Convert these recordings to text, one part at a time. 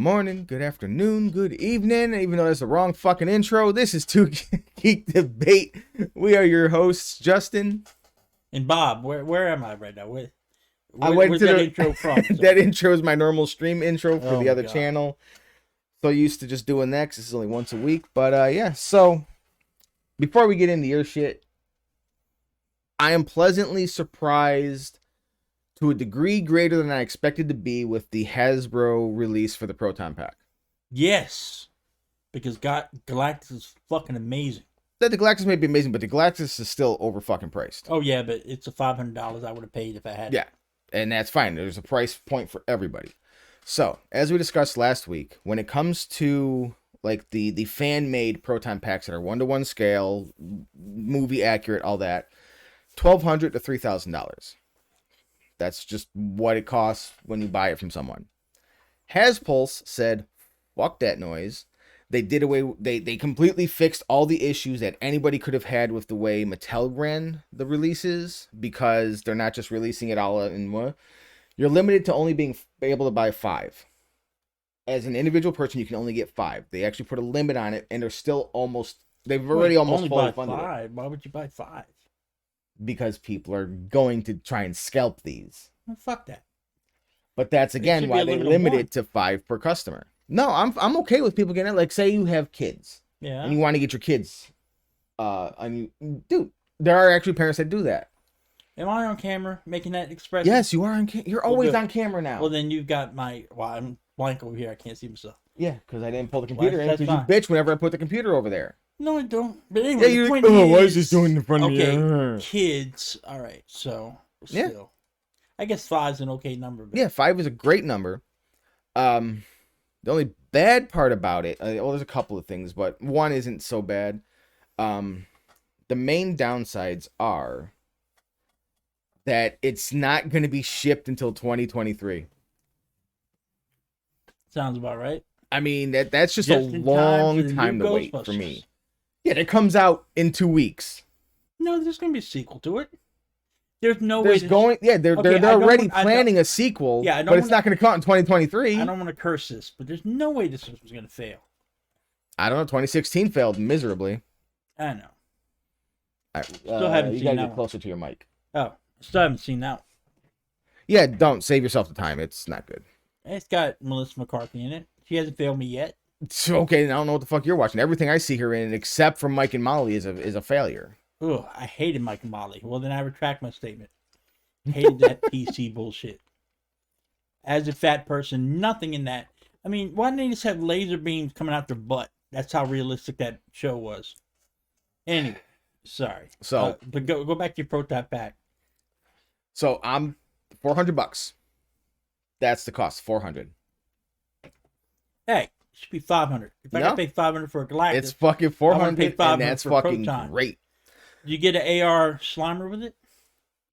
morning, good afternoon, good evening. Even though that's the wrong fucking intro, this is Two Geek Debate. We are your hosts, Justin and Bob. Where am I right now? Where's that intro from? That intro is my normal stream intro for the other God. channel. So used to just doing that 'cause this is only once a week. But yeah, so before we get into your shit, I am pleasantly surprised to a degree greater than I expected to be with the Hasbro release for the Proton Pack. Yes, because Galactus is fucking amazing. That the Galactus may be amazing, but the Galactus is still over fucking priced. Oh yeah, but it's a $500 I would have paid if I had it. Yeah, and that's fine. There's a price point for everybody. So, as we discussed last week, when it comes to like the fan-made Proton Packs that are 1-to-1 scale, movie accurate, all that, $1,200 to $3,000. That's just what it costs when you buy it from someone. Haspulse said, fuck that noise. They did away, they completely fixed all the issues that anybody could have had with the way Mattel ran the releases, because they're not just releasing it all in one. You're limited to only being able to buy 5. As an individual person, you can only get 5. They actually put a limit on it, and they're still they've already almost fully funded it. Why would you buy 5? Because people are going to try and scalp these. Well, fuck that. But that's again why they limit it to 5 per customer. No, I'm okay with people getting it. Like, say you have kids, yeah, and you want to get your kids, dude, there are actually parents that do that. Am I on camera making that expression? Yes, you are on. You're always on camera now. Well, then you've got my. Well, I'm blank over here. I can't see myself. Yeah, because I didn't pull the computer in. That's Because you bitch whenever I put the computer over there. No, I don't. But anyway, yeah, the point why is this doing in front of me? Okay, kids. All right, so still, yeah. I guess 5 is an okay number. But... yeah, 5 is a great number. The only bad part about it, well, there's a couple of things, but one isn't so bad. The main downsides are that it's not going to be shipped until 2023. Sounds about right. I mean, that's just a long time to wait for me. Yeah, it comes out in 2 weeks. No, there's going to be a sequel to it. There's no way. They're already planning a sequel, but it's not going to come out in 2023. I don't want to curse this, but there's no way this was going to fail. I don't know. 2016 failed miserably. I know. Still haven't seen that. You got to get closer to your mic. Oh, still haven't seen that one. Yeah, don't save yourself the time. It's not good. It's got Melissa McCarthy in it. She hasn't failed me yet. It's okay, I don't know what the fuck you're watching. Everything I see her in, except for Mike and Molly, is a failure. Ugh, I hated Mike and Molly. Well, then I retract my statement. Hated that PC bullshit. As a fat person, nothing in that. I mean, why didn't they just have laser beams coming out their butt? That's how realistic that show was. Anyway, sorry. So, but go back to your Proton Pack. So I'm $400. That's the cost. $400. Hey, it should be $500. If I gotta pay $500 for a Galactus, it's fucking $400, and that's fucking great. Do you get an AR Slimer with it?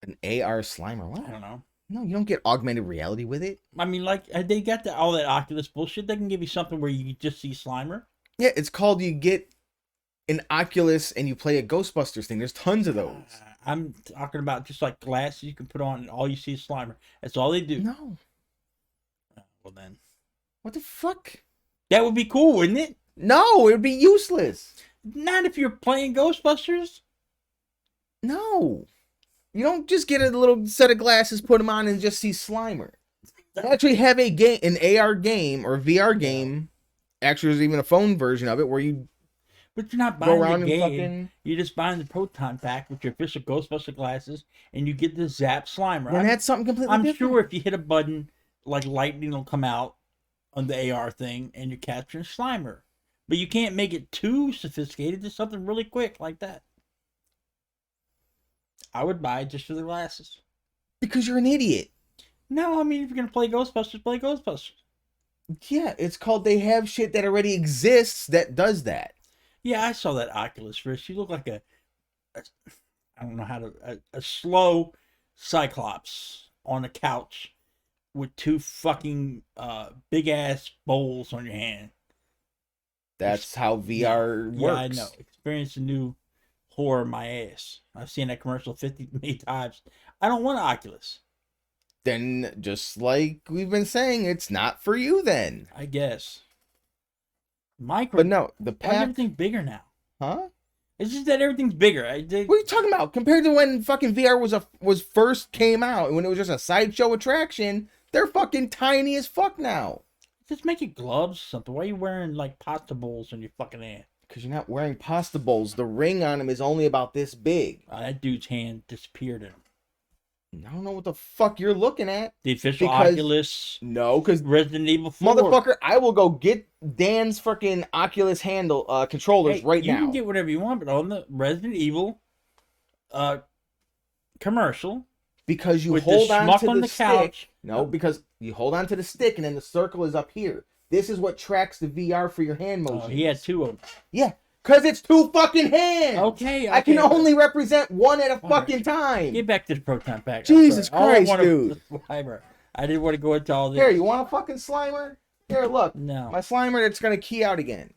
An AR Slimer? What? I don't know. No, you don't get augmented reality with it. I mean, like, they got all that Oculus bullshit. They can give you something where you just see Slimer. Yeah, it's called, you get an Oculus and you play a Ghostbusters thing. There's tons of those. I'm talking about just like glasses you can put on and all you see is Slimer. That's all they do. No. Well then. What the fuck? That would be cool, wouldn't it? No, it would be useless. Not if you're playing Ghostbusters. No. You don't just get a little set of glasses, put them on, and just see Slimer. You actually have a game, an AR game or VR game. Actually, there's even a phone version of it where you. But you're not buying the game. You're just buying the Proton Pack with your official Ghostbuster glasses, and you get the Zap Slimer. And that's something completely different. I'm sure if you hit a button, like lightning will come out on the AR thing, and you're capturing Slimer. But you can't make it too sophisticated. Just something really quick like that. I would buy it just for the glasses. Because you're an idiot. No, I mean, if you're going to play Ghostbusters, play Ghostbusters. Yeah, it's called, they have shit that already exists that does that. Yeah, I saw that Oculus first. She looked like I don't know how to, a slow Cyclops on a couch with 2 fucking big ass bowls on your hand. That's how VR works. Yeah, I know. Experience a new horror in my ass. I've seen that commercial 50 many times. I don't want an Oculus. then just like we've been saying, it's not for you then. I guess. Micro. But no, the Why is pack, everything bigger now? huh? It's just that everything's bigger. What are you talking about? Compared to when fucking VR was first came out, and when it was just a sideshow attraction, they're fucking tiny as fuck now. Just make it gloves or something. Why are you wearing like pasta bowls on your fucking hand? Because you're not wearing pasta bowls. The ring on them is only about this big. That dude's hand disappeared in him. I don't know what the fuck you're looking at. The official Oculus. No, because Resident Evil 4. motherfucker, I will go get Dan's fucking Oculus handle controllers right now. You can get whatever you want, but on the Resident Evil commercial, because you with hold the on schmuck to on the the couch. stick. No, because you hold on to the stick and then the circle is up here. This is what tracks the VR for your hand motion. Oh, he had two of them. Yeah, because it's two fucking hands. Okay. I can only represent one at a fucking time. Get back to the proton pack. Jesus Christ, dude. I didn't want to go into all this. Here, you want a fucking Slimer? Here, look. No. My Slimer that's going to key out again.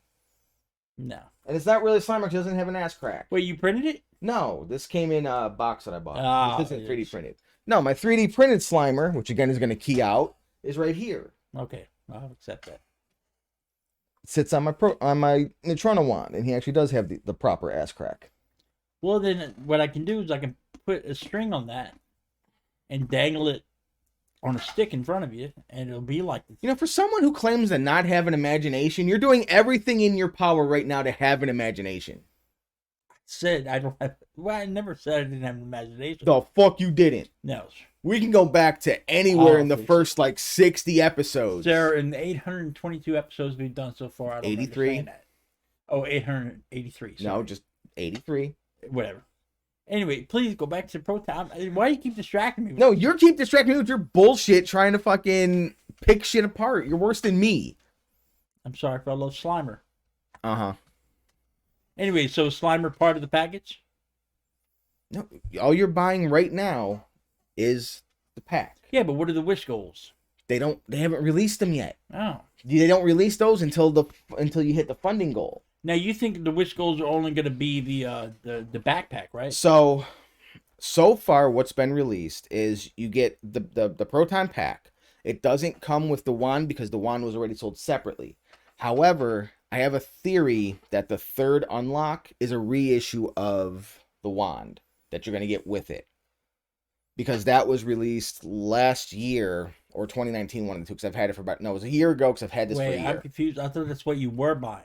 No. And it's not really a Slimer because it doesn't have an ass crack. Wait, you printed it? No, this came in a box that I bought. Oh, This isn't 3D printed. No, my 3D printed Slimer, which again is going to key out, is right here. Okay, I'll accept that. It sits on my Neutrona wand, and he actually does have the proper ass crack. Well, then what I can do is I can put a string on that and dangle it on a stick in front of you, and it'll be like this. You know, for someone who claims to not have an imagination, you're doing everything in your power right now to have an imagination. Said I don't have. Well, I never said I didn't have an imagination. The fuck you didn't. No. We can go back to anywhere in the first like 60 episodes. There in the 822 episodes we've done so far. I don't 83. That. Oh, 883. Sorry. No, just 83. Whatever. Anyway, please go back to the proton. Why do you keep distracting me? No, you keep distracting me with your bullshit trying to fucking pick shit apart. You're worse than me. I'm sorry for a little Slimer. Uh-huh. Anyway, so Slimer part of the package? No, all you're buying right now is the pack. Yeah, but what are the wish goals? They haven't released them yet. Oh. They don't release those until you hit the funding goal. Now you think the wish goals are only going to be the backpack, right? So far what's been released is you get the proton pack. It doesn't come with the wand because the wand was already sold separately. However, I have a theory that the third unlock is a reissue of the wand that you're going to get with it. Because that was released last year, or 2019, one of the two, because I've had it for it was a year ago, because I've had this for a year. I'm confused. I thought that's what you were buying.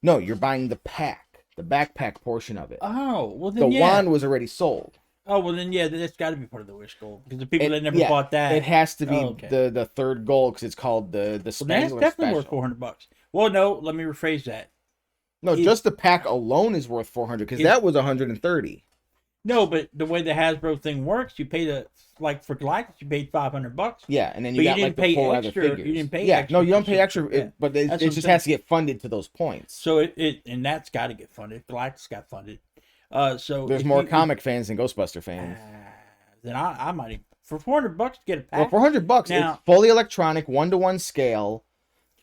No, you're buying the pack, the backpack portion of it. Oh, well then the wand was already sold. Oh, well then that's got to be part of the wish goal, because the people that never bought that. It has to be the third goal, because it's called the Spangler that's definitely Special. worth $400. Well, no, let me rephrase that. No, just the pack alone is worth $400, because that was $130. No, but the way the Hasbro thing works, you pay for Galactus, you paid $500. Yeah, and then you got like the 4 other figures. You didn't pay extra. No, you don't pay extra, but it just has to get funded to those points. So and that's got to get funded. Galactus got funded. So there's more comic fans than Ghostbuster fans. Then I might even, for $400 to get a pack. Well, $400, it's fully electronic, 1-to-1 scale.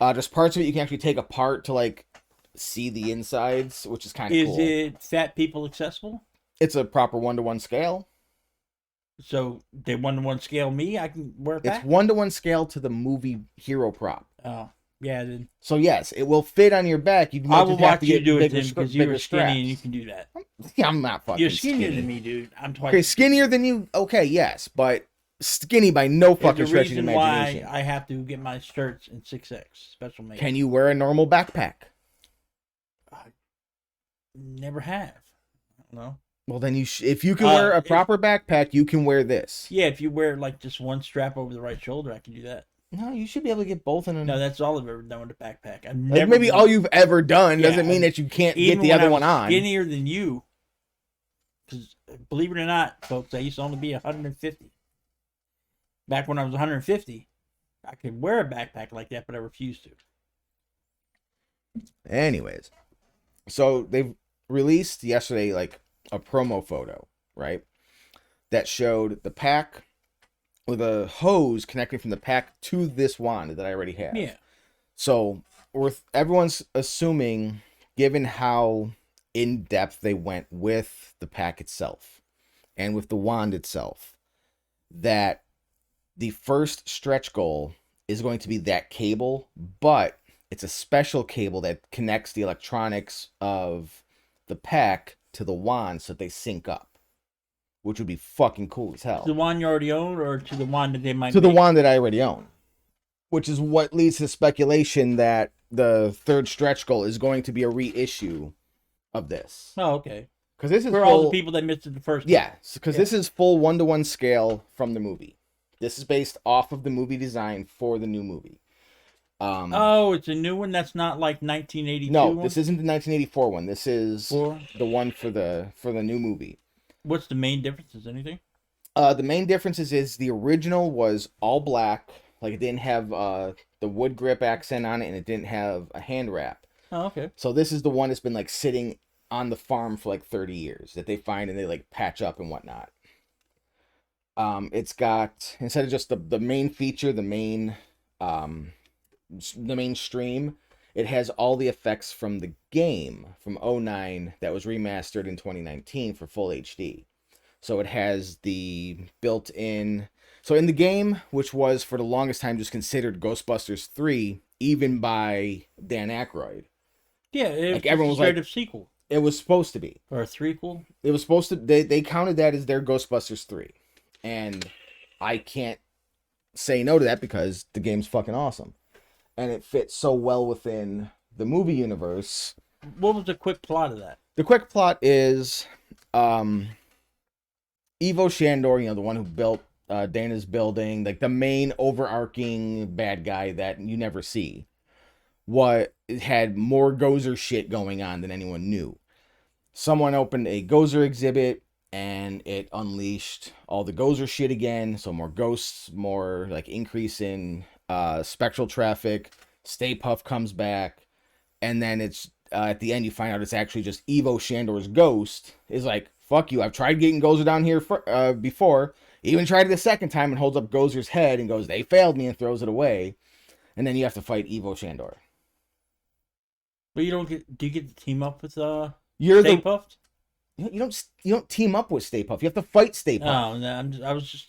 There's parts of it you can actually take apart to like see the insides, which is kind of cool. Is it fat people accessible? It's a proper 1-to-1 scale. So they 1-to-1 scale me? I can wear it back? It's 1-to-1 scale to the movie hero prop. Oh, yeah. Then so yes, it will fit on your back. I will watch you do it then, because you're skinny and you can do that. Yeah, I'm not fucking. You're skinnier than me, dude. I'm twice. Okay, skinnier than you. Okay, yes, but skinny by no fucking stretch of the imagination. Why I have to get my shirts in 6X special made. Can you wear a normal backpack? I never have. I don't know. Well, then if you can wear a proper backpack, you can wear this. Yeah, if you wear like just one strap over the right shoulder, I can do that. No, you should be able to get both in a... No, that's all I've ever done with a backpack. I've never... Maybe all you've ever done doesn't mean that you can't get the other one on. Skinnier than you. Because believe it or not, folks, I used to only be 150. Back when I was 150, I could wear a backpack like that, but I refused to. Anyways, so they've released yesterday like a promo photo, right? That showed the pack with a hose connecting from the pack to this wand that I already have. Yeah. So everyone's assuming, given how in depth they went with the pack itself and with the wand itself, that the first stretch goal is going to be that cable, but it's a special cable that connects the electronics of the pack to the wand so that they sync up, which would be fucking cool as hell. To the wand you already own, or to the wand that they might To the make? wand that I already own, which is what leads to speculation that the third stretch goal is going to be a reissue of this. Oh, okay. Because this is For all the people that missed it the first time. Yeah, because this is full 1-to-1 scale from the movie. This is based off of the movie design for the new movie. Oh, it's a new one that's not like 1982. No, one? this isn't the 1984 one. This is the one for the new movie. What's the main difference? Is anything? The main differences is the original was all black, like it didn't have the wood grip accent on it, and it didn't have a hand wrap. Oh, okay. So this is the one that's been like sitting on the farm for like 30 years that they find and they like patch up and whatnot. It's got, instead of just the main feature, the main stream, it has all the effects from the game from 2009 that was remastered in 2019 for full HD. So it has the built-in, so in the game, which was for the longest time just considered Ghostbusters 3, even by Dan Aykroyd. Yeah, it Like was everyone a was straight like, up sequel. It was supposed to be. Or a threequel. It was supposed to, they counted that as their Ghostbusters 3. And I can't say no to that because the game's fucking awesome. And it fits so well within the movie universe. What was the quick plot of that? The quick plot is Ivo Shandor, the one who built Dana's building, like the main overarching bad guy that you never see, had more Gozer shit going on than anyone knew. Someone opened a Gozer exhibit and it unleashed all the Gozer shit again. So more ghosts, more like increase in spectral traffic. Stay Puft comes back, and then it's at the end you find out it's actually just Ivo Shandor's ghost is like, fuck you, I've tried getting Gozer down here before. Even tried it a second time and holds up Gozer's head and goes, they failed me, and throws it away. And then you have to fight Ivo Shandor. But do you get to team up with You're Stay the Puft? you don't team up with Stay Puft. You have to fight Stay Puft. Oh, no,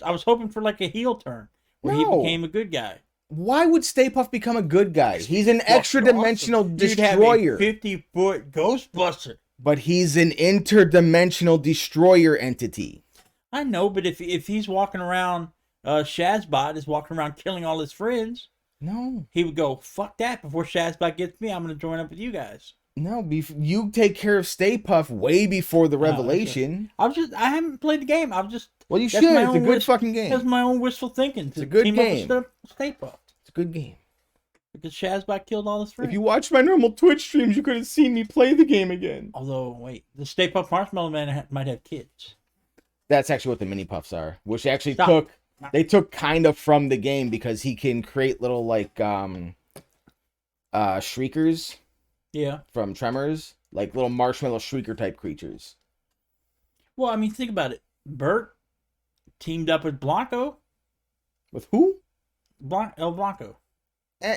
I was hoping for like a heel turn where he No. became a good guy. Why would Stay Puft become a good guy? He's an extra dimensional destroyer. You'd have a 50-foot Ghostbuster. But he's an interdimensional destroyer entity. I know, but if he's walking around, Shazbot is walking around killing all his friends. No. He would go, fuck that, before Shazbot gets me, I'm going to join up with you guys. No, you take care of Stay Puft way before the revelation. I haven't played the game. Well, you should. It's a good fucking game. That's my own wishful thinking. It's a good game. Stay Puft. It's a good game. Because Shazbot killed all his friends. If you watched my normal Twitch streams, you could have seen me play the game again. Although, wait, the Stay Puft Marshmallow Man might have kids. That's actually what the mini puffs are, which actually Stop. they took kind of from the game because he can create little like shriekers. Yeah. From Tremors, like little marshmallow shrieker type creatures. Well, I mean, think about it. Bert teamed up with Blanco. With who? El Blanco.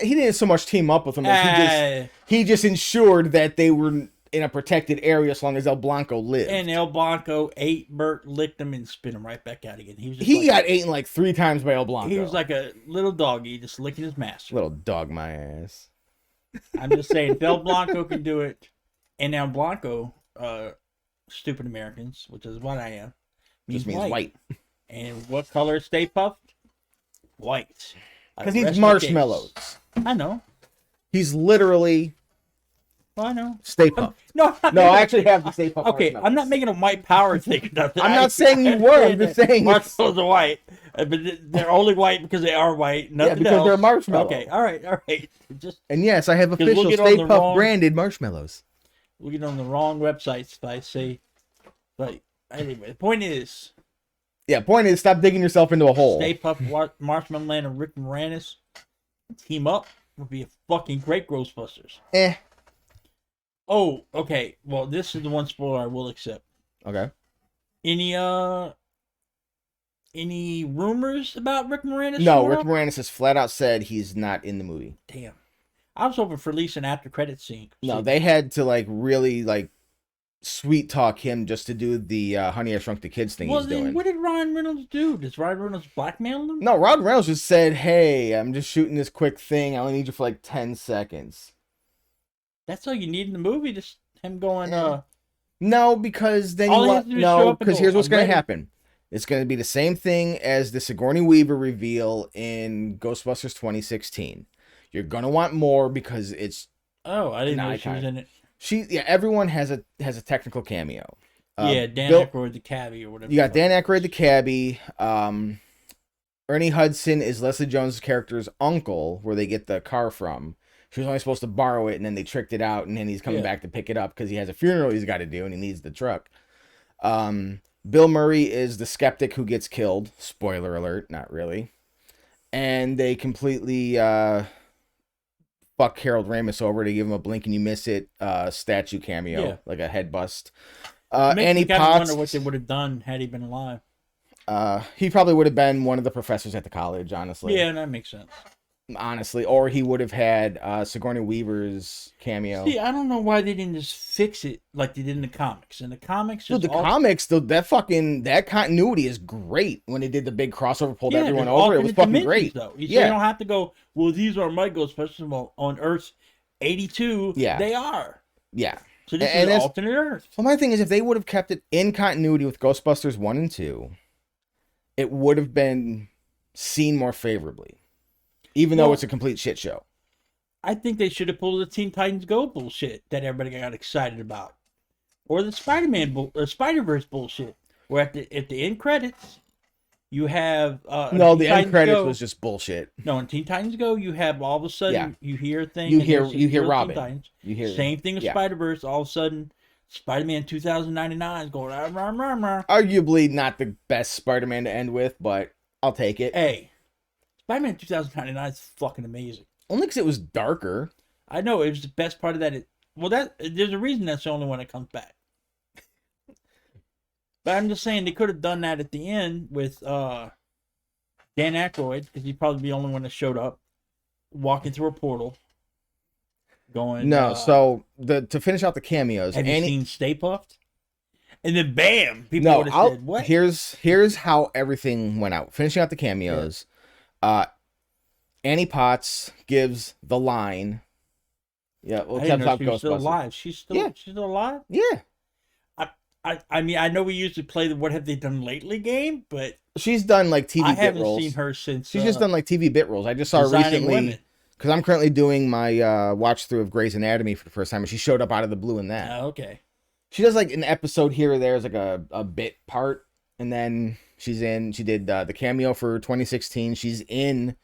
He didn't so much team up with him as he just ensured that they were in a protected area as long as El Blanco lived. And El Blanco ate Bert, licked him, and spit him right back out again. He got eaten like 3 times by El Blanco. He was like a little doggy just licking his master. Little dog my ass. I'm just saying, if El Blanco can do it, and El Blanco, stupid Americans, which is what I am, Just means white. And what color is Stay Puft? White. Because he's marshmallows. I know. He's literally. Well, I know. Stay Puft. No, I actually have the Stay Puft. Okay, I'm not making a white power thing. I'm not saying you were. I'm just saying marshmallows are white, but they're only white because they are white. Nothing because else. they're marshmallows. Okay, all right. And yes, I have official Stay Puft branded marshmallows. We'll get on the wrong websites if I say. But anyway, the point is. Yeah, point is, stop digging yourself into a hole. Stay Puft, Marshmallow Man, and Rick Moranis team up would be a fucking great Ghostbusters. Oh, okay. Well, this is the one spoiler I will accept. Okay. Any rumors about Rick Moranis? No, Rick Moranis has flat out said he's not in the movie. Damn. I was hoping for at least an after credit scene. No, they had to like really like sweet talk him just to do the Honey I Shrunk the Kids thing Well, he's then doing. what did Ryan Reynolds do? Does Ryan Reynolds blackmail him? No, Rod Reynolds just said, "Hey, I'm just shooting this quick thing. I only need you for like 10 seconds." That's all you need in the movie. Just him going, No, because then All he you has want to do is show no, up and because go, here's what's "I'm going to ready." happen. It's going to be the same thing as the Sigourney Weaver reveal in Ghostbusters 2016. You're going to want more because it's Oh, I didn't know she was icon. in it. Everyone has a technical cameo. Yeah, Dan Bill- Aykroyd, the cabbie, or whatever. You got Dan Aykroyd the cabbie. Ernie Hudson is Leslie Jones' character's uncle, where they get the car from. She was only supposed to borrow it, and then they tricked it out, and then he's coming back to pick it up because he has a funeral he's got to do, and he needs the truck. Bill Murray is the skeptic who gets killed. Spoiler alert, not really. And they completely fuck Harold Ramis over to give him a blink and you miss it statue cameo, like a head bust. Annie Potts. Wonder what they would have done had he been alive. He probably would have been one of the professors at the college, honestly. Yeah, that makes sense. Honestly, or he would have had Sigourney Weaver's cameo. See, I don't know why they didn't just fix it like they did in the comics. In the comics, Dude, comics, that continuity is great. When they did the big crossover, pulled everyone over, it was fucking great. Though. You don't have to go, well, these are my Ghostbusters on Earth 82. Yeah. They are. Yeah. So this is an alternate Earth. So my thing is, if they would have kept it in continuity with Ghostbusters 1 and 2, it would have been seen more favorably. Even though it's a complete shit show. I think they should have pulled the Teen Titans Go bullshit that everybody got excited about. Or the Spider-Verse bullshit. Where at the end credits, you have... no, the end credits was just bullshit. No, in Teen Titans Go, you have all of a sudden, you hear things... You hear Robin. Same thing with Spider-Verse. All of a sudden, Spider-Man 2099 is going... Rah, rah, rah. Arguably not the best Spider-Man to end with, but I'll take it. Hey, Spider-Man 2099 is fucking amazing. Only because it was darker. I know, it was the best part of that. There's a reason that's the only one that comes back. But I'm just saying, they could have done that at the end with Dan Aykroyd, because he'd probably be the only one that showed up, walking through a portal, going... No, so to finish out the cameos... Have you seen Stay Puft? And then bam! People would have said, what? Here's how everything went out. Finishing out the cameos... Annie Potts gives the line. Yeah, well, I didn't know she was still alive. She's still alive? Yeah. I mean, I know we usually play the What Have They Done Lately game, but... She's done, like, TV bit roles. I haven't seen her since... She's just done, like, TV bit roles. I just saw her recently... Because I'm currently doing my watch-through of Grey's Anatomy for the first time, and she showed up out of the blue in that. Oh, okay. She does, like, an episode here or there as, like, a bit part, and then... she did the cameo for 2016. She's in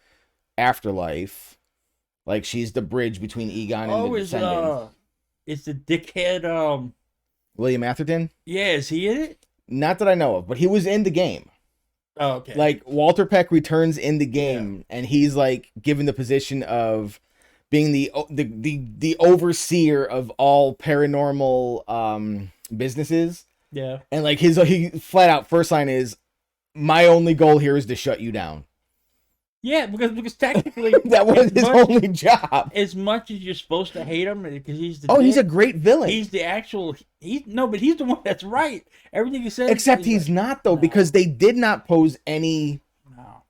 Afterlife. Like, she's the bridge between Egon and the Descendant. Is the dickhead, William Atherton? Yeah, is he in it? Not that I know of, but he was in the game. Oh, okay. Like, Walter Peck returns in the game, and he's, like, given the position of being the overseer of all paranormal businesses. Yeah. And, like, he flat out first line is, my only goal here is to shut you down. Yeah, because technically that was his only job. As much as you're supposed to hate him, because he's he's a great villain. He's the actual. But he's the one that's right. Everything he says. Except he's not though, because they did not pose any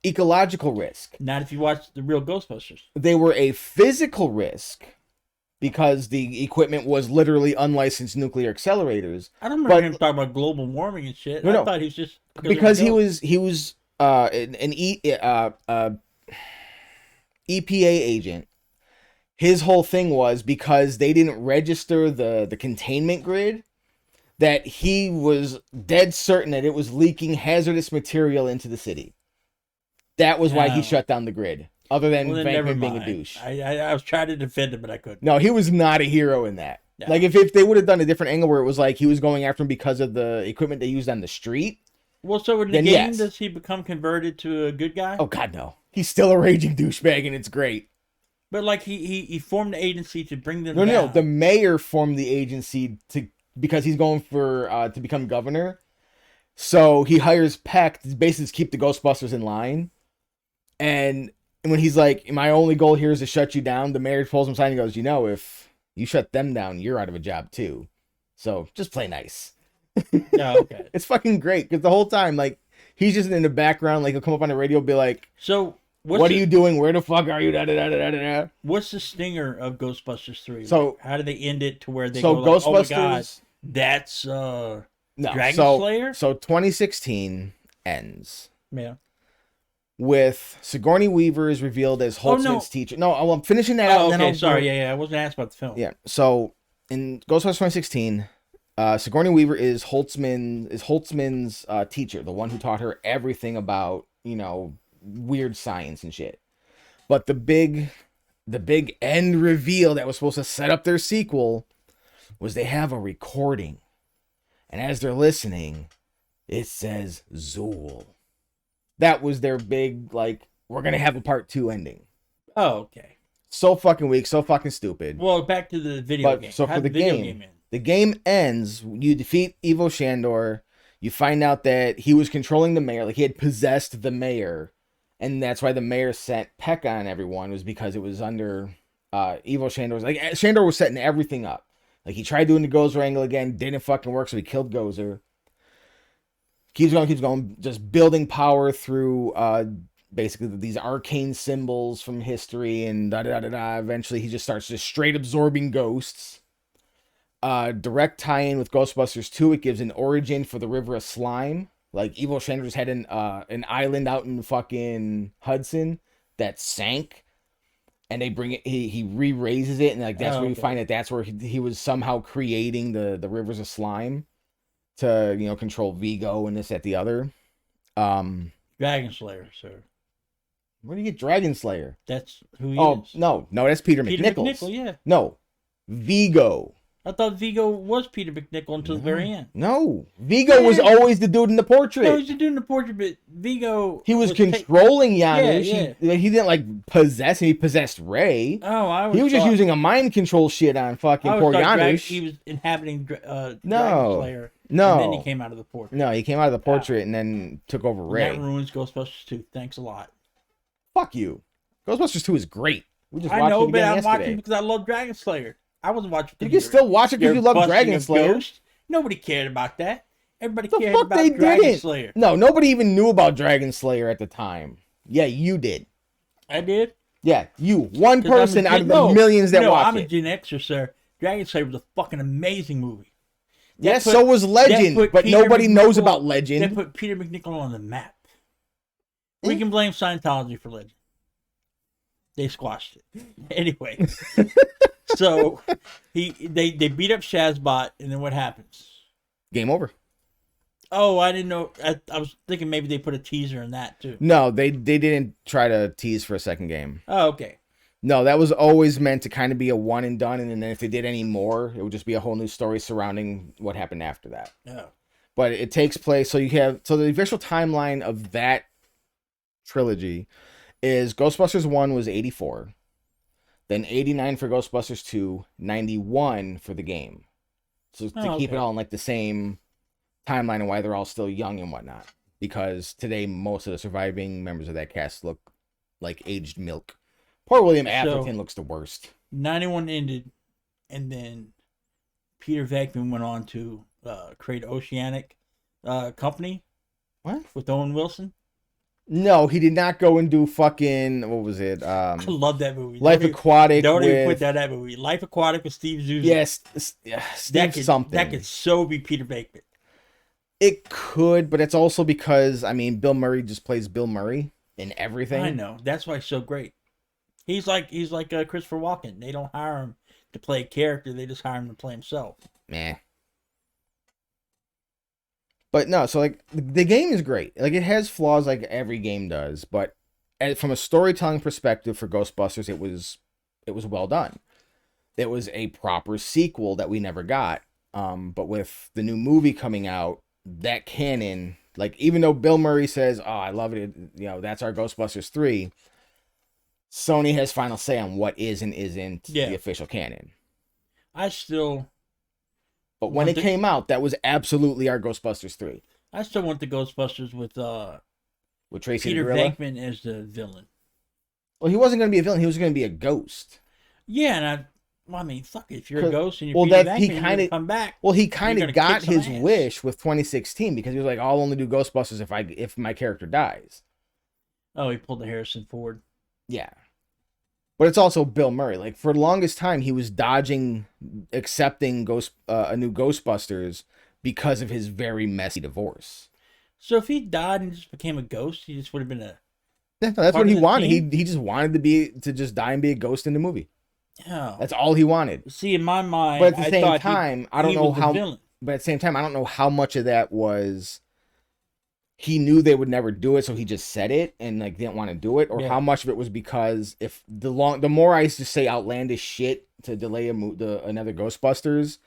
ecological risk. Not if you watch the real Ghostbusters. They were a physical risk. Because the equipment was literally unlicensed nuclear accelerators. I don't remember him talking about global warming and shit. I thought he was just because he was an EPA agent. His whole thing was because they didn't register the containment grid, that he was dead certain that it was leaking hazardous material into the city. That was why he shut down the grid. Other than Bankman being a douche. I was trying to defend him, but I couldn't. No, he was not a hero in that. No. Like, if they would have done a different angle where it was like he was going after him because of the equipment they used on the street. Well, so in the game, does he become converted to a good guy? Oh, God, no. He's still a raging douchebag, and it's great. But, like, he formed the agency to bring them down. No, the mayor formed the agency because he's going for to become governor. So he hires Peck to basically keep the Ghostbusters in line. And when he's like, my only goal here is to shut you down, the mayor pulls him aside and goes, if you shut them down, you're out of a job too. So just play nice. Yeah, okay. It's fucking great because the whole time, like, he's just in the background, like, he'll come up on the radio, be like, So what are you doing? Where the fuck are you? Da, da, da, da, da, da. What's the stinger of Ghostbusters 3? So- Like, how do they end it to where they So go like, oh my god, Ghostbusters, that's no, Dragon so, Slayer? So 2016 ends Yeah. with Sigourney Weaver is revealed as Holtzman's teacher. No, I'm finishing that out. Oh, and then okay, I'll sorry. Yeah, I wasn't asked about the film. Yeah. So in Ghostbusters 2016, Sigourney Weaver is Holtzman's teacher, the one who taught her everything about, you know, weird science and shit. But the big end reveal that was supposed to set up their sequel was they have a recording, and as they're listening, it says Zool. That was their big, like, we're gonna have a part 2 ending. Oh, okay. So fucking weak, so fucking stupid. Well, back to the video game. So How'd for the game end? the game ends, you defeat Ivo Shandor, you find out that he was controlling the mayor, like he had possessed the mayor, and that's why the mayor sent Peck on everyone, was because it was under Ivo Shandor's, like, Shandor was setting everything up. Like, he tried doing the Gozer angle again, didn't fucking work, so he killed Gozer. Keeps going, just building power through basically these arcane symbols from history and da-da-da-da-da. Eventually, he just starts just straight absorbing ghosts. Direct tie-in with Ghostbusters 2, it gives an origin for the River of Slime. Like, Ivo Shandor just had an island out in fucking Hudson that sank. And they bring it, he re-raises it, and like that's where you find that that's where he was somehow creating the rivers of slime to, you know, control Vigo and this, that, the other. Dragon Slayer, sir. Where do you get Dragon Slayer? That's who he Oh, is. no, that's Peter Peter McNichols. McNichol, yeah. No, Vigo. I thought Vigo was Peter McNichol until the very end. No, Vigo was always the dude in the portrait. No, he's doing the portrait, but Vigo... He was controlling Janusz. Yeah. He didn't, like, possess him. He possessed Ray. Oh, He was just using a mind control shit on fucking poor Janusz. He was inhabiting Dragon No. Slayer. No. And then he came out of the portrait. No, he came out of the portrait and then took over Ray. And that ruins Ghostbusters 2. Thanks a lot. Fuck you. Ghostbusters 2 is great. We just I watched know, it but again I'm yesterday. watching because I love Dragon Slayer. I wasn't watching. You can still watch it because you love Dragon Slayer. Nobody cared about that. Everybody The cared fuck about they Dragon didn't. Slayer. No, nobody even knew about Dragon Slayer at the time. Yeah, you did. I did. Yeah, you. One 'Cause I'm a person out of the no, millions that no, watched I'm a it. Gen Xer, sir. Dragon Slayer was a fucking amazing movie. Yes, so was Legend, but nobody knows about They Legend. put Peter McNichol on the map. We can blame Scientology for Legend. They squashed it. Anyway, so they beat up Shazbot, and then what happens? Game over. Oh, I didn't know. I was thinking maybe they put a teaser in that too. No, they didn't try to tease for a second game. Oh, okay. No, that was always meant to kind of be a one and done, and then if they did any more, it would just be a whole new story surrounding what happened after that. Oh. But it takes place, so the official timeline of that trilogy is Ghostbusters 1 was 84, then 89 for Ghostbusters 2, 91 for the game. So to keep it all in like the same timeline and why they're all still young and whatnot. Because today most of the surviving members of that cast look like aged milk. Poor William Atherton looks the worst. 91 ended, and then Peter Venkman went on to create Oceanic Company. What? With Owen Wilson. No, he did not go and do fucking, what was it? I love that movie. Life Aquatic. Don't even put that movie. Life Aquatic with Steve Zissou. Yes, Steve something. That could so be Peter Venkman. It could, but it's also because, I mean, Bill Murray just plays Bill Murray in everything. I know. That's why he's so great. He's like Christopher Walken. They don't hire him to play a character. They just hire him to play himself. Meh. But no, so like the game is great. Like, it has flaws like every game does, but from a storytelling perspective for Ghostbusters, it was well done. It was a proper sequel that we never got. But with the new movie coming out, that canon, like, even though Bill Murray says, "Oh, I love it," you know, that's our Ghostbusters 3. Sony has final say on what is and isn't the official canon. But when it came out, that was absolutely our Ghostbusters 3. I still want the Ghostbusters with Tracy Peter the Gorilla. Venkman as the villain. Well, he wasn't going to be a villain. He was going to be a ghost. Yeah, and Well, I mean, fuck it. If you're a ghost and you're well, Peter that he Venkman, you're kind gonna of come back. well, he kind You're of gonna got kick some his ass. wish with 2016 because he was like, I'll only do Ghostbusters if my character dies. Oh, he pulled the Harrison Ford. Yeah. But it's also Bill Murray. Like, for the longest time, he was dodging accepting a new Ghostbusters because of his very messy divorce. So if he died and just became a ghost, he just would have been a. Yeah, that's part what he of the wanted. team? He just wanted to just die and be a ghost in the movie. Oh. That's all he wanted. See, in my mind, But at the I same thought time, I he don't know was the how. villain. But at the same time, I don't know how much of that was. He knew they would never do it, so he just said it and like didn't want to do it, or Yeah. how much of it was because if the more I used to say outlandish shit to delay another Ghostbusters,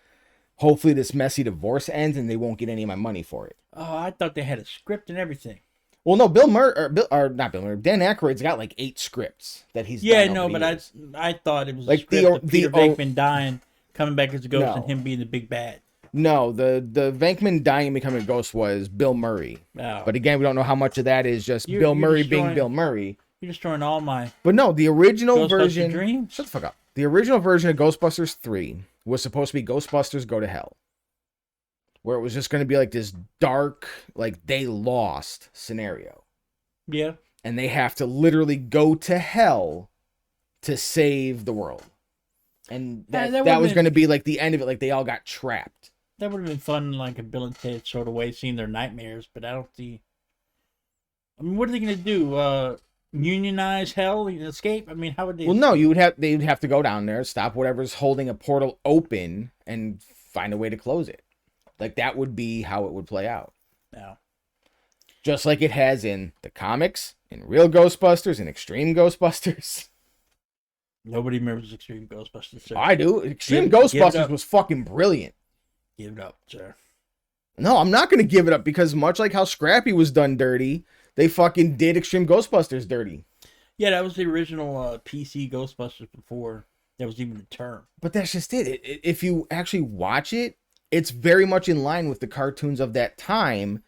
hopefully this messy divorce ends and they won't get any of my money for it. Oh, I thought they had a script and everything. Well, no, Bill Murray or not Bill Murray, Dan Aykroyd's got like 8 scripts that he's Yeah, done no, over the but years. I thought it was Like a script of the Peter Venkman dying, coming back as a ghost, No. and him being the big bad. No, the Venkman dying and becoming a ghost was Bill Murray. Oh. But again, we don't know how much of that is just You're Bill Murray being destroying- Bill Murray. You're destroying all my But no, the original Ghostbuster version. dreams. Shut the fuck up. The original version of Ghostbusters 3 was supposed to be Ghostbusters Go to Hell, where it was just going to be like this dark, like they lost scenario, Yeah. and they have to literally go to hell to save the world, and Yeah, that that was would've going to be like the end of it. Like they all got trapped. That would have been fun, like a Bill and Ted sort of way, seeing their nightmares. But I don't see. I mean, what are they going to do? Unionize hell and escape? I mean, how would they? Well, no, they'd have to go down there, stop whatever's holding a portal open, and find a way to close it. Like that would be how it would play out. No. Just like it has in the comics, in Real Ghostbusters, and Extreme Ghostbusters. Nobody remembers Extreme Ghostbusters. Sir. I do. Extreme Give it Ghostbusters up. was fucking brilliant. Give it up, sir. No, I'm not going to give it up because much like how Scrappy was done dirty, they fucking did Extreme Ghostbusters dirty. Yeah, that was the original PC Ghostbusters before there was even a term. But that's just it. If you actually watch it, it's very much in line with the cartoons of that time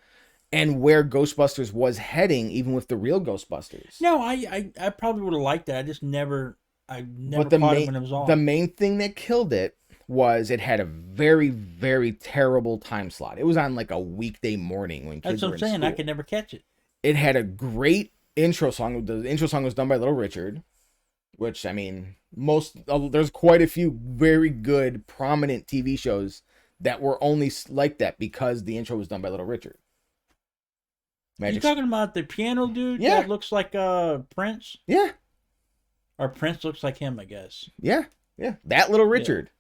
and where Ghostbusters was heading, even with the Real Ghostbusters. No, I probably would have liked that. I just never But the caught it main, when it was on. the main thing that killed it was it had a very, very terrible time slot. It was on like a weekday morning when kids That's what were I'm in saying. school. I could never catch it. It had a great intro song. The intro song was done by Little Richard, which, I mean, there's quite a few very good, prominent TV shows that were only like that because the intro was done by Little Richard. You talking about the piano dude Yeah. that looks like Prince? Yeah, Or Prince looks like him, I guess. yeah. That Little Richard.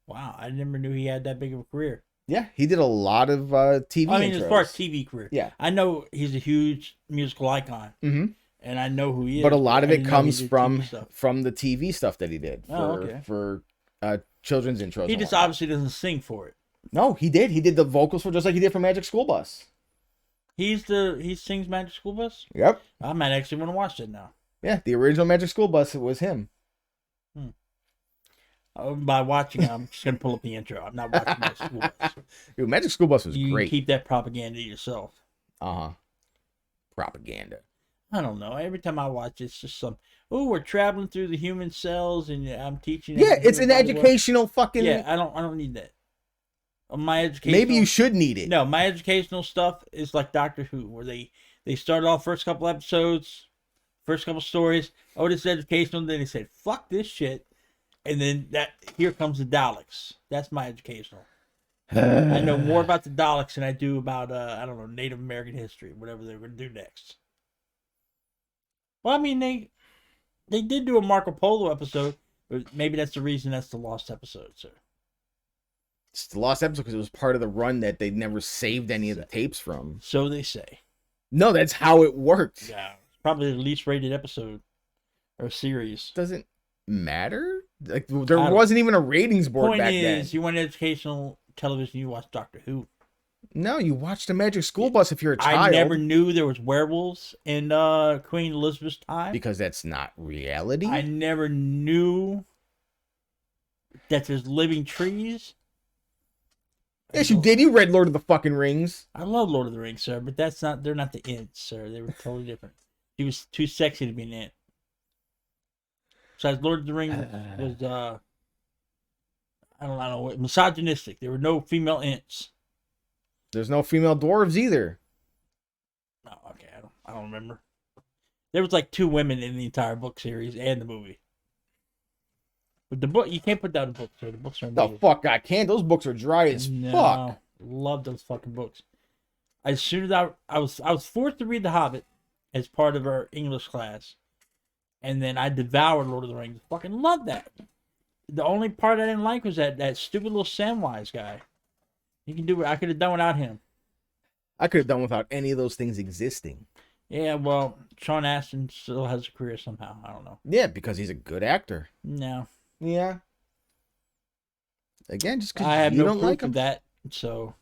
Wow, I never knew he had that big of a career. Yeah, he did a lot of TV I mean, intros. as far as TV career. Yeah. I know he's a huge musical icon, Mm-hmm. and I know who he is. But a lot of I it didn't know he comes did from TV stuff. the TV stuff that he did for children's intros. He and just whatnot. obviously doesn't sing for it. No, he did. He did the vocals for just like he did for Magic School Bus. He sings Magic School Bus? Yep. I might actually want to watch that now. Yeah, the original Magic School Bus, it was him. By watching it, I'm just going to pull up the intro. I'm not watching Magic School Bus. Dude, Magic School Bus was You great. keep that propaganda to yourself. Uh-huh. Propaganda. I don't know. Every time I watch it, it's just we're traveling through the human cells and I'm teaching. Yeah, it's an everybody what- educational fucking... Yeah, I don't need that. My education. Maybe you should need it. No, my educational stuff is like Doctor Who, where they start off first couple episodes, first couple stories. Oh, this is educational. Then they said, "Fuck this shit," and then here comes the Daleks. That's my educational. I know more about the Daleks than I do about I don't know, Native American history, whatever they're going to do next. Well, I mean they did do a Marco Polo episode, but maybe that's the reason that's the lost episode, sir. It's the lost episode because it was part of the run that they never saved any of the tapes from. So they say. No, that's how it worked. Yeah, it's probably the least rated episode or series. Doesn't matter. Like there I don't- wasn't even a ratings board Point back is, then. you want educational television, you watch Doctor Who. No, you watched a Magic School Bus if you're a child. I never knew there was werewolves in Queen Elizabeth's time. Because that's not reality. I never knew that there's living trees. Yes, you did. You read Lord of the fucking Rings. I love Lord of the Rings, sir, but they're not the Ents, sir. They were totally different. He was too sexy to be an Ent. Besides, Lord of the Rings was I don't know, misogynistic. There were no female Ents. There's no female dwarves either. Oh, okay, I don't remember. There was like 2 women in the entire book series and the movie. But the book, you can't put down the books. So the books are amazing. The fuck I can't. Those books are dry as fuck. Love those fucking books. As soon as I was forced to read The Hobbit as part of our English class, and then I devoured Lord of the Rings. Fucking love that. The only part I didn't like was that stupid little Samwise guy. He can do it. I could have done without him. I could have done without any of those things existing. Yeah, well, Sean Astin still has a career somehow. I don't know. Yeah, because he's a good actor. No. Yeah. Again, just because I have you no don't proof like him. of that. So,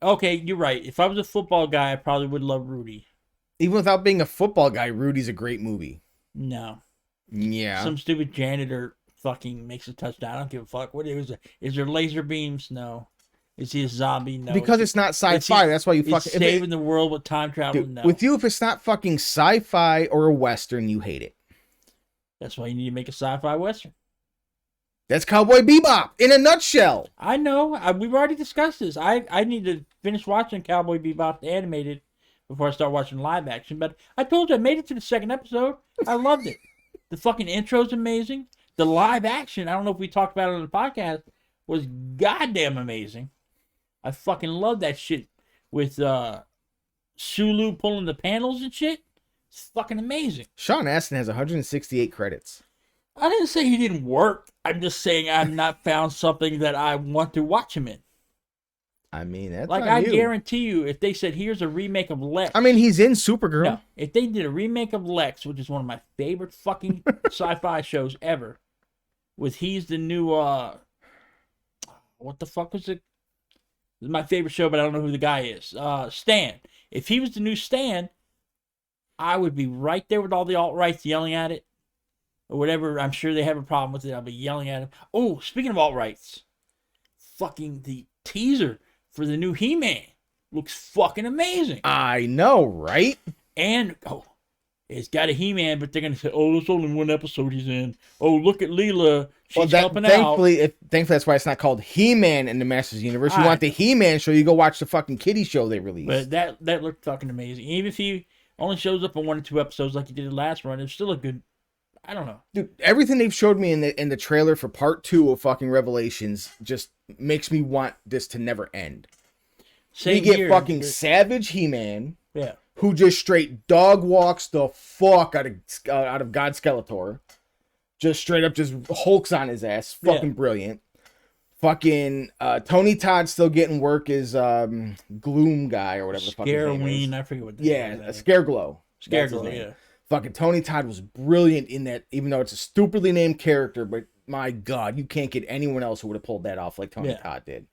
okay, you're right. If I was a football guy, I probably would love Rudy. Even without being a football guy, Rudy's a great movie. No. Yeah. Some stupid janitor fucking makes a touchdown. I don't give a fuck. What is it? Is there laser beams? No. Is he a zombie? No. Because it's not sci-fi. That's why you fucking... saving the world with time travel? Dude, No. with you, if it's not fucking sci-fi or a western, you hate it. That's why you need to make a sci-fi western. That's Cowboy Bebop in a nutshell. I know. We've already discussed this. I need to finish watching Cowboy Bebop the animated before I start watching live action. But I told you I made it to the 2nd episode. I loved it. The fucking intro's amazing. The live action, I don't know if we talked about it on the podcast, was goddamn amazing. I fucking love that shit with Sulu pulling the panels and shit. It's fucking amazing. Sean Astin has 168 credits. I didn't say he didn't work. I'm just saying I've not found something that I want to watch him in. I mean, that's like, on I you. guarantee you, if they said, here's a remake of Lex. I mean, he's in Supergirl. No, if they did a remake of Lex, which is one of my favorite fucking sci-fi shows ever, with he's the new, what the fuck was it? This is my favorite show, but I don't know who the guy is. Stan. If he was the new Stan, I would be right there with all the alt-rights yelling at it. Or whatever. I'm sure they have a problem with it. I'll be yelling at him. Oh, speaking of alt-rights. Fucking the teaser for the new He-Man looks fucking amazing. I know, right? And, it's got a He-Man, but they're going to say, there's only 1 episode he's in. Oh, look at Leela. She's helping thankfully, out. Thankfully, that's why it's not called He-Man in the Masters Universe. You want the He-Man show, you go watch the fucking kiddie show they released. But that looked fucking amazing. Even if he only shows up in 1 or 2 episodes like he did the last run, it's still a good... I don't know. Dude, everything they've showed me in the trailer for part 2 of fucking Revelations just makes me want this to never end. We get fucking savage He-Man. Yeah. Who just straight dog walks the fuck out of God Skeletor. Just straight up just hulks on his ass. Fucking brilliant. Fucking Tony Todd still getting work as Gloom guy or whatever the fuck his name is. I forget what that is. Scareglow. Scareglow, yeah. Fucking Tony Todd was brilliant in that, even though it's a stupidly named character, but my God, you can't get anyone else who would have pulled that off like Tony Todd did.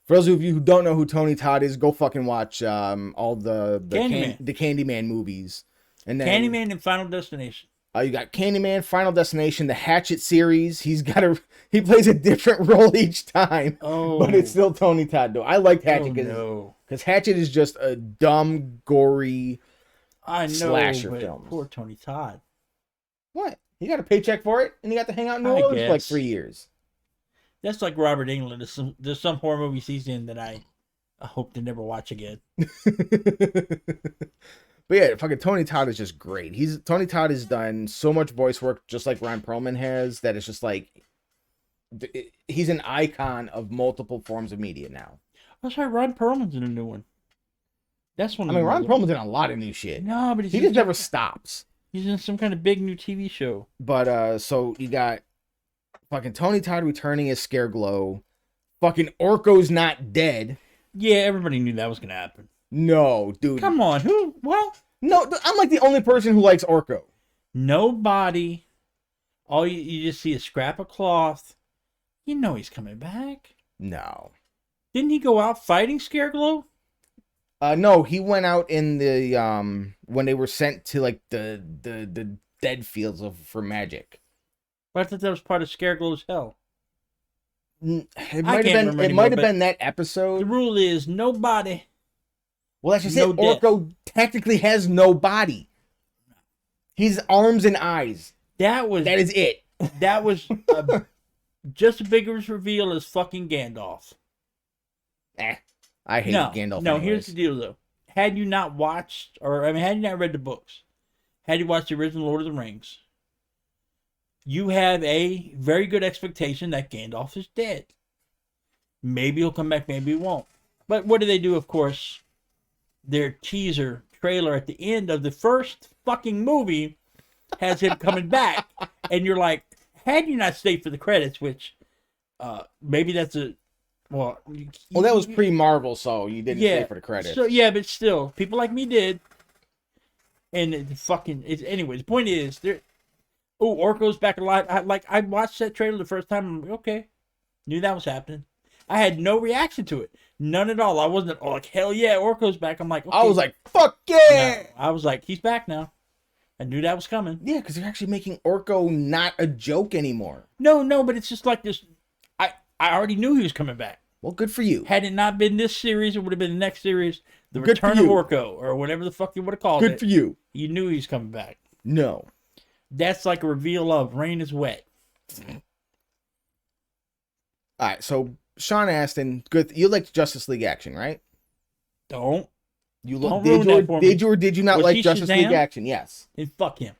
For those of you who don't know who Tony Todd is, go fucking watch all the Candyman movies. And then Candyman and Final Destination. You got Candyman, Final Destination, the Hatchet series. He plays a different role each time, but it's still Tony Todd though. I liked Hatchet because Hatchet is just a dumb, gory slasher film. Poor Tony Todd. What? He got a paycheck for it, and he got to hang out in New Orleans for like 3 years. That's like Robert Englund. There's some horror movies he's in that I hope to never watch again. But yeah, fucking Tony Todd is just great. Tony Todd has done so much voice work, just like Ron Perlman has, that it's just like he's an icon of multiple forms of media now. That's right, Ron Perlman's in a new one. That's one. I mean, Ron Perlman's in a lot of new shit. No, but he just never stops. He's in some kind of big new TV show. But so you got fucking Tony Todd returning as Scareglow. Fucking Orko's not dead. Yeah, everybody knew that was gonna happen. No, dude. Come on, who? What? No, I'm like the only person who likes Orko. Nobody. All you just see a scrap of cloth. You know he's coming back. No. Didn't he go out fighting Scareglow? No, he went out in the when they were sent to like the dead fields for magic. But I thought that was part of Scareglow's hell. It might have been that episode. The rule is nobody. Well, that's just it. Orko technically has no body. He's arms and eyes. That is it. That was just as big of a reveal as fucking Gandalf. I hated Gandalf. No, anyways. here's the deal though. Had you not watched, had you not read the books, had you watched the original Lord of the Rings, you have a very good expectation that Gandalf is dead. Maybe he'll come back, maybe he won't. But what do they do, of course? Their teaser trailer at the end of the first fucking movie has him coming back. And you're like, had you not stayed for the credits, which maybe that's a... Well, that was pre-Marvel, so you didn't stay for the credits. So, yeah, but still, people like me did. And anyway, the point is, Orko's back alive. I watched that trailer the first time. I'm like, okay. Knew that was happening. I had no reaction to it. None at all. I wasn't like, hell yeah, Orko's back. I'm like, okay. I was like, fuck yeah. No, I was like, he's back now. I knew that was coming. Yeah, because they're actually making Orko not a joke anymore. No, but it's just like this. I already knew he was coming back. Well, good for you. Had it not been this series, it would have been the next series, The Good Return of Orko, or whatever the fuck you would have called it. Good for you. You knew he was coming back. No. That's like a reveal of Rain is Wet. All right, so Sean Astin, good. You liked Justice League Action, right? Don't You ruin did you or did you not Was like he Justice Shazam? League Action? Yes. Then fuck him.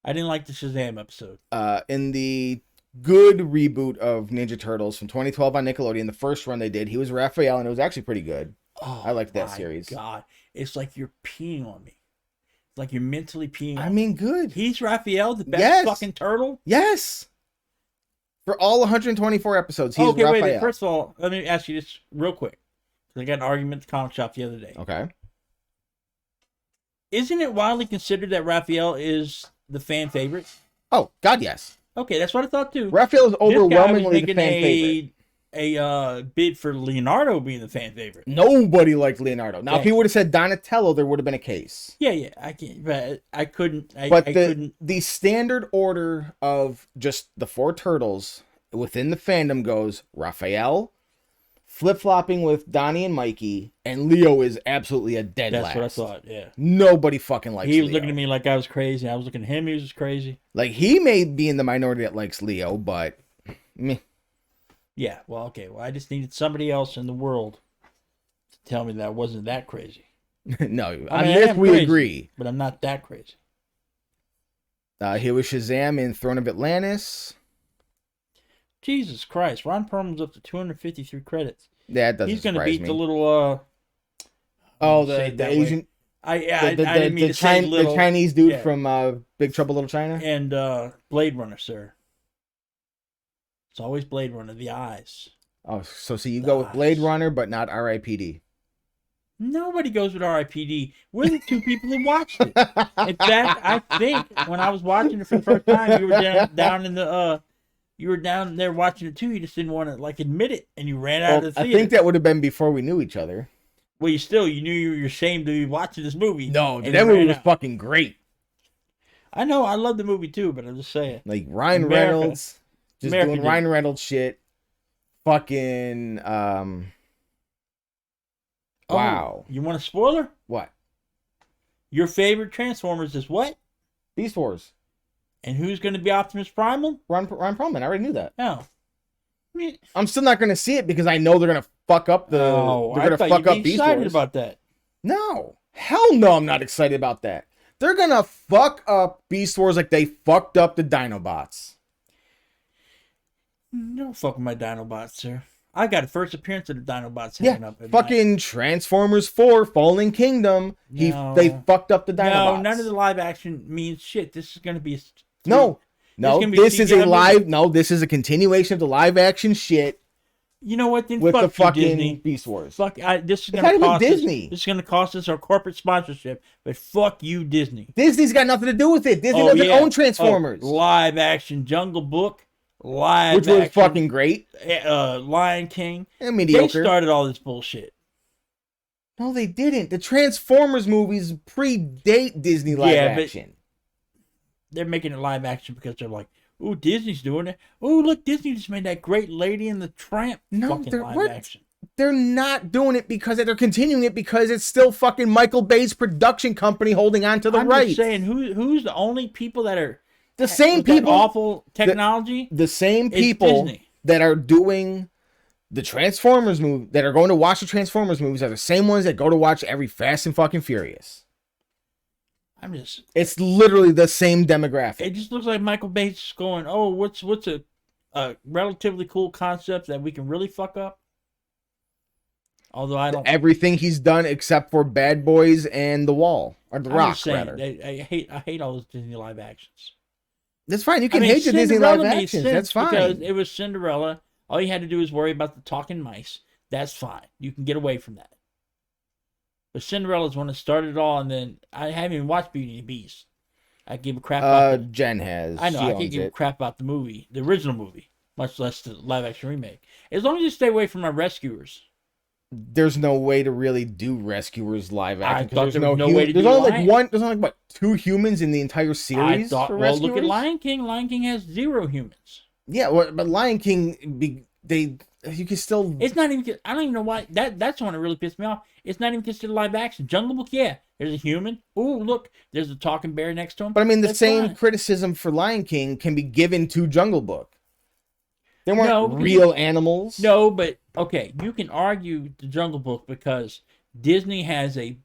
I didn't like the Shazam episode. In the good reboot of Ninja Turtles from 2012 on Nickelodeon, the first run they did, he was Raphael, and it was actually pretty good. Oh, I liked that my series. God, it's like you're peeing on me. It's like you're mentally peeing. I mean, good. He's Raphael, the best Yes. fucking turtle. Yes. For all 124 episodes, he's Okay, Raphael. wait. First of all, let me ask you this real quick. I got an argument at the comic shop the other day. Okay. Isn't it widely considered that Raphael is the fan favorite? Oh, God, yes. Okay, that's what I thought too. Raphael is overwhelmingly the this guy was fan making favorite. a bid for Leonardo being the fan favorite. Nobody liked Leonardo. Now, if Yeah. he would have said Donatello, there would have been a case. Yeah, I can't, but I couldn't. But I couldn't. the standard order of just the four turtles within the fandom goes Raphael, flip-flopping with Donnie and Mikey, and Leo is absolutely a dead That's last. what I thought. Yeah. Nobody fucking likes Leo. He was looking at me like I was crazy. I was looking at him. He was just crazy. Like, he may be in the minority that likes Leo, but meh. Yeah. Well, okay. Well, I just needed somebody else in the world to tell me that I wasn't that crazy. No, I mean, on I this am we crazy, agree. but I'm not that crazy. He was Shazam in Throne of Atlantis. Jesus Christ. Ron Perlman's up to 253 credits. That doesn't He's going to surprise beat me. the little, Oh, say the it that Asian... way. I didn't mean to say little. The Chinese dude Yeah. from Big Trouble Little China? And Blade Runner, sir. It's always Blade Runner, the eyes. Oh, so you go with Blade Runner, but not R.I.P.D. Nobody goes with R.I.P.D. We're the two people who watched it. In fact, I think when I was watching it for the first time, you were down in the you were down there watching it too. You just didn't want to like admit it, and you ran out of the theater. I think that would have been before we knew each other. Well, you knew you were ashamed to be watching this movie. No, and that you movie ran was out. fucking great. I know, I love the movie too, but I'm just saying. Like Ryan America. Reynolds, just America doing did. Ryan Reynolds shit. Fucking wow. You want a spoiler? What? Your favorite Transformers is what? Beast Wars. And who's going to be Optimus Primal? Ron Perlman. I already knew that. Oh. I'm still not going to see it because I know they're going to fuck up the. They're going to fuck up Beast excited Wars. about that. No, hell no, I'm not excited about that. They're going to fuck up Beast Wars like they fucked up the Dinobots. Don't fuck with my Dinobots, sir. I got a first appearance of the Dinobots Yeah, hanging up. fucking Transformers 4 Fallen Kingdom. No. They fucked up the Dinobots. No, none of the live action means shit. This is going to be No, this is a CGI live. movie. No, this is a continuation of the live action shit You know what? Then with fuck the fucking you, Disney. Beast Wars. Fuck, this is It's going to not even cost Disney. us. This is going to cost us our corporate sponsorship. But fuck you, Disney. Disney's got nothing to do with it. Disney doesn't own Transformers, Oh, live action Jungle Book, live which was action, fucking great Lion King. and They mediocre. started all this bullshit. No, they didn't. The Transformers movies predate Disney live Yeah, but- action. They're making it live action because they're like, "Ooh, Disney's doing it. Ooh, look, Disney just made that great Lady and the Tramp No, fucking they're live what? action." They're not doing it because they're continuing it because it's still fucking Michael Bay's production company holding on to the I'm rights. just saying, who's the only people that are The same with that people, awful technology. the same It's people Disney. that are doing the Transformers movie, that are going to watch the Transformers movies, are the same ones that go to watch every Fast and fucking Furious. It's literally the same demographic. It just looks like Michael Bay's going, oh, what's a relatively cool concept that we can really fuck up? Although I don't. Everything he's done except for Bad Boys and The Wall, or The Rock, rather. I hate all those Disney live actions. That's fine. You can hate the Disney live actions. That's fine. Because it was Cinderella. All you had to do was worry about the talking mice. That's fine. You can get away from that. But Cinderella's one that started it all, and then I haven't even watched Beauty and the Beast. I give a crap about Jen has. I know, I can't give a crap about the movie, the original movie, much less the live action remake. As long as you stay away from my rescuers. There's no way to really do Rescuers live action. I thought there was no way to do There's only like 2 humans in the entire series. I thought, for well, Rescuers? look at Lion King. Lion King has 0 humans. Yeah, but Lion King, you can still. It's not even. I don't even know why. That's the one that really pissed me off. It's not even considered live action. Jungle Book, yeah. There's a human. Ooh, look, there's a talking bear next to him. But I mean, the That's same fine. criticism for Lion King can be given to Jungle Book. They weren't real animals. No, but okay, you can argue the Jungle Book because Disney has a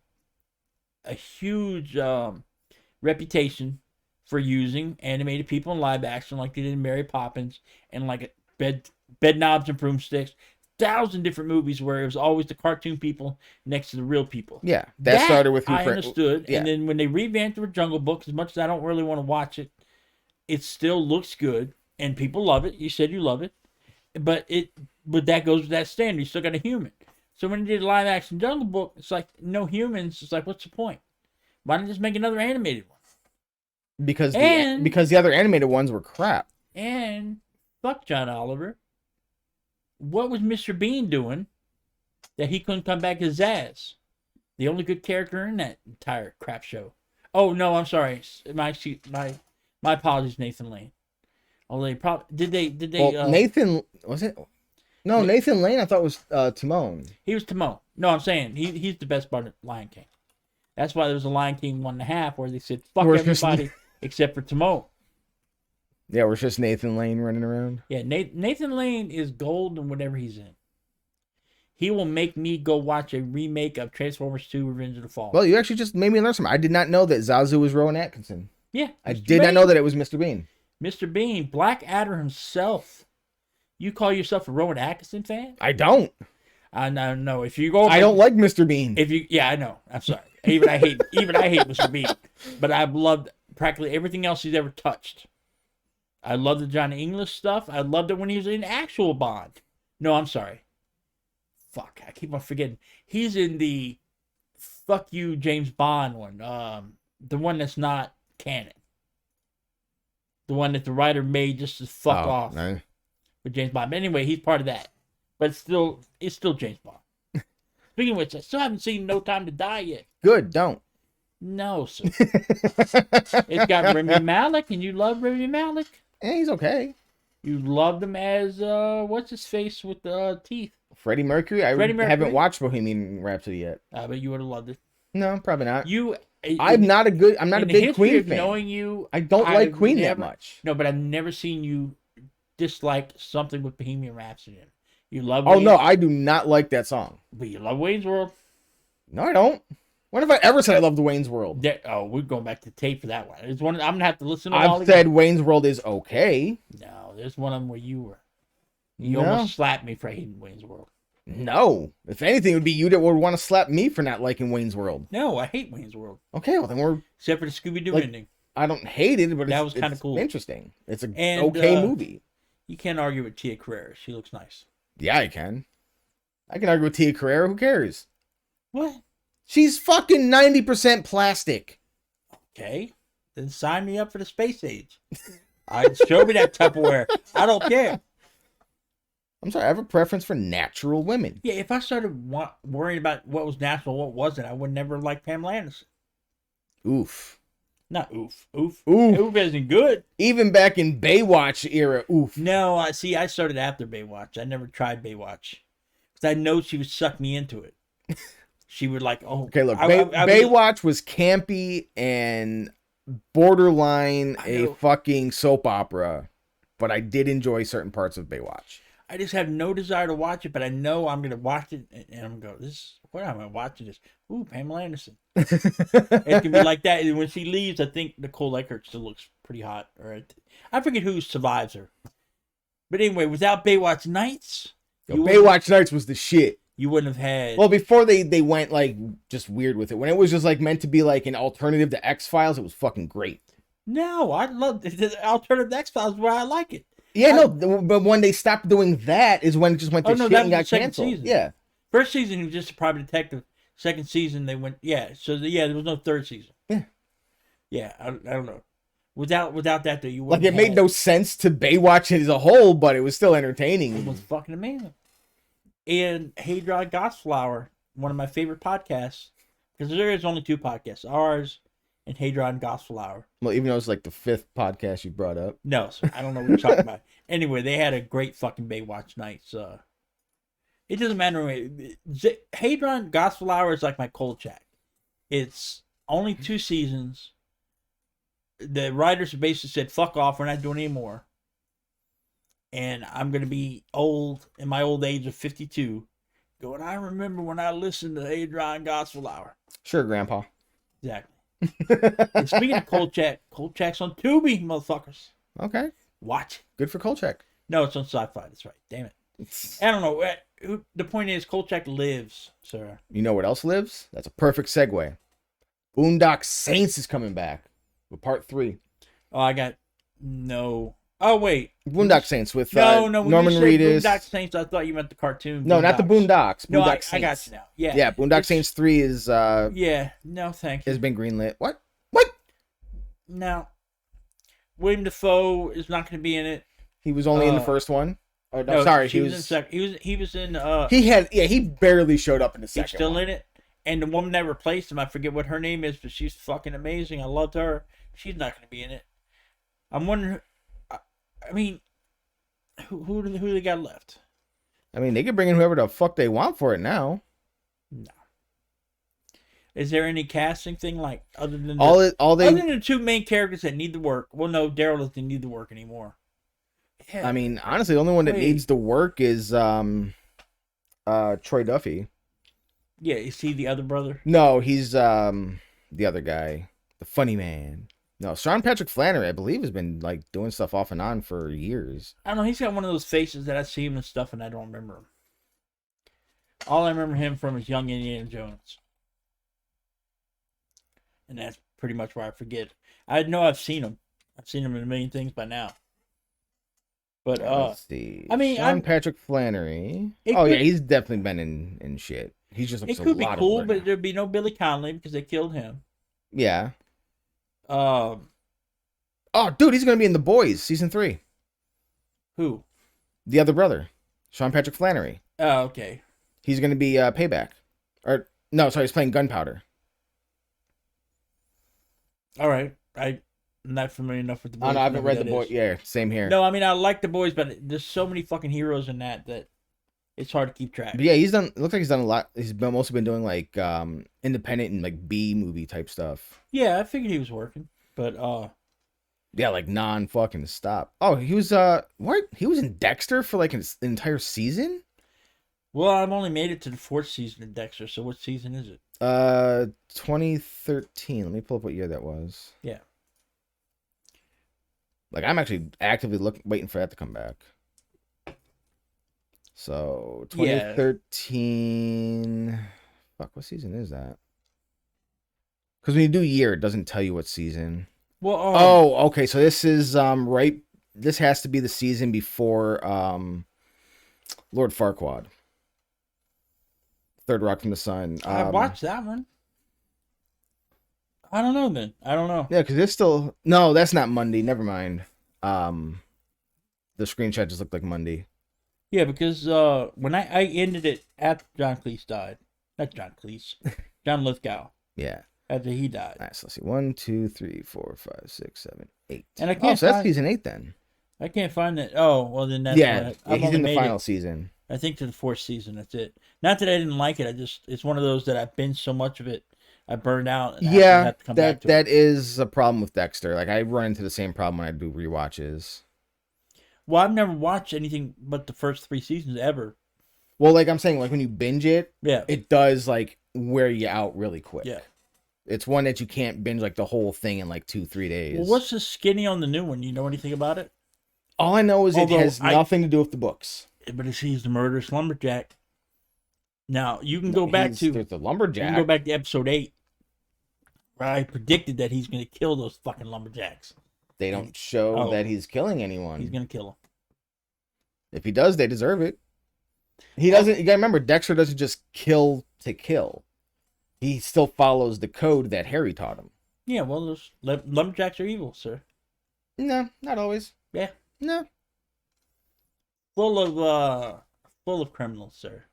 huge reputation for using animated people in live action, like they did in Mary Poppins and like Bed Knobs and Broomsticks. 1,000 different movies where it was always the cartoon people next to the real people. Yeah, that started with I understood. Yeah. And then when they revamped the Jungle Book, as much as I don't really want to watch it, it still looks good and people love it. You said you love it, but that goes with that standard. You still got a human. So when they did live action Jungle Book, it's like no humans. It's like, what's the point? Why don't you just make another animated one? Because the other animated ones were crap. And fuck John Oliver. What was Mr. Bean doing that he couldn't come back as Zaz? The only good character in that entire crap show. Oh no, I'm sorry. My apologies, Nathan Lane. Oh, they probably did they? Well, Nathan was it? No, Nathan Lane. I thought was Timon. He was Timon. No, I'm saying he's the best part of Lion King. That's why there was a Lion King 1.5 where they said fuck everybody except for Timon. Yeah, we're just Nathan Lane running around. Yeah, Nathan Lane is gold in whatever he's in. He will make me go watch a remake of Transformers 2 Revenge of the Fallen. Well, you actually just made me learn something. I did not know that Zazu was Rowan Atkinson. Yeah. I did not know that it was Mr. Bean. Mr. Bean, Black Adder himself. You call yourself a Rowan Atkinson fan? I don't. I know. If you go, I don't like Mr. Bean. Yeah, I know. I'm sorry. Even I hate Mr. Bean. But I've loved practically everything else he's ever touched. I love the Johnny English stuff. I loved it when he was in actual Bond. No, I'm sorry. Fuck, I keep on forgetting. He's in the fuck you James Bond one. The one that's not canon. The one that the writer made just to fuck off with James Bond. But anyway, he's part of that. But it's still James Bond. Speaking of which, I still haven't seen No Time to Die yet. Good, don't. No, sir. It's got Rami Malek, and you love Rami Malek. Yeah, he's okay. You loved him as what's his face with the teeth? Freddie Mercury. I haven't watched Bohemian Rhapsody yet. But you would have loved it. No, probably not. I'm not a big Queen fan. Knowing you, I don't like Queen that much. No, but I've never seen you dislike something with Bohemian Rhapsody. You love. Oh no, I do not like that song. But you love Wayne's World. No, I don't. When have I ever said I love the Wayne's World? We're going back to tape for that one. It's one. I'm gonna have to listen to. I've said Wayne's World is okay. No, there's one of them where you almost slapped me for hating Wayne's World. No, if anything, it would be you that would want to slap me for not liking Wayne's World. No, I hate Wayne's World. Okay, well then we're except for the Scooby-Doo ending. I don't hate it, but that was kind of cool. Interesting. It's a okay movie. You can't argue with Tia Carrere. She looks nice. Yeah, I can. I can argue with Tia Carrere. Who cares? What? She's fucking 90% plastic. Okay, then sign me up for the space age. Show me that Tupperware. I don't care. I'm sorry, I have a preference for natural women. Yeah, if I started worrying about what was natural, what wasn't, I would never like Pamela Anderson. Oof. Not oof. Oof. Oof isn't good. Even back in Baywatch era, oof. No, I started after Baywatch. I never tried Baywatch. Because I know she would suck me into it. She would like, oh. Okay, look, Baywatch was campy and borderline I a know. fucking soap opera, but I did enjoy certain parts of Baywatch. I just have no desire to watch it, but I know I'm gonna watch it, and I'm gonna go. What am I watching this? Ooh, Pamela Anderson. It can be like that. And when she leaves, I think Nicole Eckert still looks pretty hot. I forget who survives her. But anyway, without Baywatch Nights, Baywatch Nights was the shit. You wouldn't have had. Well, before they went like just weird with it, when it was just like meant to be like an alternative to X-Files, it was fucking great. No, I love the alternative X-Files where I like it. Yeah, but when they stopped doing that is when it just went to shit and got canceled. Season. Yeah. First season, he was just a private detective. Second season, they went, yeah. So, there was no third season. Yeah. Yeah, I don't know. Without that, though, you Like, wouldn't it made no sense to Baywatch as a whole, but it was still entertaining. It was fucking amazing. And Hadron Gossflower, one of my favorite podcasts, because there is only two podcasts, ours and Hadron Gossflower. Well, even though it's like the 5th podcast you brought up. No, so I don't know what you're talking about. Anyway, they had a great fucking Baywatch Nights. It doesn't matter. Hadron Gossflower is like my Kolchak. It's only 2 seasons. The writers basically said, fuck off, we're not doing any more. And I'm going to be old, in my old age of 52, going, I remember when I listened to Hadron Gossflower. Sure, Grandpa. Exactly. And speaking of Kolchak's on Tubi, motherfuckers. Okay. Watch. Good for Kolchak. No, it's on Sci-Fi. That's right. Damn it. I don't know. The point is, Kolchak lives, sir. You know what else lives? That's a perfect segue. Boondock Saints is coming back with part 3. Oh, I got no. Oh, wait. Boondock Saints with Norman Reedus. Boondock Saints, I thought you meant the cartoon. No, not the Boondocks. No, Boondock Saints. I got you now. Yeah. Yeah, Boondock Saints 3 is Yeah, no, thank you. has been greenlit. What? No. William Dafoe is not going to be in it. He was only in the first one. Oh, no, No, sorry, he was in second. He was in. He barely showed up in the second. He's still one. in it, and the woman that replaced him, I forget what her name is, but she's fucking amazing. I loved her. She's not going to be in it. I'm wondering. I mean, who they got left? I mean, they could bring in whoever the fuck they want for it now. No. Is there any casting thing like other than Other than the 2 main characters that need the work? Well, no, Daryl doesn't need the work anymore. Yeah. I mean, honestly, the only one that needs the work is Troy Duffy. Yeah, is he the other brother? No, he's the other guy, the funny man. No, Sean Patrick Flannery, I believe, has been like doing stuff off and on for years. I don't know. He's got one of those faces that I see him and stuff, and I don't remember him. All I remember him from is Young Indiana Jones, and that's pretty much where I forget. I know I've seen him. I've seen him in a million things by now. But let's see. I mean, Sean Patrick Flannery. Yeah, he's definitely been in shit. He's just it could be cool, but there'd be no Billy Connolly because they killed him. Yeah. Oh, dude, he's gonna be in The Boys season 3. Who? The other brother, Sean Patrick Flannery. Oh, okay. He's gonna be Payback, or no, sorry, he's playing Gunpowder. All right, I'm not familiar enough with The Boys. I haven't read The Boys. Yeah, same here. No, I mean I like The Boys, but there's so many fucking heroes in that it's hard to keep track. But yeah, he's done. Looks like he's done a lot. He's mostly been doing like independent and like B movie type stuff. Yeah, I figured he was working, but yeah, like non fucking stop. Oh, he was what? He was in Dexter for like an entire season. Well, I've only made it to the 4th season of Dexter. So what season is it? 2013. Let me pull up what year that was. Yeah. Like I'm actually actively waiting for that to come back. So 2013. Yeah. Fuck, what season is that? Because when you do year, it doesn't tell you what season. Well, okay. So this is right. This has to be the season before Lord Farquaad. Third Rock from the Sun. I watched that one. I don't know then. I don't know. Yeah, because it's still no. That's not Monday. Never mind. The screenshot just looked like Monday. Yeah, because when I ended it after John Cleese died, not John Cleese, John Lithgow. Yeah. After he died. Nice. Let's see. 1, 2, 3, 4, 5, 6, 7, 8. And I can't. So that's season 8 then. I can't find it. Oh, well then that's he's in the final season. I think to the 4th season. That's it. Not that I didn't like it. It's one of those that I've binged so much of it. I burned out. And Yeah, have to come back to that it. is a problem with Dexter. Like I run into the same problem when I do rewatches. Well, I've never watched anything but the first 3 seasons ever. Well, like I'm saying, like when you binge it, Yeah. it does like wear you out really quick. Yeah. It's one that you can't binge like the whole thing in like 2-3 days. Well, what's the skinny on the new one? You know anything about it? All I know is Although it has nothing to do with the books. But he's the murderous lumberjack. Now you can go back to there's the lumberjack. You can go back to episode 8, where I predicted that he's going to kill those fucking lumberjacks. They don't show that he's killing anyone. He's going to kill them. If he does, they deserve it. He doesn't. You gotta remember, Dexter doesn't just kill to kill. He still follows the code that Harry taught him. Yeah, well, those lumberjacks are evil, sir. No, not always. Yeah. No. Full of criminals, sir.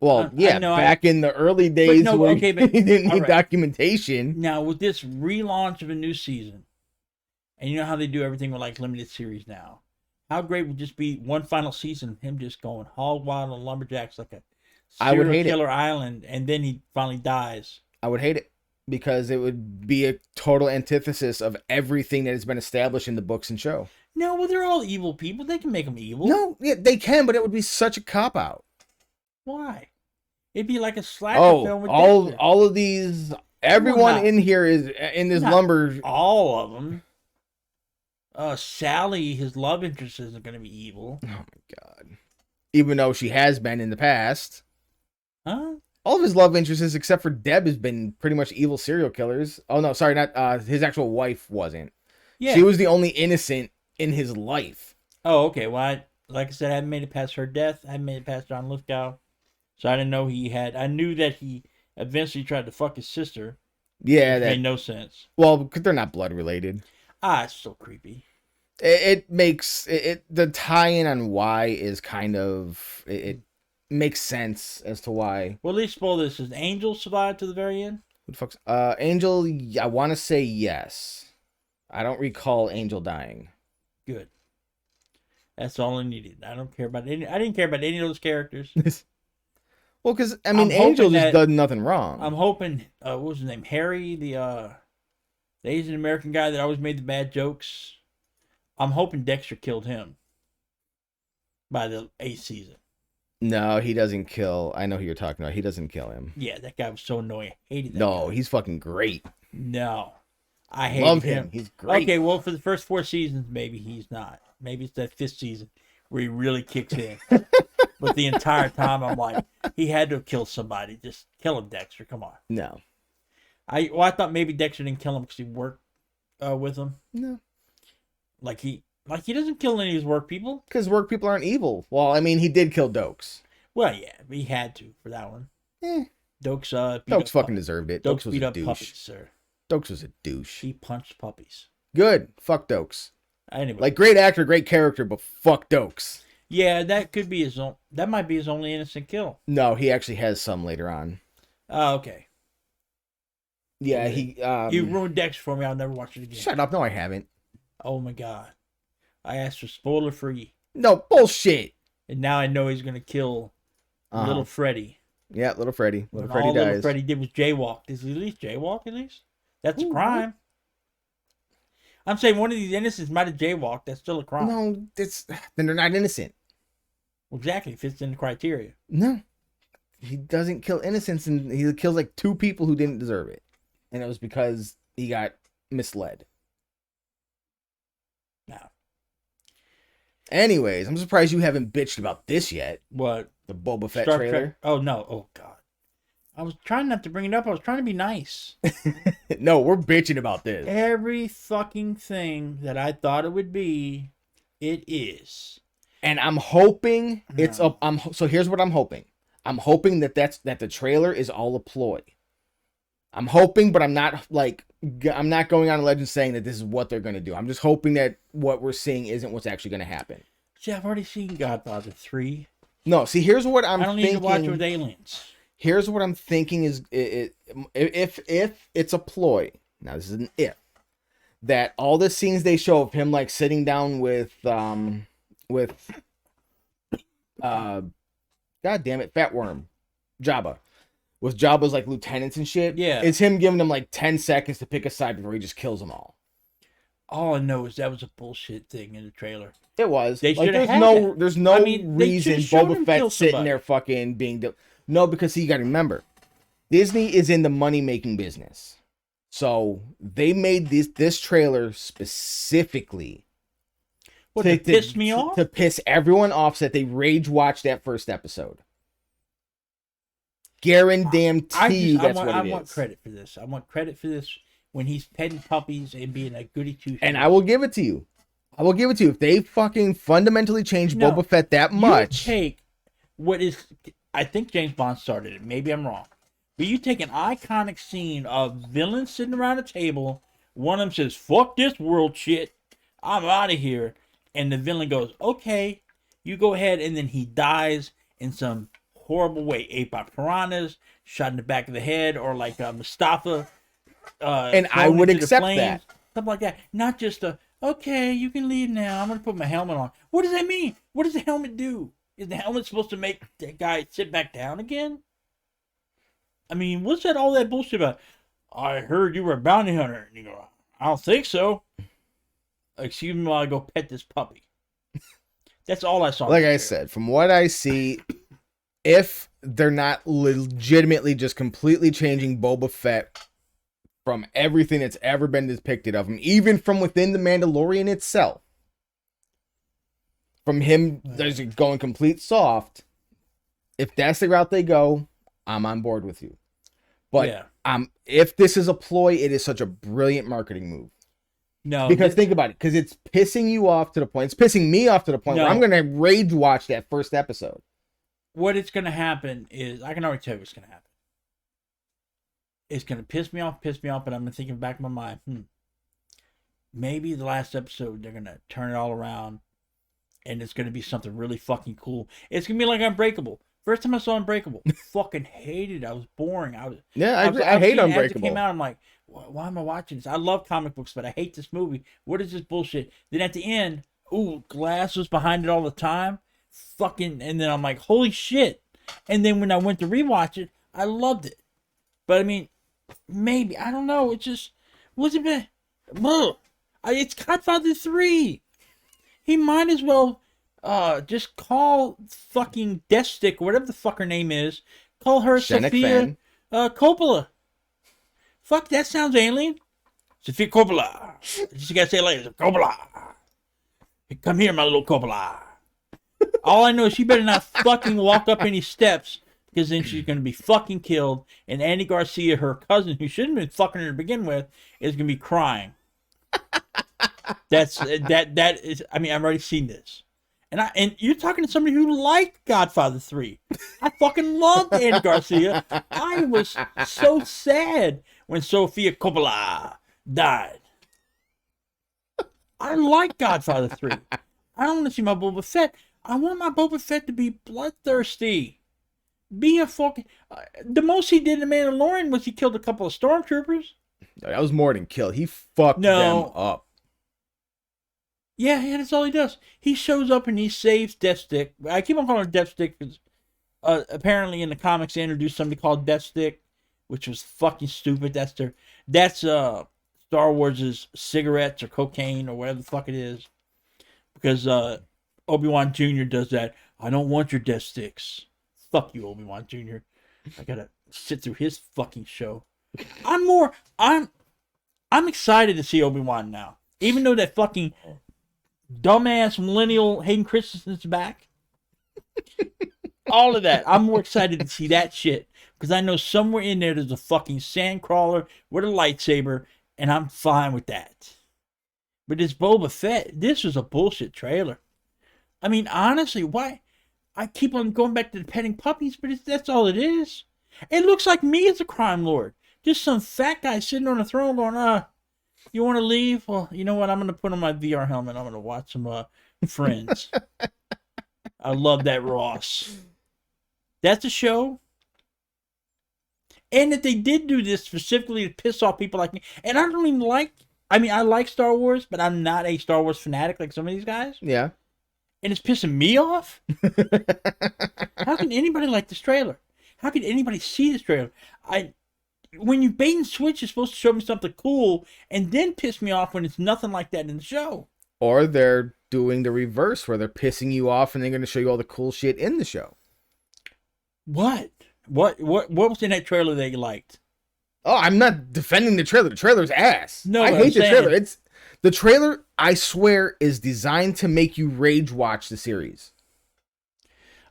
Well, yeah, back in the early days when he didn't need documentation. Now, with this relaunch of a new season, and you know how they do everything with like limited series now, how great would just be one final season, him just going hog wild on lumberjacks like a serial killer island, and then he finally dies. I would hate it because it would be a total antithesis of everything that has been established in the books and show. No, well, they're all evil people. They can make them evil. No, yeah, they can, but it would be such a cop-out. Why? It'd be like a slasher film with all of these, everyone in here is in this lumber. All of them. Sally, his love interest, isn't going to be evil. Oh my god! Even though she has been in the past. Huh? All of his love interests, except for Deb, has been pretty much evil serial killers. Oh no, sorry, not his actual wife wasn't. Yeah, she was the only innocent in his life. Oh, okay. Well, like I said, I haven't made it past her death. I haven't made it past John Lithgow, so I didn't know he had. I knew that he eventually tried to fuck his sister. Yeah, that made no sense. Well, because they're not blood related. It's so creepy. It makes the tie-in on why is kind of it makes sense as to why. Well, at least spoil this. Does Angel survive to the very end? Who the fuck's Angel? I want to say yes. I don't recall Angel dying. Good. That's all I needed. I don't care about any. I didn't care about any of those characters. Well, because I mean, Angel just does nothing wrong. I'm hoping. What was his name? Harry, the Asian American guy that always made the bad jokes. I'm hoping Dexter killed him by the 8th season. No, he doesn't kill. I know who you're talking about. He doesn't kill him. Yeah, that guy was so annoying. I hated that guy. He's fucking great. No. I hated Love him. He's great. Okay, well, for the first 4 seasons, maybe he's not. Maybe it's that 5th season where he really kicks in. But the entire time, I'm like, he had to have killed somebody. Just kill him, Dexter. Come on. No. I thought maybe Dexter didn't kill him because he worked with him. No. Like he doesn't kill any of his work people. Because work people aren't evil. Well, I mean, he did kill Dokes. Well, yeah, he had to for that one. Dokes fucking deserved it. Dokes was beat a up douche. Puppies, sir. Dokes was a douche. He punched puppies. Good. Fuck Dokes. Anyway. Like, great actor, great character, but fuck Dokes. Yeah, that could be his own. That might be his only innocent kill. No, he actually has some later on. Oh, okay. Yeah, you ruined Dexter for me. I'll never watch it again. Shut up. No, I haven't. Oh my god. I asked for spoiler free. No, bullshit. And now I know he's gonna kill little Freddy. Yeah, little Freddy. Little Freddy dies. All little Freddy did was jaywalk. Does he at least jaywalk at least? That's a crime. I'm saying one of these innocents might have jaywalked. That's still a crime. No, then they're not innocent. Exactly, fits in the criteria. No. He doesn't kill innocents, and he kills like 2 people who didn't deserve it. And it was because he got misled. No. Anyways, I'm surprised you haven't bitched about this yet. What? The Boba Fett trailer? Oh, no. Oh, God. I was trying not to bring it up. I was trying to be nice. No, we're bitching about this. Every fucking thing that I thought it would be, it is. And I'm hoping it's up. So here's what I'm hoping. I'm hoping that the trailer is all a ploy. I'm hoping, but I'm not going on a legend saying that this is what they're going to do. I'm just hoping that what we're seeing isn't what's actually going to happen. See, I've already seen Godfather 3. No, see, here's what I'm thinking. I don't need to watch it with aliens. Here's what I'm thinking is if it's a ploy. Now this is an if. That all the scenes they show of him like sitting down with God damn it, Fat Worm, Jabba. with Jabba's like lieutenants and shit. Yeah. It's him giving them like 10 seconds to pick a side before he just kills them all. All I know is that was a bullshit thing in the trailer. It was. They like, should have there's had no, that. there's no I mean, they reason should've shown him Boba Fett's kill sitting somebody. there fucking being... No, because you got to remember, Disney is in the money-making business. So they made this trailer specifically to piss me off? To piss everyone off so that they rage watch that first episode. Guarantee you that's what it is. I want credit for this. I want credit for this when he's petting puppies and being a goody two-shoes. And I will give it to you. If they fucking fundamentally change Boba Fett that much. You take what is... I think James Bond started it. Maybe I'm wrong. But you take an iconic scene of villains sitting around a table. One of them says, "Fuck this world shit. I'm out of here." And the villain goes, "Okay, you go ahead." And then he dies in some horrible way. Ate by piranhas, shot in the back of the head, or like Mustafa. And I would accept that. Something like that. Not just "Okay, you can leave now. I'm going to put my helmet on." What does that mean? What does the helmet do? Is the helmet supposed to make the guy sit back down again? I mean, what's all that bullshit about? "I heard you were a bounty hunter." And you go, "I don't think so." Excuse me while I go pet this puppy. That's all I saw. Like I said, from what I see, if they're not legitimately just completely changing Boba Fett from everything that's ever been depicted of him, even from within the Mandalorian itself, from him going complete soft, if that's the route they go, I'm on board with you. But if this is a ploy, it is such a brilliant marketing move. No, because think about it, because it's pissing you off to the point. It's pissing me off to the point where I'm going to rage watch that first episode. What it's going to happen is, I can already tell you what's going to happen. It's going to piss me off, but I'm thinking back in my mind, maybe the last episode they're going to turn it all around, and it's going to be something really fucking cool. It's going to be like Unbreakable. First time I saw Unbreakable, fucking hated it. I was boring. I hate Unbreakable. As it came out, I'm like, why am I watching this? I love comic books, but I hate this movie. What is this bullshit? Then at the end, glass was behind it all the time. Fucking, and then I'm like, holy shit. And then when I went to rewatch it, I loved it. But I mean, maybe, I don't know. It just wasn't bad. It's Godfather 3. He might as well just call fucking Death Stick, whatever the fuck her name is, call her Sophia Coppola. Fuck, that sounds alien. Sophia Coppola. Just gotta say it later. Coppola. Come here, my little Coppola. All I know is she better not fucking walk up any steps, because then she's gonna be fucking killed, and Andy Garcia, her cousin, who shouldn't have been fucking her to begin with, is gonna be crying. That is. I mean, I've already seen this, and you're talking to somebody who liked Godfather 3. I fucking loved Andy Garcia. I was so sad when Sophia Coppola died. I like Godfather 3. I don't want to see my Boba Fett. I want my Boba Fett to be bloodthirsty. Be a fucking. The most he did in The Mandalorian was he killed a couple of stormtroopers. That was more than kill. He fucked them up. Yeah, that's all he does. He shows up and he saves Death Stick. I keep on calling her Death Stick because apparently in the comics they introduced somebody called Death Stick, which was fucking stupid. That's Star Wars' cigarettes or cocaine or whatever the fuck it is. Because Obi-Wan Jr. does that. "I don't want your Death Sticks." Fuck you, Obi-Wan Jr. I gotta sit through his fucking show. I'm excited to see Obi-Wan now. Even though that fucking dumbass millennial Hayden Christensen's back. All of that. I'm more excited to see that shit. Because I know somewhere in there there's a fucking sandcrawler with a lightsaber. And I'm fine with that. But this Boba Fett, this was a bullshit trailer. I mean, honestly, why? I keep on going back to the petting puppies, but that's all it is. It looks like me as a crime lord. Just some fat guy sitting on a throne going, you want to leave? Well, you know what? I'm going to put on my VR helmet. I'm going to watch some Friends. I love that Ross. That's a show. And that they did do this specifically to piss off people like me. And I don't even I like Star Wars, but I'm not a Star Wars fanatic like some of these guys. Yeah. And it's pissing me off? How can anybody like this trailer? how could anybody see this trailer? When you bait and switch, you're supposed to show me something cool and then piss me off when it's nothing like that in the show. Or they're doing the reverse, where they're pissing you off and they're going to show you all the cool shit in the show. What? What was in that trailer that you liked? Oh, I'm not defending the trailer. The trailer's ass. No, I I'm hate the saying- trailer. The trailer, I swear, is designed to make you rage watch the series.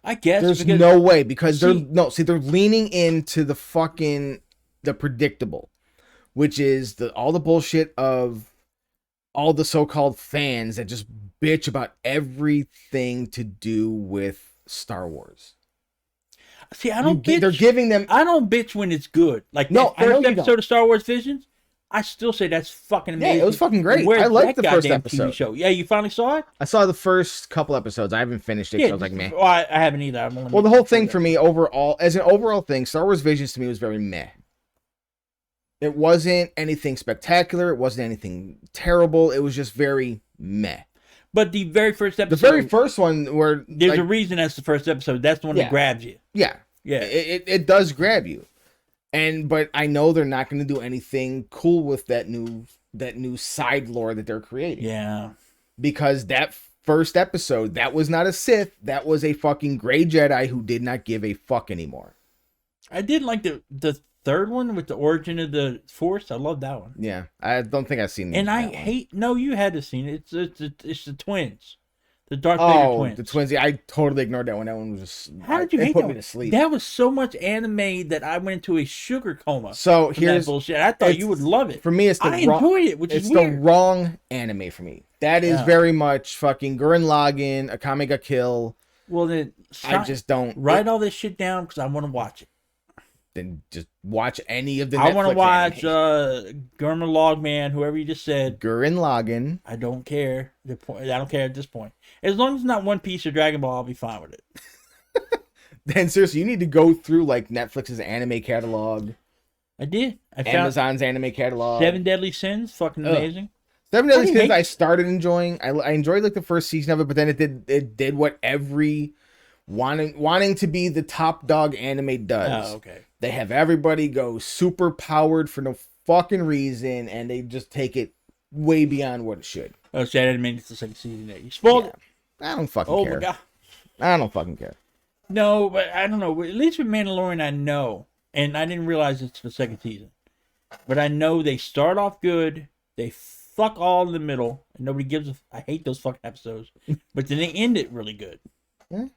I guess There's no way, because they're leaning into the predictable, which is all the bullshit of all the so-called fans that just bitch about everything to do with Star Wars. See, I don't bitch. They're giving them. I don't bitch when it's good. Like No, that first episode of Star Wars Visions, I still say that's fucking amazing. Yeah, it was fucking great. Where's I liked that the first goddamn episode. TV show? Yeah, you finally saw it? I saw the first couple episodes. I haven't finished it. Yeah, So I was like, meh. Well, I haven't either. Well, the whole thing for me overall, as an overall thing, Star Wars Visions to me was very meh. It wasn't anything spectacular. It wasn't anything terrible. It was just very meh. But the very first episode, The very first one, where there's a reason that's the first episode. That's the one that grabs you. Yeah, yeah. It does grab you, but I know they're not going to do anything cool with that new side lore that they're creating. Yeah, because that first episode, that was not a Sith. That was a fucking gray Jedi who did not give a fuck anymore. I did like the third one with the origin of the Force. I love that one. Yeah, I don't think I've seen that. And I hate. No, you had to seen it. It's the twins, the Darth Vader twins. The twins. Yeah, I totally ignored that one. That one was just. How did you hate put that? Me to sleep. That was so much anime that I went into a sugar coma. So here's that bullshit. I thought you would love it. For me, it's I enjoyed it, which is weird. It's the wrong anime for me. That is very much fucking Gurren Lagann, Akame ga Kill. Well then, I just don't write all this shit down because I want to watch it. Then just watch any of the. I want to watch Gurren Logman, whoever you just said. Gurren Lagann. I don't care. I don't care at this point. As long as it's not One Piece or Dragon Ball, I'll be fine with it. Then seriously, you need to go through like Netflix's anime catalog. I did. I found Amazon's anime catalog. 7 Deadly Sins, fucking amazing. 7 Deadly Sins, I started enjoying. I enjoyed like the first season of it, but then it did what every wanting to be the top dog anime does. Oh, okay. They have everybody go super powered for no fucking reason, and they just take it way beyond what it should. Oh, so I didn't mean it's the second season yet. You spoiled it. I don't fucking care. Oh my god. I don't fucking care. No, but I don't know. At least with Mandalorian, I know, and I didn't realize it's the second season. But I know they start off good. They fuck all in the middle, and nobody gives a. I hate those fucking episodes. But then they end it really good. Yeah.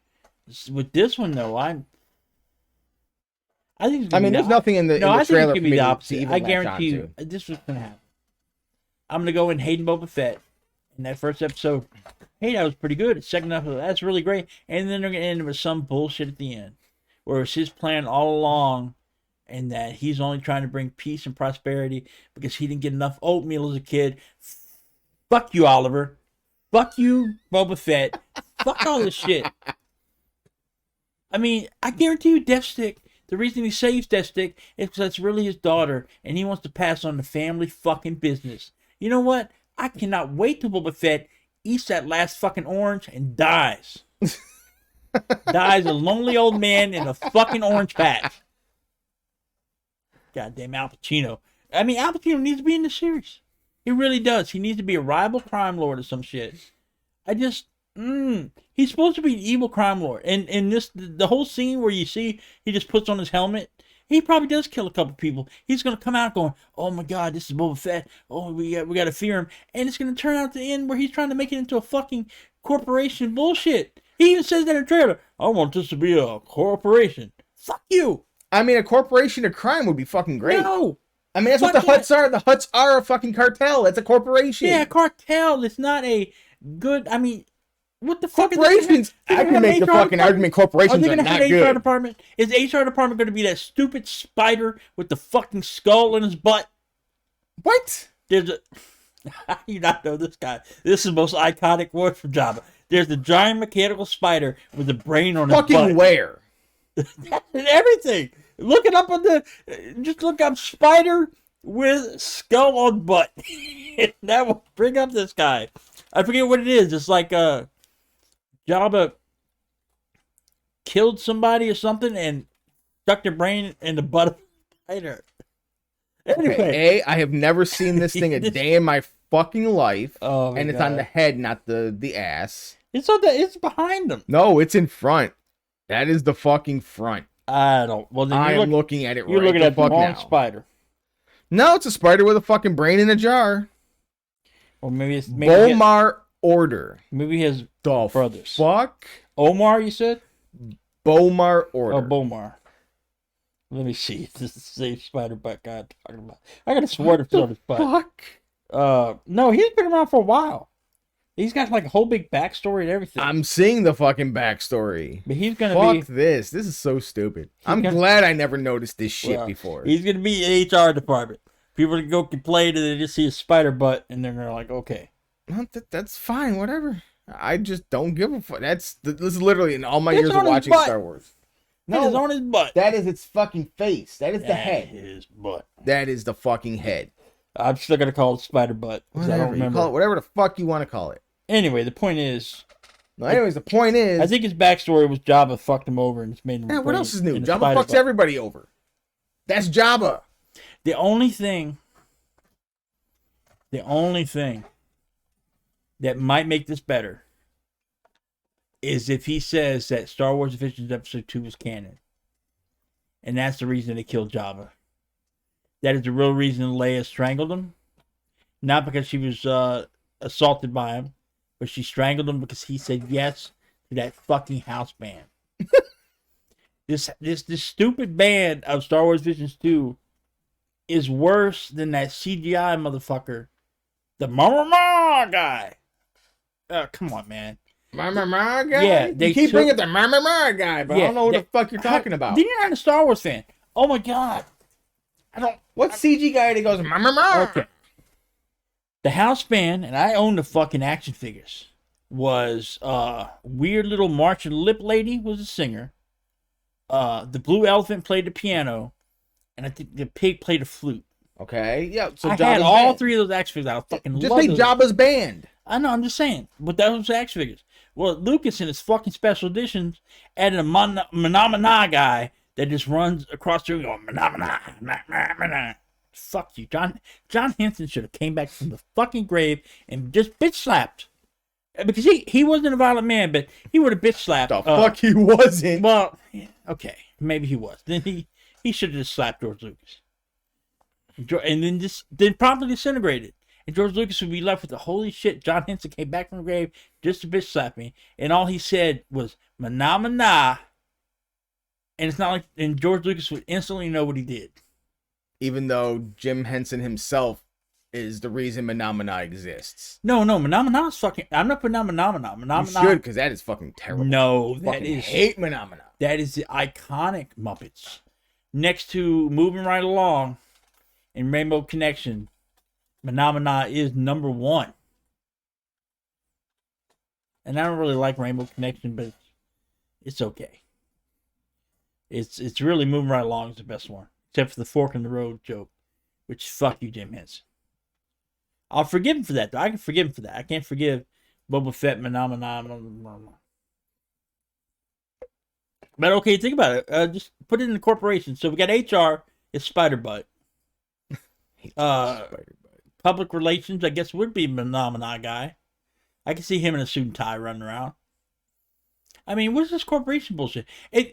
With this one though, I think. There's nothing in the trailer. I think it's gonna be the to opposite. even I latch guarantee you, onto. this was gonna happen. I'm gonna go in Hayden Boba Fett in that first episode. Hey, that was pretty good. Second episode, that's really great. And then they're gonna end with some bullshit at the end, where it's his plan all along, and that he's only trying to bring peace and prosperity because he didn't get enough oatmeal as a kid. Fuck you, Oliver. Fuck you, Boba Fett. Fuck all this shit. I mean, I guarantee you, Deathstick, the reason he saves Deathstick is because that's really his daughter, and he wants to pass on the family fucking business. You know what? I cannot wait till Boba Fett eats that last fucking orange and dies. Dies a lonely old man in a fucking orange patch. Goddamn Al Pacino. I mean, Al Pacino needs to be in the series. He really does. He needs to be a rival crime lord or some shit. He's supposed to be an evil crime lord. And in this, the whole scene where you see he just puts on his helmet, he probably does kill a couple people. He's gonna come out going, "Oh my God, this is Boba Fett. Oh, we got to fear him." And it's gonna turn out at the end where he's trying to make it into a fucking corporation bullshit. He even says that in the trailer. I want this to be a corporation. Fuck you. I mean, a corporation of crime would be fucking great. No. I mean, that's what the Hutts are. The Hutts are a fucking cartel. It's a corporation. Yeah, cartel. It's not a good. I mean, what the fuck? Corporations. I can make the fucking argument. Corporations are not good. HR department? Is the HR department going to be that stupid spider with the fucking skull in his butt? What? There's a. How do you not know this guy? This is the most iconic word from Java. There's the giant mechanical spider with a brain on his butt. Fucking where? And everything. Look it up on just look up spider with skull on butt. That will bring up this guy. I forget what it is. It's like Jabba killed somebody or something and stuck their brain in the butt of a spider. Anyway, okay, I have never seen this thing a day in my fucking life, oh my and it's God. on the head, not the ass. It's on the. It's behind them. No, it's in front. That is the fucking front. I don't. Well, then I you're am looking at it you're right looking the at the fuck wrong now. spider. No, it's a spider with a fucking brain in a jar. Or maybe it's Bomar order. maybe his The brothers. fuck? Omar, you said? Bomar order. Oh, Bomar. Let me see. This is the same spider butt guy I'm talking about. I gotta swear to on his butt. Fuck. No, he's been around for a while. He's got like a whole big backstory and everything. I'm seeing the fucking backstory. But he's gonna Fuck be. this. This is so stupid. I'm glad I never noticed this shit before. He's gonna be in the HR department. People can go complain and they just see a spider butt and they're gonna like, okay. That's fine. Whatever. I just don't give a fuck. This is literally in all my years of watching Star Wars. No, it's on his butt. That is its fucking face. That is the head. His butt. That is the fucking head. I'm still gonna call it spider butt because I don't remember. You call it whatever the fuck you want to call it. Anyway, the point is. No, anyways, the point is. I think his backstory was Jabba fucked him over and it's made him. Yeah, what else is new? Jabba fucks everybody over. That's Jabba. The only thing that might make this better is if he says that Star Wars Visions Episode 2 was canon. And that's the reason they killed Jabba. That is the real reason Leia strangled him. Not because she was assaulted by him, but she strangled him because he said yes to that fucking house band. This stupid band of Star Wars Visions 2 is worse than that CGI motherfucker, the Mama guy. Come on, man. Mama guy? Yeah, you keep bringing up the Mama guy, but I don't know what the fuck you're talking about. Then you're not a Star Wars fan. Oh my God. What CG guy that goes Mama? Okay. The house band, and I own the fucking action figures, was weird little Martian lip lady was a singer. The blue elephant played the piano, and I think the pig played a flute. Okay, yeah. So I Jabba's had all band. three of those action figures. I fucking just love say those. Jabba's band. I know, I'm just saying. But those action figures. Well, Lucas in his fucking special editions added a Manamana guy that just runs across the room going, Manamana. Fuck you. John Henson should have came back from the fucking grave and just bitch slapped. Because he wasn't a violent man, but he would have bitch slapped. The fuck he wasn't. Well, okay. Maybe he was. Then he should have just slapped George Lucas. And then promptly disintegrated. And George Lucas would be left with the holy shit. John Henson came back from the grave just to bitch slap me. And all he said was, Mana. And it's not like, and George Lucas would instantly know what he did. Even though Jim Henson himself is the reason Manamana exists. No, Manamana is fucking, I'm not putting down Manamana. You should, because that is fucking terrible. No, I hate Manamana. That is the iconic Muppets. Next to Moving Right Along and Rainbow Connection, Manamana is number one. And I don't really like Rainbow Connection, but it's okay. It's really Moving Right Along is the best one. Except for the fork in the road joke. Which, fuck you, Jim Henson. I'll forgive him for that, though. I can forgive him for that. I can't forgive Boba Fett, Manamana. But okay, think about it. Just put it in the corporation. So we got HR, it's Spider-Butt. Public relations, I guess, would be Manamana guy. I can see him in a suit and tie running around. I mean, what's this corporation bullshit?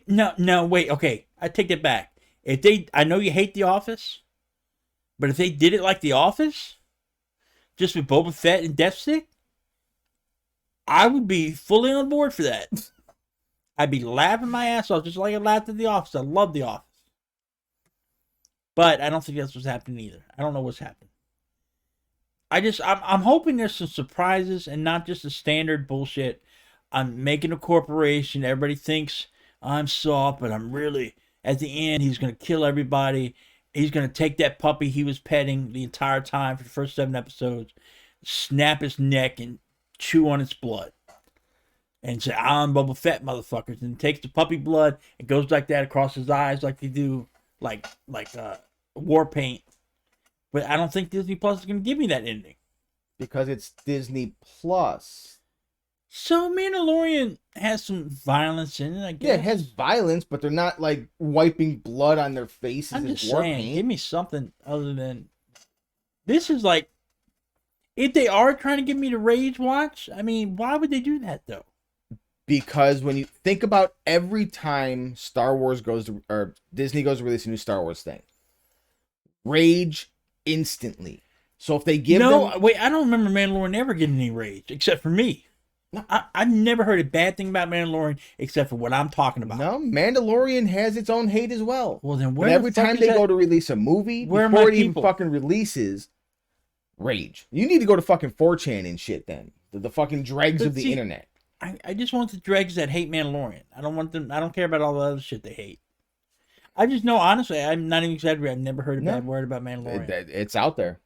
No, wait, okay. I take that back. I know you hate The Office, but if they did it like The Office, just with Boba Fett and Death Stick, I would be fully on board for that. I'd be laughing my ass off just like I laughed at The Office. I love The Office. But I don't think that's what's happening either. I don't know what's happening. I'm hoping there's some surprises and not just the standard bullshit. I'm making a corporation. Everybody thinks I'm soft, but I'm really, at the end, he's going to kill everybody. He's going to take that puppy he was petting the entire time for the first 7 episodes, snap his neck and chew on its blood. And say, I'm Boba Fett, motherfuckers. And takes the puppy blood and goes like that across his eyes like they do, like war paint. But I don't think Disney Plus is going to give me that ending. Because it's Disney Plus. So Mandalorian has some violence in it, I guess. Yeah, it has violence, but they're not like wiping blood on their faces I'm as just war saying, paint. give me something other than this is like if they are trying to get me to rage watch, I mean, why would they do that though? Because when you think about every time Star Wars goes to, or Disney goes to release a new Star Wars thing, rage instantly. So if they give them, wait, I don't remember Mandalorian ever getting any rage except for me. No. I've never heard a bad thing about Mandalorian except for what I'm talking about. no, Mandalorian has its own hate as well. Well, then But where every the fuck time is they that? go to release a movie, Where are before my it even people? fucking releases, rage. You need to go to fucking 4chan and shit then. The fucking dregs But of the see, internet. I just want the dregs that hate Mandalorian. I don't want them. I don't care about all the other shit they hate. I just know, honestly, I'm not even exaggerating. I've never heard a No. bad word about Mandalorian It's out there.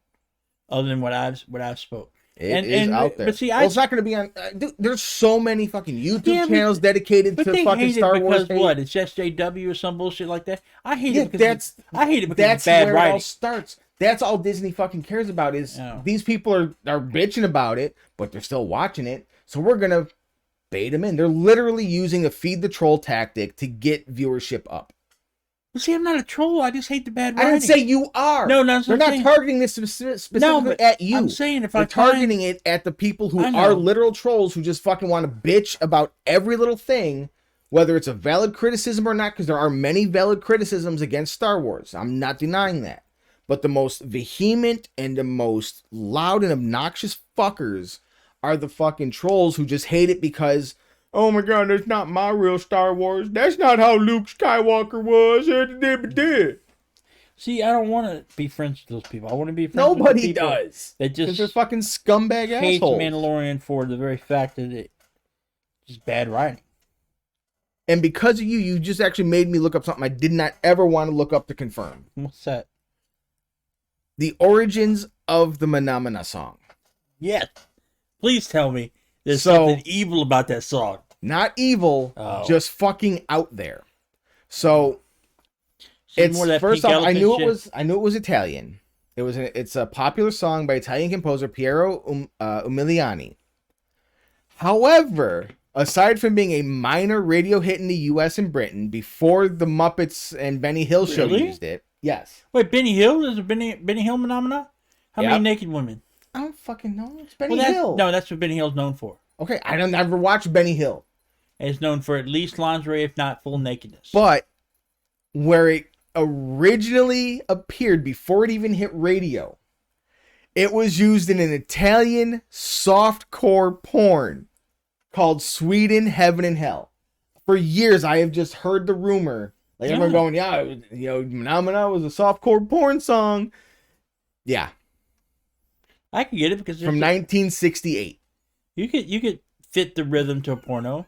other than what I've spoke. It is out there. But see, Well, it's not going to be on. Dude, there's so many fucking YouTube Yeah, but- channels dedicated but to they fucking hate Star it Wars. because what? It's SJW or some bullshit like that. I hate Yeah, it because I hate it because that's it's bad where it all writing. starts. That's all Disney fucking cares about is Oh. these people are bitching about it, but they're still watching it. So we're gonna bait them in. They're literally using a feed the troll tactic to get viewership up. Well, see, I'm not a troll. I just hate the bad I writing. didn't say you are. No, that's they're what I'm not saying. targeting this specifically but at you. I'm saying if They're I find, targeting it at the people who I know. are literal trolls who just fucking want to bitch about every little thing, whether it's a valid criticism or not, because there are many valid criticisms against Star Wars. I'm not denying that. But the most vehement and the most loud and obnoxious fuckers are the fucking trolls who just hate it because, oh my god, that's not my real Star Wars. That's not how Luke Skywalker was. see, I don't want to be friends with those people. I want to be friends with Nobody the people does. that Because just they're fucking scumbag hates assholes. Mandalorian for the very fact that it just bad writing. And because of you, you just actually made me look up something I did not ever want to look up to confirm. What's that? The origins of the Manamana song. Yes. Please tell me there's So- something evil about that song. Not evil, Oh. just fucking out there. So Some it's more of that first pink off, I elephant knew shit. it was Italian. It's a popular song by Italian composer Piero Umiliani. However, aside from being a minor radio hit in the U.S. and Britain before the Muppets and Benny Hill show Really? used it, yes. Wait, Benny Hill? Is it Benny Hill phenomena? How many Yep. naked women? I don't fucking know. It's Benny Well, Hill. no, that's what Benny Hill's known for. Okay, I don't ever watch Benny Hill. It's known for at least lingerie, if not full nakedness. But where it originally appeared before it even hit radio, it was used in an Italian softcore porn called Sweden, Heaven and Hell. For years, I have just heard the rumor. Like everyone going, yeah, you know, Phenomena was a softcore porn song. Yeah, I can get it because from 1968. you could fit the rhythm to a porno.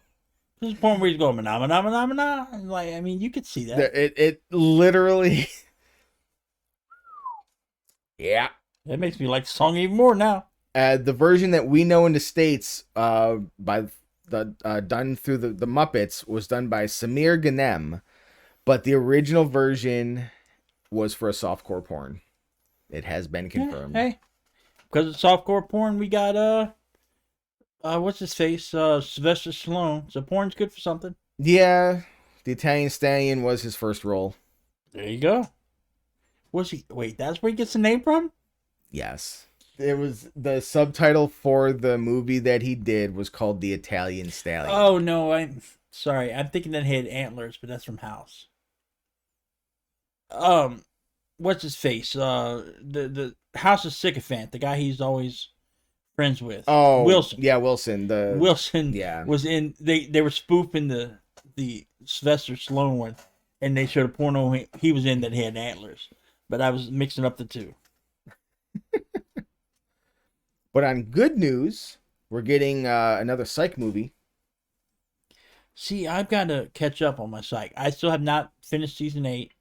There's a porn where he's going mana. Like, I mean, you could see that. It literally, yeah. That makes me like the song even more now. The version that we know in the States, by the done through the Muppets, was done by Samir Ghanem, but the original version was for a softcore porn. It has been confirmed. Yeah, hey, because it's softcore porn, we got what's his face? Sylvester Stallone. So porn's good for something. Yeah, the Italian Stallion was his first role. There you go. Was he? Wait, that's where he gets the name from? Yes. It was the subtitle for the movie that he did was called The Italian Stallion. Oh no, I'm sorry. I'm thinking that he had antlers, but that's from House. What's his face? The House of Sycophant, the guy he's always friends with. Oh, Wilson. Yeah, Wilson. Wilson. Yeah. Was in. They were spoofing the Sylvester Stallone one, and they showed a porno he was in that he had antlers. But I was mixing up the two. But on good news, we're getting another Psych movie. See, I've got to catch up on my Psych. I still have not finished season 8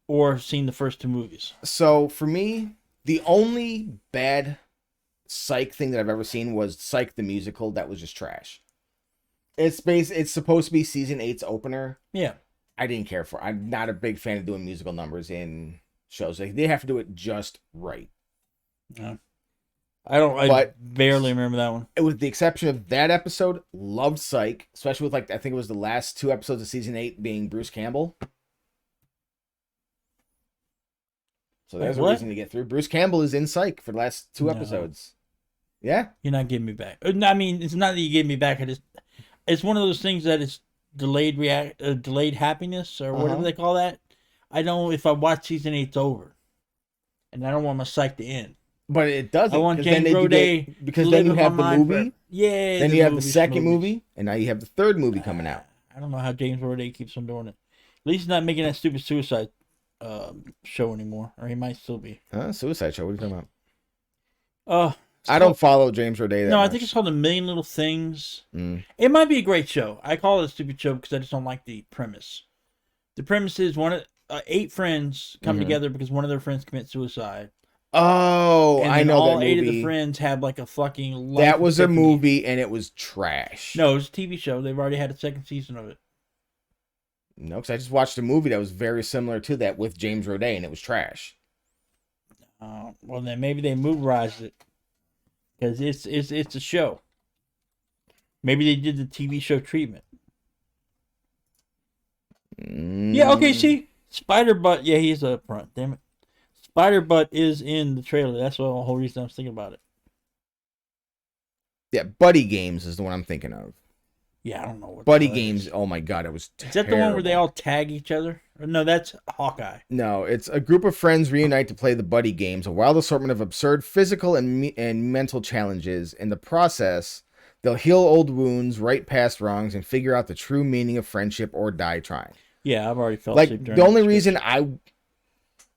or seen the first 2 movies. So for me, the only bad Psych thing that I've ever seen was Psych the Musical. That was just trash. It's supposed to be season 8's opener. Yeah. I didn't care for it. I'm not a big fan of doing musical numbers in shows. Like, they have to do it just right. Yeah. I But barely remember that one. with the exception of that episode, loved Psych, especially with like I think it was the last 2 episodes of season 8 being Bruce Campbell. So there's a reason to get through. Bruce Campbell is in Psych for the last 2 episodes. Yeah, you're not getting me back. I mean, it's not that you get me back. It's one of those things that is delayed happiness or whatever they call that. I know if I watch season 8, it's over, and I don't want my Psych to end. But it doesn't. I want James Roday because then you have the movie. Yeah. Then you have the second movie, and now you have the third movie coming out. I don't know how James Roday keeps on doing it. At least he's not making that stupid Suicide show anymore, or he might still be. Suicide Show? What are you talking about? I I don't follow James Roday that much. I think it's called A Million Little Things. It might be a great show. I call it a stupid show because I just don't like the premise. The premise is 8 friends come together because one of their friends commits suicide. Oh, and I know all that movie. 8 of the friends have like a fucking. That was a movie, and it was trash. No, it was a TV show. They've already had a second season of it. No, because I just watched a movie that was very similar to that with James Roday, and it was trash. Well, then maybe they moverized it because it's a show. Maybe they did the TV show treatment. Yeah. Okay. See, Spider Butt. Yeah, he's up front. Damn it. Spider Butt is in the trailer. That's the whole reason I was thinking about it. Yeah, Buddy Games is the one I'm thinking of. Yeah, I don't know what Buddy Games. Oh my god, it was terrible. Is that the one where they all tag each other? Or no, that's Hawkeye. No, it's a group of friends reunite to play the Buddy Games, a wild assortment of absurd physical and mental challenges. In the process, they'll heal old wounds, right past wrongs, and figure out the true meaning of friendship or die trying. Yeah, I've already felt like the only reason I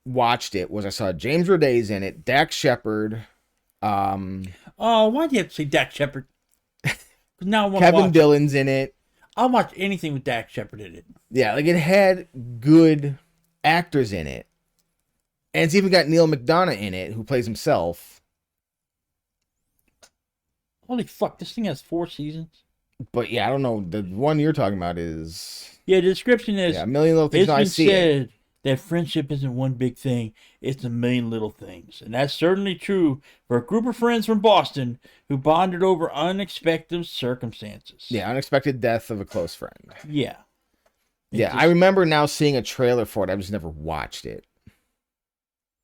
watched it was I saw James Roday's in it, Dax Shepard. Oh, why'd you have to say Dax Shepard? Now Kevin Dillon's in it. I'll watch anything with Dax Shepard in it. Yeah, like it had good actors in it. And it's even got Neil McDonough in it, who plays himself. Holy fuck, this thing has 4 seasons? But yeah, I don't know. The one you're talking about is... Yeah, the description is... Yeah, A Million Little Things. It's no, been I see said it. that friendship isn't one big thing. It's a million little things. And that's certainly true for a group of friends from Boston who bonded over unexpected circumstances. Yeah, unexpected death of a close friend. Yeah. I remember now seeing a trailer for it. I just never watched it.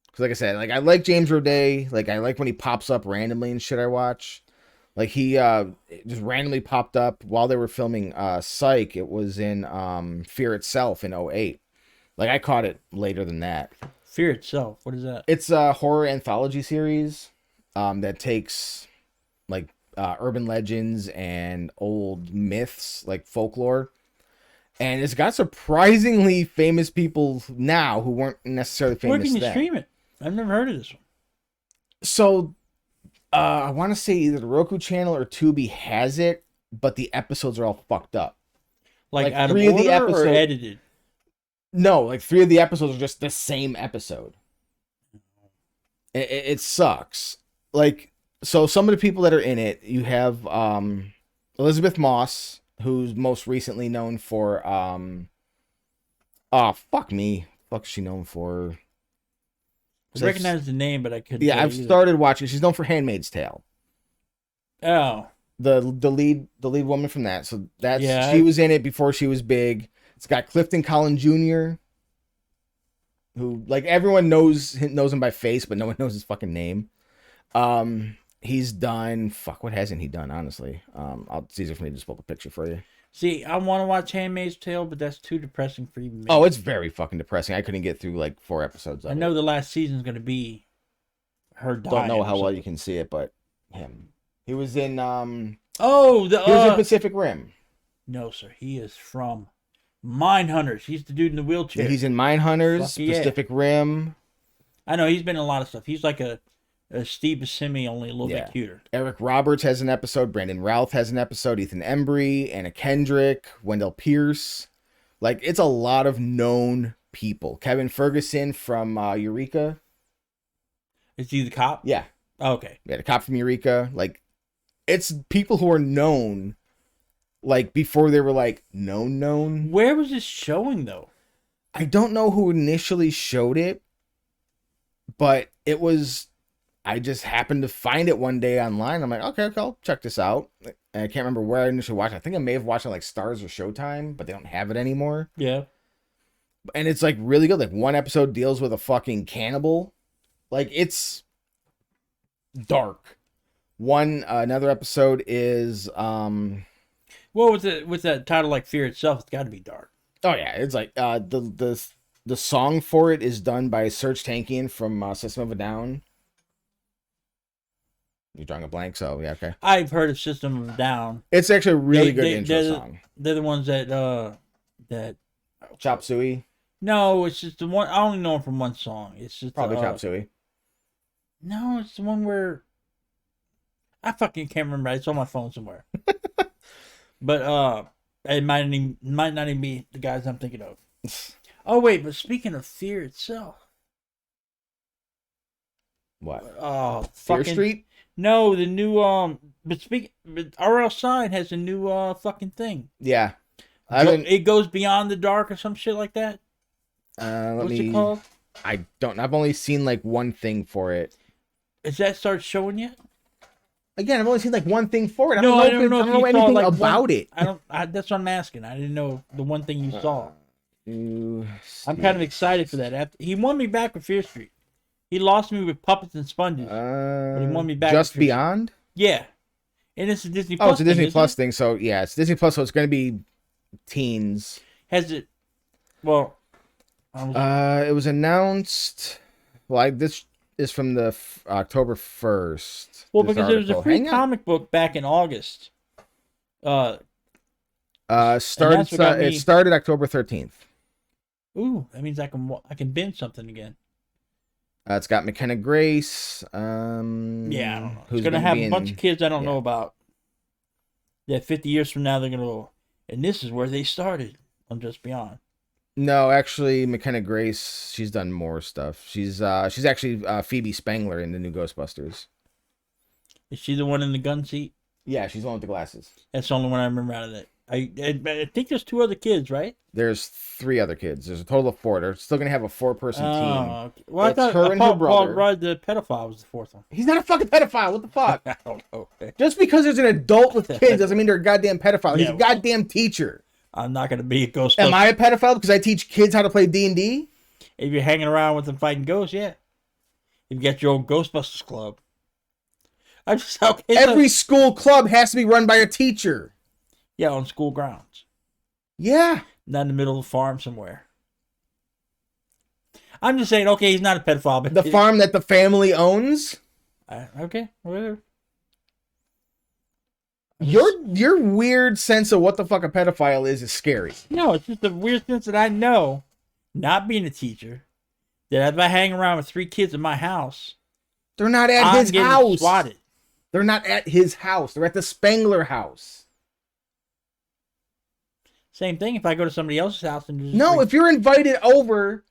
Because like I said, like I like James Roday. Like I like when he pops up randomly and shit I watch. Like he just randomly popped up while they were filming Psych. It was in Fear Itself in 2008. Like I caught it later than that. Fear Itself. What is that? It's a horror anthology series that takes like urban legends and old myths, like folklore. And it's got surprisingly famous people now who weren't necessarily famous then. Where can you stream it? I've never heard of this one. So, I want to say either the Roku channel or Tubi has it, but the episodes are all fucked up. Like out of order or edited? No, like 3 of the episodes are just the same episode. It sucks. Like, so some of the people that are in it, you have Elizabeth Moss, who's most recently known for fuck me. Fuck's she known for? I recognize the name, but I couldn't. Yeah, I've started watching. She's known for Handmaid's Tale. Oh. The lead woman from that. So she was in it before she was big. It's got Clifton Collins Jr., who like everyone knows him by face, but no one knows his fucking name. He's done what hasn't he done, honestly? It's easier for me to just pull up a picture for you. See, I want to watch Handmaid's Tale, but that's too depressing for even me. Oh, it's very fucking depressing. I couldn't get through like 4 episodes of it. I know the last season's going to be her dying. Don't know how well you can see it, but him. He was in he was in Pacific Rim. No, sir. He is from Mindhunters. He's the dude in the wheelchair. Yeah, he's in Mindhunters, Pacific Rim. I know, he's been in a lot of stuff. He's like a Steve Buscemi, only a little bit cuter. Eric Roberts has an episode. Brandon Routh has an episode. Ethan Embry, Anna Kendrick, Wendell Pierce. Like, it's a lot of known people. Kevin Ferguson from Eureka. Is he the cop? Yeah. Oh, okay. Yeah, the cop from Eureka. Like, it's people who are known, like, before they were, like, known. Where was this showing, though? I don't know who initially showed it, but it was I just happened to find it one day online. I'm like, okay, I'll check this out. And I can't remember where I initially watched it. I think I may have watched it like Stars or Showtime, but they don't have it anymore. Yeah. And it's like really good. Like one episode deals with a fucking cannibal. Like it's dark. Another episode is Well, with that title like Fear Itself, it's got to be dark. oh yeah, it's like the song for it is done by Serge Tankian from System of a Down. You're drawing a blank, so yeah, okay. I've heard of System of a Down. It's actually a really good intro song. They're the ones that Chop Suey. No, it's just the one. I only know them from one song. It's just Probably Chop Suey. No, it's the one where I fucking can't remember. It's on my phone somewhere. But it might not even be the guys I'm thinking of. Oh wait, but speaking of Fear itself, What? Fear Street? No, the new but R.L. Stein has a new fucking thing. Yeah, it goes beyond the dark or some shit like that. What's it called? I don't. I've only seen like one thing for it. Is that start showing yet? Again, I've only seen like one thing for it. I don't know anything like about it. That's what I'm asking. I didn't know the one thing you saw. I'm kind of excited for that. He won me back with Fear Street. He lost me with Puppets and Sponges. But he won me back. Just Beyond? Yeah. And it's a Disney Plus. Oh, it's a Disney Plus thing. So yeah, it's Disney Plus. So it's going to be teens. Has it? Well, it was announced. Well, this is from the October 1st. Well, because there was a free comic book back in August. It started October 13th. Ooh, that means I can binge something again. It's got McKenna Grace. Yeah, I don't know. It's gonna have a bunch of kids I don't know about. Yeah, 50 years from now they're gonna go, and this is where they started on Just Beyond. No, actually, McKenna Grace, she's done more stuff. She's actually Phoebe Spangler in the new Ghostbusters. Is she the one in the gun seat? Yeah, she's the one with the glasses. That's the only one I remember out of that. I think there's 2 other kids, right? There's 3 other kids. There's a total of 4. They're still gonna have a 4-person team. Okay. Well, I thought her Paul Rudd, the pedophile, was the 4th one. He's not a fucking pedophile. What the fuck? I don't know. Just because there's an adult with kids doesn't mean they're a goddamn pedophile. He's a goddamn teacher. I'm not gonna be a Ghostbuster. Am I a pedophile because I teach kids how to play D&D? If you're hanging around with them fighting ghosts, yeah. If you got your own Ghostbusters club. I'm just okay. Every school club has to be run by a teacher. Yeah, on school grounds. Yeah. Not in the middle of a farm somewhere. I'm just saying, okay, he's not a pedophile. But the farm that the family owns? Okay, whatever. Your weird sense of what the fuck a pedophile is scary. No, it's just the weird sense that I know, not being a teacher, that if I hang around with 3 kids in my house, they're not at his house. Swatted. They're not at his house. They're at the Spangler house. Same thing if I go to somebody else's house and just no, if you're invited over,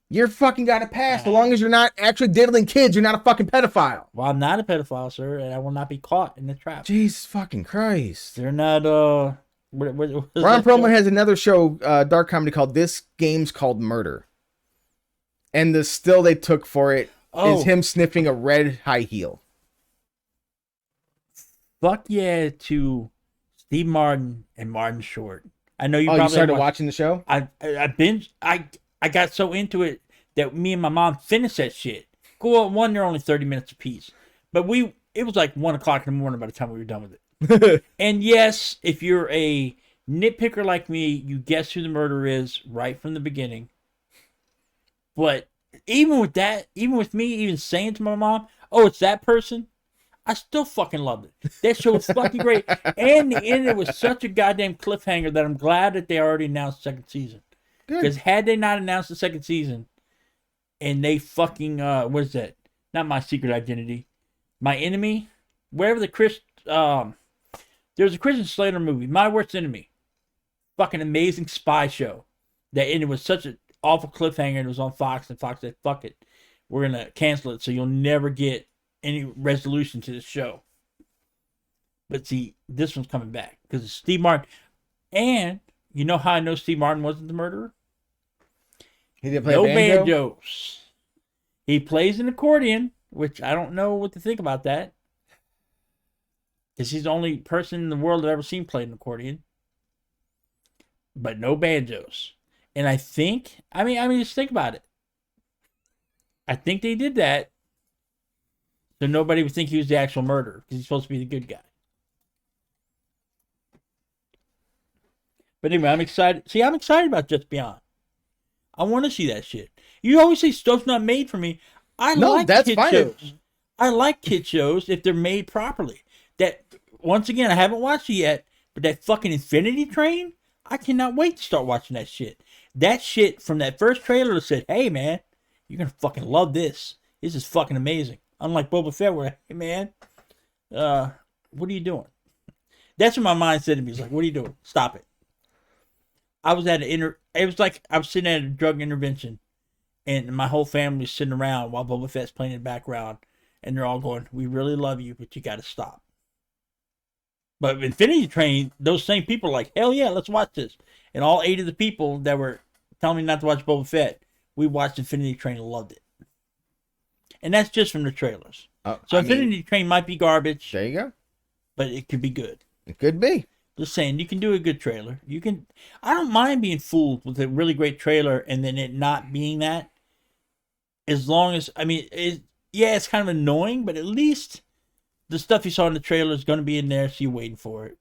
you're fucking got to pass. As long as you're not actually diddling kids, you're not a fucking pedophile. Well, I'm not a pedophile, sir, and I will not be caught in the trap. Jesus fucking Christ. They're not, Ron Perlman has another show, dark comedy called This Game's Called Murder. And the still they took for it is him sniffing a red high heel. Fuck yeah to Steve Martin and Martin Short. I know you probably started watching the show? I got so into it that me and my mom finished that shit. Go on, one, they're only 30 minutes apiece. But it was like 1 o'clock in the morning by the time we were done with it. And yes, if you're a nitpicker like me, you guess who the murderer is right from the beginning. But even with that, even with me even saying to my mom, oh, it's that person, I still fucking loved it. That show was fucking great. And the end, it was such a goddamn cliffhanger that I'm glad that they already announced the 2nd season. Because had they not announced the 2nd season, and they fucking, what is that? Not My Secret Identity. My Enemy? Wherever there's a Christian Slater movie, My Worst Enemy. Fucking amazing spy show. That ended with such an awful cliffhanger, and it was on Fox, and Fox said, fuck it. We're going to cancel it, so you'll never get any resolution to the show. But see, this one's coming back because it's Steve Martin. And you know how I know Steve Martin wasn't the murderer? He didn't play banjo? He plays an accordion which I don't know what to think about that. Because he's the only person in the world I've ever seen play an accordion. But no banjos. And I think, I mean, just think about it. I think they did that so nobody would think he was the actual murderer, because he's supposed to be the good guy. But anyway, I'm excited. See, I'm excited about Just Beyond. I want to see that shit. You always say stuff's not made for me. I like kid shows. I like kid shows if they're made properly. That, once again, I haven't watched it yet, but that fucking Infinity Train, I cannot wait to start watching that shit. That shit from that first trailer said, hey, man, you're going to fucking love this. This is fucking amazing. Unlike Boba Fett, where, hey, man, what are you doing? That's what my mind said to me. It's like, what are you doing? Stop it. I was at it was like I was sitting at a drug intervention, and my whole family was sitting around while Boba Fett's playing in the background, and they're all going, we really love you, but you got to stop. But Infinity Train, those same people are like, hell yeah, let's watch this. And all 8 of the people that were telling me not to watch Boba Fett, we watched Infinity Train and loved it. And that's just from the trailers. So Infinity Train might be garbage. There you go. But it could be good. It could be. Just saying, you can do a good trailer. You can. I don't mind being fooled with a really great trailer and then it not being that. As long as, I mean, it's kind of annoying, but at least the stuff you saw in the trailer is going to be in there, so you're waiting for it.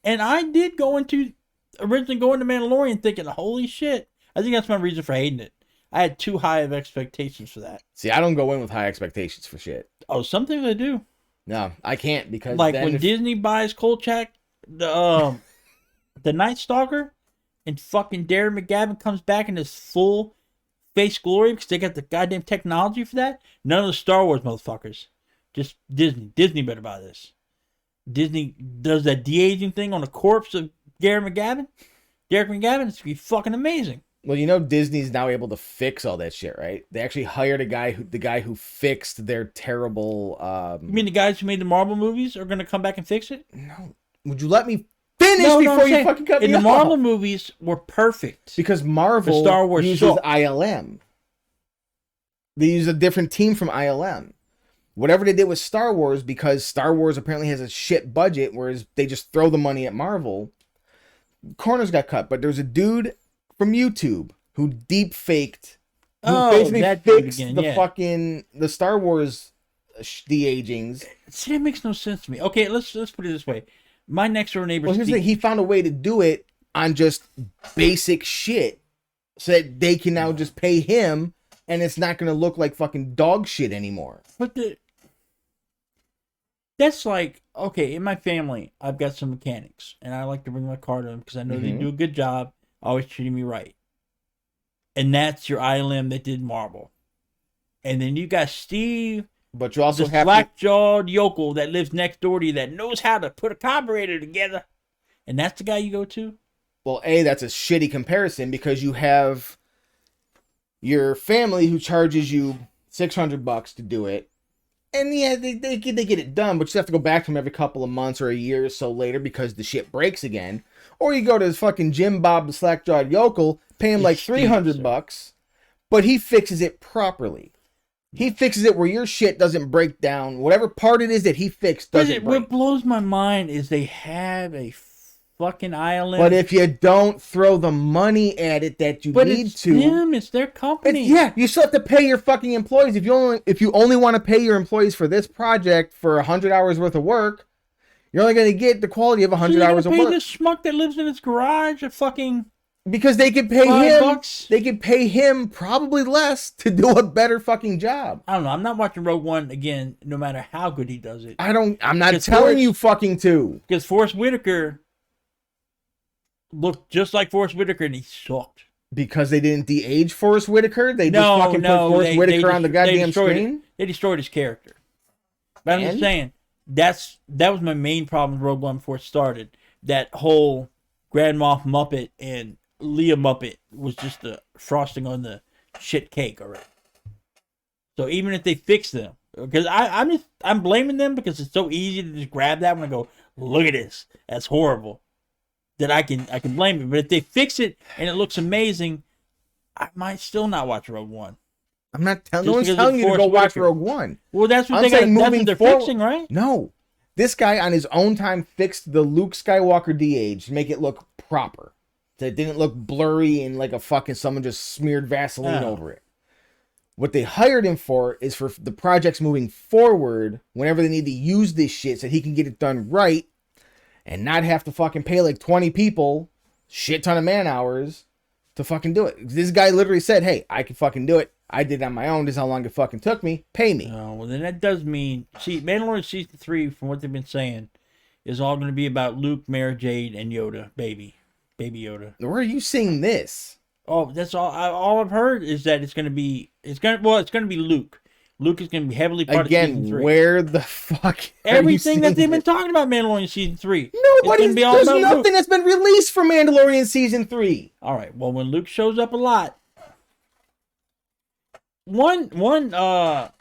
And I did originally go into Mandalorian thinking, holy shit. I think that's my reason for hating it. I had too high of expectations for that. See, I don't go in with high expectations for shit. Oh, some things I do. No, I can't, because like when Disney buys Kolchak, the Night Stalker, and fucking Darren McGavin comes back in his full face glory because they got the goddamn technology for that. None of the Star Wars motherfuckers. Just Disney. Disney better buy this. Disney does that de-aging thing on the corpse of Darren McGavin. Derek McGavin, it's gonna be fucking amazing. Well, you know Disney's now able to fix all that shit, right? They actually hired the guy who fixed their terrible. You mean the guys who made the Marvel movies are gonna come back and fix it? No. Would you let me finish before you fucking cut me off? And the Marvel movies were perfect because Marvel Star Wars uses ILM. They use a different team from ILM. Whatever they did with Star Wars, because Star Wars apparently has a shit budget, whereas they just throw the money at Marvel. Corners got cut, but there's a dude from YouTube who deep faked, basically fixed the Star Wars de-agings. See, that makes no sense to me. Okay, let's put it this way. My next door neighbor. Well, here's the thing. He found a way to do it on just basic shit, so that they can now just pay him, and it's not going to look like fucking dog shit anymore. But that's like, okay, in my family, I've got some mechanics, and I like to bring my car to them because I know they do a good job, always treating me right. And that's your ILM that did Marvel. And then you got Steve, but you also the have slack-jawed yokel that lives next door to you that knows how to put a carburetor together. And that's the guy you go to? Well, that's a shitty comparison, because you have your family who charges you $600 to do it. And yeah, they get it done, but you have to go back to them every couple of months or a year or so later because the shit breaks again. Or you go to this fucking Jim Bob, the slack-jawed yokel, pay him like $300, but he fixes it properly. He fixes it where your shit doesn't break down. Whatever part it is that he fixed doesn't break. What blows my mind is they have a fucking ILM. But if you don't throw the money at it that you need to, it's their company. You still have to pay your fucking employees. If you only want to pay your employees for this project for 100 hours worth of work, you're only going to get the quality of 100 hours of work. Pay this schmuck that lives in his garage a fucking because they could pay him $5. They could pay him probably less to do a better fucking job. I don't know. I'm not watching Rogue One again, no matter how good he does it. I'm not telling you fucking to. Because Forrest Whitaker looked just like Forrest Whitaker, and he sucked. Because they didn't de-age Forrest Whitaker? They just fucking put Forrest Whitaker on the goddamn screen? They destroyed his character. But I'm just saying, that was my main problem with Rogue One before it started. That whole Grand Moff Muppet and Leia Muppet was just the frosting on the shit cake already. So even if they fix them, because I'm blaming them because it's so easy to just grab that one and go, look at this, that's horrible. That I can blame it. But if they fix it and it looks amazing, I might still not watch Rogue One. I'm not telling. Just No one's because telling of you to Forrest go watch Whitaker. Rogue One. Well, that's what I'm they got. saying That's moving what they're forward- fixing, right? No, this guy on his own time fixed the Luke Skywalker de-age to make it look proper. So it didn't look blurry and like a fucking someone just smeared Vaseline Oh. over it. What they hired him for is for the projects moving forward, whenever they need to use this shit so he can get it done right and not have to fucking pay like 20 people, shit ton of man hours to fucking do it. This guy literally said, hey, I can fucking do it. I did it on my own. This is how long it fucking took me. Pay me. Oh, well, then that does mean... See, Mandalorian Season 3, from what they've been saying, is all going to be about Luke, Mara Jade, and Yoda. Baby Yoda. Where are you seeing this? Oh, that's all. All I've heard is that it's going to be... It's going to be Luke. Luke is going to be heavily part of Season 3. Where the fuck Everything that they've been talking about Mandalorian Season 3. There's nothing that's been released for Mandalorian Season 3. All right. Well, when Luke shows up a lot, it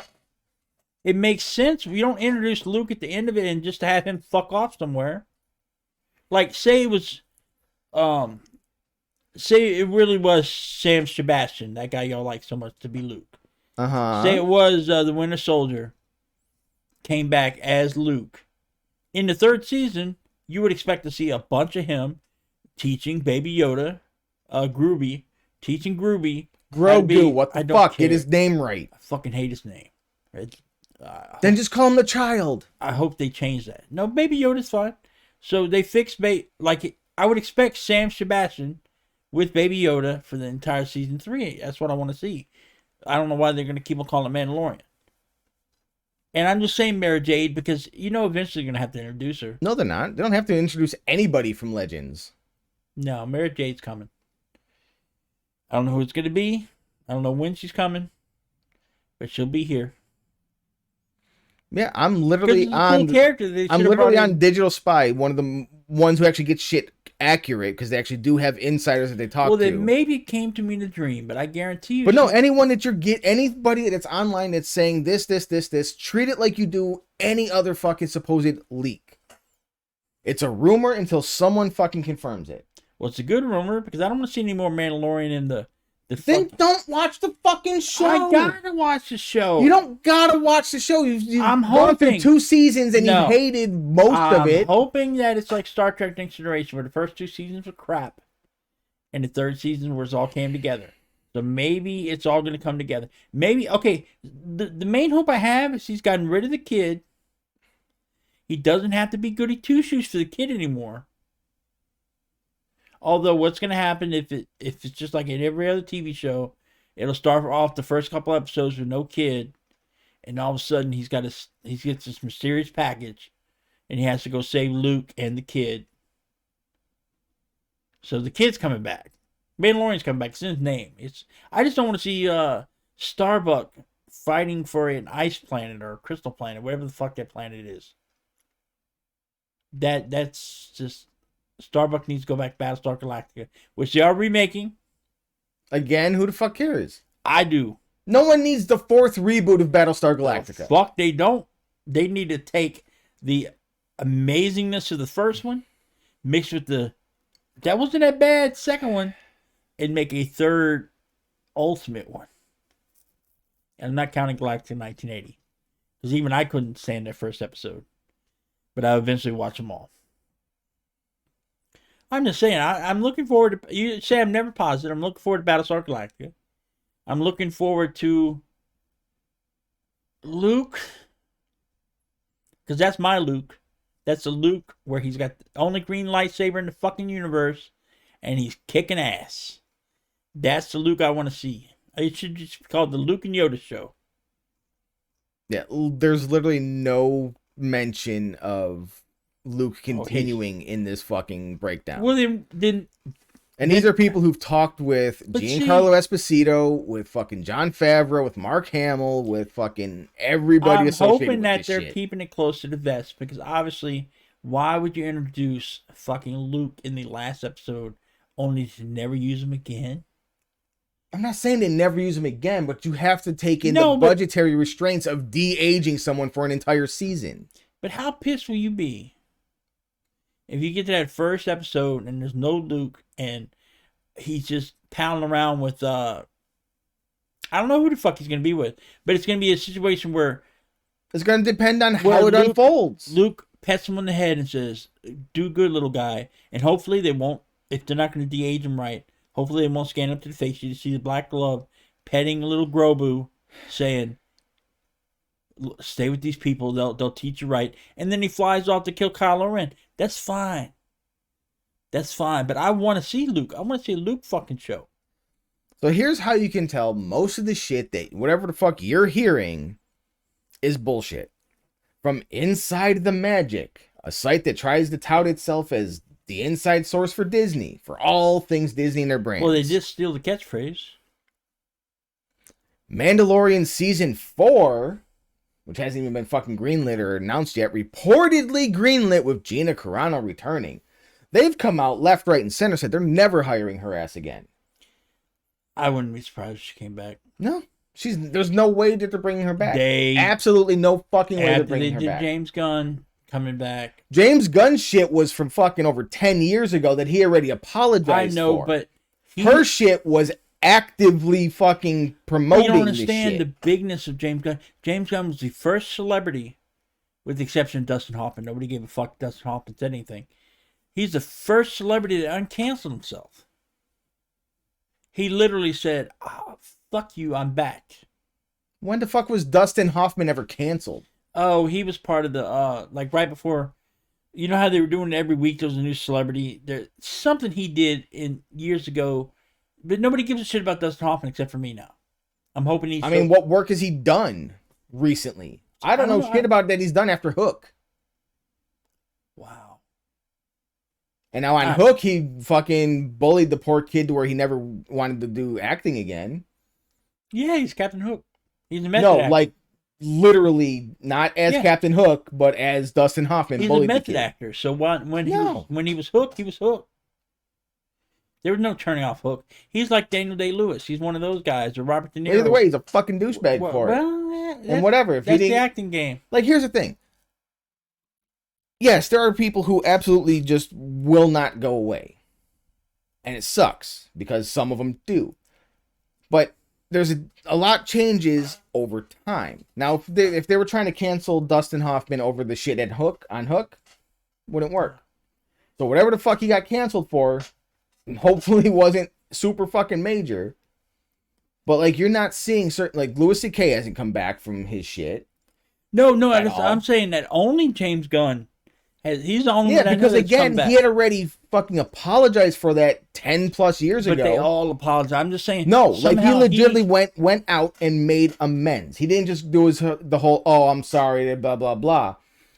makes sense. We don't introduce Luke at the end of it and just have him fuck off somewhere. Like, say it really was Sam Sebastian, that guy y'all like so much, to be Luke. Say it was the Winter Soldier came back as Luke. In the third season, you would expect to see a bunch of him teaching Baby Yoda, Groovy, teaching Groovy. Grogu, what the fuck? Get his name right. I fucking hate his name. Then just call him the child. I hope they change that. No, Baby Yoda's fine. So they fixed I would expect Sam Sebastian with Baby Yoda for the entire season 3. That's what I want to see. I don't know why they're going to keep on calling it Mandalorian. And I'm just saying Mara Jade because, eventually you're going to have to introduce her. No, they're not. They don't have to introduce anybody from Legends. No, Mara Jade's coming. I don't know who it's going to be. I don't know when she's coming. But she'll be here. Yeah, I'm literally on... I'm literally on Digital Spy, one of the ones who actually gets shit accurate because they actually do have insiders that they talk to. Well, then maybe it came to me in a dream, but I guarantee you... But no, anyone that anybody that's online that's saying this, treat it like you do any other fucking supposed leak. It's a rumor until someone fucking confirms it. Well, it's a good rumor because I don't want to see any more Mandalorian in the then don't watch the fucking show. I gotta watch the show. You don't gotta watch the show. You've I'm gone through hoping 2 seasons and you hated most of it. I'm hoping that it's like Star Trek Next Generation, where the first 2 seasons were crap, and the third season where it all came together. So maybe it's all going to come together. Maybe, okay, the main hope I have is he's gotten rid of the kid. He doesn't have to be goody two-shoes for the kid anymore. Although what's going to happen if it's just like in every other TV show, it'll start off the first couple episodes with no kid, and all of a sudden he gets this mysterious package, and he has to go save Luke and the kid. So the kid's coming back. Mandalorian's coming back. It's in his name. I just don't want to see Starbuck fighting for an ice planet or a crystal planet, whatever the fuck that planet is. That's just... Starbuck needs to go back to Battlestar Galactica, which they are remaking. Again, who the fuck cares? I do. No one needs the 4th reboot of Battlestar Galactica. Fuck, they don't. They need to take the amazingness of the first one, mixed with that wasn't that bad second one, and make a third ultimate one. And I'm not counting Galactica 1980. Because even I couldn't stand that first episode. But I'll eventually watch them all. I'm just saying, I'm looking forward to... You say I'm never positive. I'm looking forward to Battlestar Galactica. I'm looking forward to Luke. Because that's my Luke. That's the Luke where he's got the only green lightsaber in the fucking universe. And he's kicking ass. That's the Luke I want to see. It should just be called the Luke and Yoda Show. Yeah, there's literally no mention of Luke continuing in this fucking breakdown. Well, then and these are people who've talked with Giancarlo Esposito, with fucking Jon Favreau, with Mark Hamill, with fucking everybody associated with this shit. I'm hoping that they're keeping it close to the vest, because obviously, why would you introduce fucking Luke in the last episode only to never use him again? I'm not saying they never use him again, but you have to take in the budgetary restraints of de-aging someone for an entire season. But how pissed will you be if you get to that first episode and there's no Luke and he's just pounding around with I don't know who the fuck he's going to be with, but it's going to be a situation where It's going to depend on how it unfolds. Luke pats him on the head and says, "Do good, little guy," and hopefully they won't. If they're not going to de-age him right, hopefully they won't scan up to the face. You just see the black glove petting a little Grogu, saying, "Stay with these people. They'll teach you right." And then he flies off to kill Kylo Ren. That's fine. That's fine. But I want to see Luke. I want to see a Luke fucking show. So here's how you can tell most of the shit that whatever the fuck you're hearing is bullshit. From Inside the Magic, a site that tries to tout itself as the inside source for Disney, for all things Disney and their brands. Well, they just steal the catchphrase. Mandalorian Season 4, which hasn't even been fucking greenlit or announced yet, reportedly greenlit with Gina Carano returning. They've come out left, right, and center, said they're never hiring her ass again. I wouldn't be surprised if she came back. No. There's no way that they're bringing her back. They absolutely no fucking way they're bringing her back. After they did James Gunn coming back. James Gunn shit was from fucking over 10 years ago that he already apologized for. I know, but her shit was actively fucking promoting. You don't understand the bigness of James Gunn. James Gunn was the first celebrity, with the exception of Dustin Hoffman. Nobody gave a fuck if Dustin Hoffman said anything. He's the first celebrity that uncanceled himself. He literally said, "Oh, fuck you, I'm back." When the fuck was Dustin Hoffman ever canceled? Oh, he was part of the, like right before, you know how they were doing it every week, there was a new celebrity. There's something he did years ago, but nobody gives a shit about Dustin Hoffman except for me now. I'm hoping he's... I mean, what work has he done recently? I don't know shit about that he's done after Hook. Wow. And now on Hook, he fucking bullied the poor kid to where he never wanted to do acting again. Yeah, he's Captain Hook. He's a method actor. Like literally not as Captain Hook, but as Dustin Hoffman. He's a method actor. So when he was Hook, he was Hook. There was no turning off Hook. He's like Daniel Day-Lewis. He's one of those guys, or Robert De Niro. Either way, he's a fucking douchebag for it. And whatever. If that's the acting game. Like, here's the thing. Yes, there are people who absolutely just will not go away. And it sucks, because some of them do. But there's a lot changes over time. Now, if they were trying to cancel Dustin Hoffman over the shit at Hook, wouldn't work. So whatever the fuck he got canceled for, hopefully wasn't super fucking major. But, like, you're not seeing certain... Like, Louis C.K. hasn't come back from his shit. No, I'm saying that only James Gunn... He's the only one I know because again, he had already fucking apologized for that 10 plus years ago. But they all apologized. I'm just saying. No, like he legitimately went out and made amends. He didn't just do the whole, "Oh, I'm sorry," blah blah blah.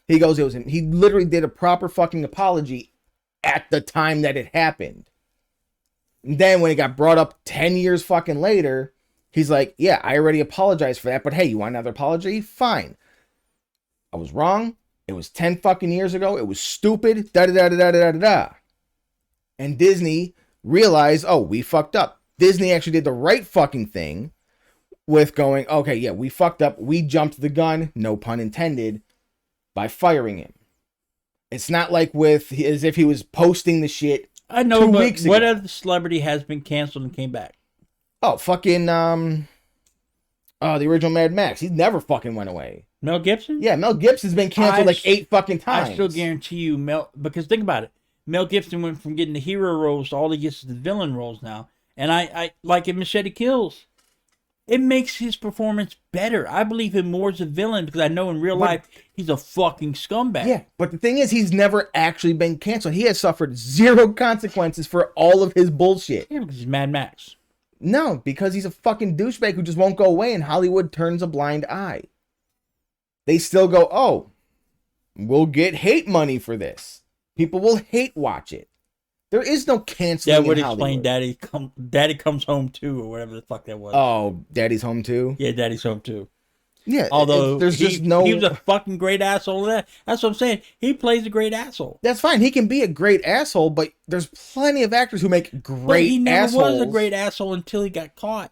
He goes, it was him. He literally did a proper fucking apology at the time that it happened. And then when it got brought up 10 years fucking later, he's like, "Yeah, I already apologized for that, but hey, you want another apology? Fine. I was wrong. It was 10 fucking years ago. It was stupid. Da-da-da-da-da-da-da. And Disney realized, oh, we fucked up. Disney actually did the right fucking thing with going, okay, yeah, we fucked up. We jumped the gun, no pun intended, by firing him. It's not like as if he was posting the shit 2 weeks ago. What other celebrity has been canceled and came back? Oh, fucking, the original Mad Max. He never fucking went away. Mel Gibson? Yeah, Mel Gibson's been canceled like 8 fucking times. I still guarantee you, because think about it. Mel Gibson went from getting the hero roles to all he gets is the villain roles now. And I like in Machete Kills. It makes his performance better. I believe him more as a villain because I know in real life he's a fucking scumbag. Yeah, but the thing is, he's never actually been canceled. He has suffered 0 consequences for all of his bullshit. Yeah, because he's Mad Max. No, because he's a fucking douchebag who just won't go away and Hollywood turns a blind eye. They still go, oh, we'll get hate money for this. People will hate watch it. There is no canceling in Hollywood. That would explain Daddy Comes Home Too, or whatever the fuck that was. Oh, Daddy's Home Too? Yeah, Daddy's Home Too. Yeah, although there's just no... He was a fucking great asshole. That's what I'm saying. He plays a great asshole. That's fine. He can be a great asshole, but there's plenty of actors who make great assholes. But he never was a great asshole until he got caught.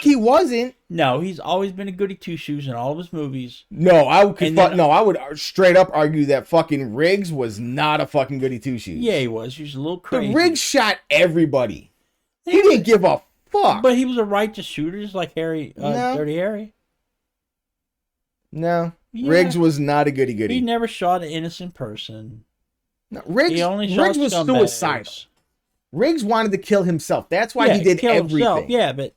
He wasn't. No, he's always been a goody two-shoes in all of his movies. No, I would straight up argue that fucking Riggs was not a fucking goody two-shoes. Yeah, he was. He was a little crazy. The Riggs shot everybody. He didn't give a fuck? But he was a righteous shooter, just like Harry, No. Dirty Harry. No. Yeah. Riggs was not a goody goody. He never shot an innocent person. No, Riggs, He only shot Riggs was scumbags. suicidal. Riggs wanted to kill himself. That's why Yeah, he did kill everything. himself. Yeah, but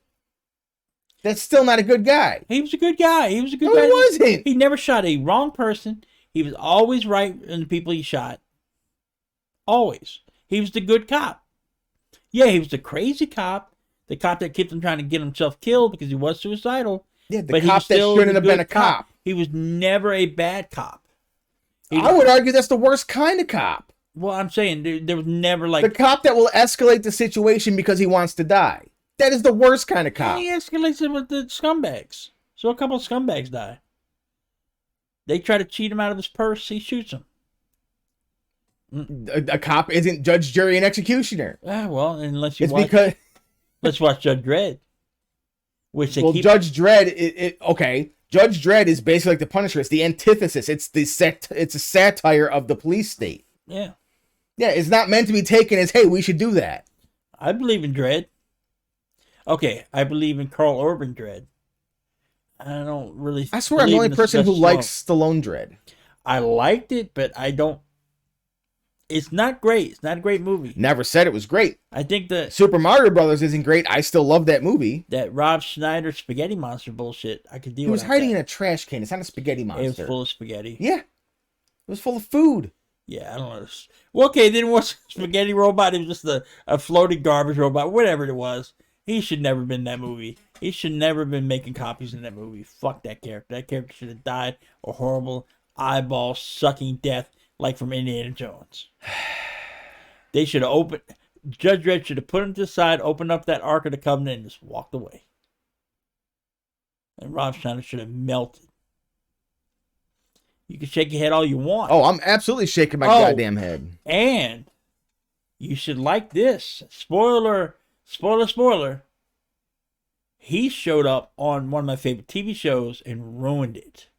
That's still not a good guy. he was a good guy. He was a good No, guy. he wasn't. He never shot a wrong person. He was always right in the people he shot. Always. He was the good cop. Yeah, he was the crazy cop. The cop that kept him trying to get himself killed because he was suicidal. Yeah, the but he cop was that still shouldn't the have been good a cop. He was never a bad cop. I would argue that's the worst kind of cop. Well, I'm saying there was never like... The cop that will escalate the situation because he wants to die. That is the worst kind of cop. He escalates it with the scumbags. So a couple of scumbags die. They try to cheat him out of his purse. He shoots him. A cop isn't judge, jury, and executioner. Well, unless you It's watch... because... Let's watch Judge Dredd. Which they keep... Judge Dredd, okay. Judge Dredd is basically like the Punisher. It's the antithesis. It's a satire of the police state. Yeah. Yeah, it's not meant to be taken as, hey, we should do that. I believe in Dredd. Okay, I believe in Carl Urban Dredd. I don't really... I swear I'm the only person who likes Stallone Dredd. I liked it, but I don't... It's not great. It's not a great movie. Never said it was great. I think that Super Mario Brothers isn't great. I still love that movie. that Rob Schneider spaghetti monster bullshit, I could deal He with was hiding in a trash can. It's not a spaghetti monster. It was full of spaghetti. Yeah. It was full of food. Yeah, I don't know. Well, okay, then what's spaghetti robot? It was just a floating garbage robot, whatever it was. He should never have been in that movie. He should never have been making copies in that movie. Fuck that character. That character should have died a horrible eyeball sucking death like from Indiana Jones. They should have opened... Judge Dredd should have put him to the side, opened up that Ark of the Covenant, and just walked away. And Rob Schneider should have melted. You can shake your head all you want. Oh, I'm absolutely shaking my goddamn head. And you should like this. Spoiler. He showed up on one of my favorite TV shows and ruined it.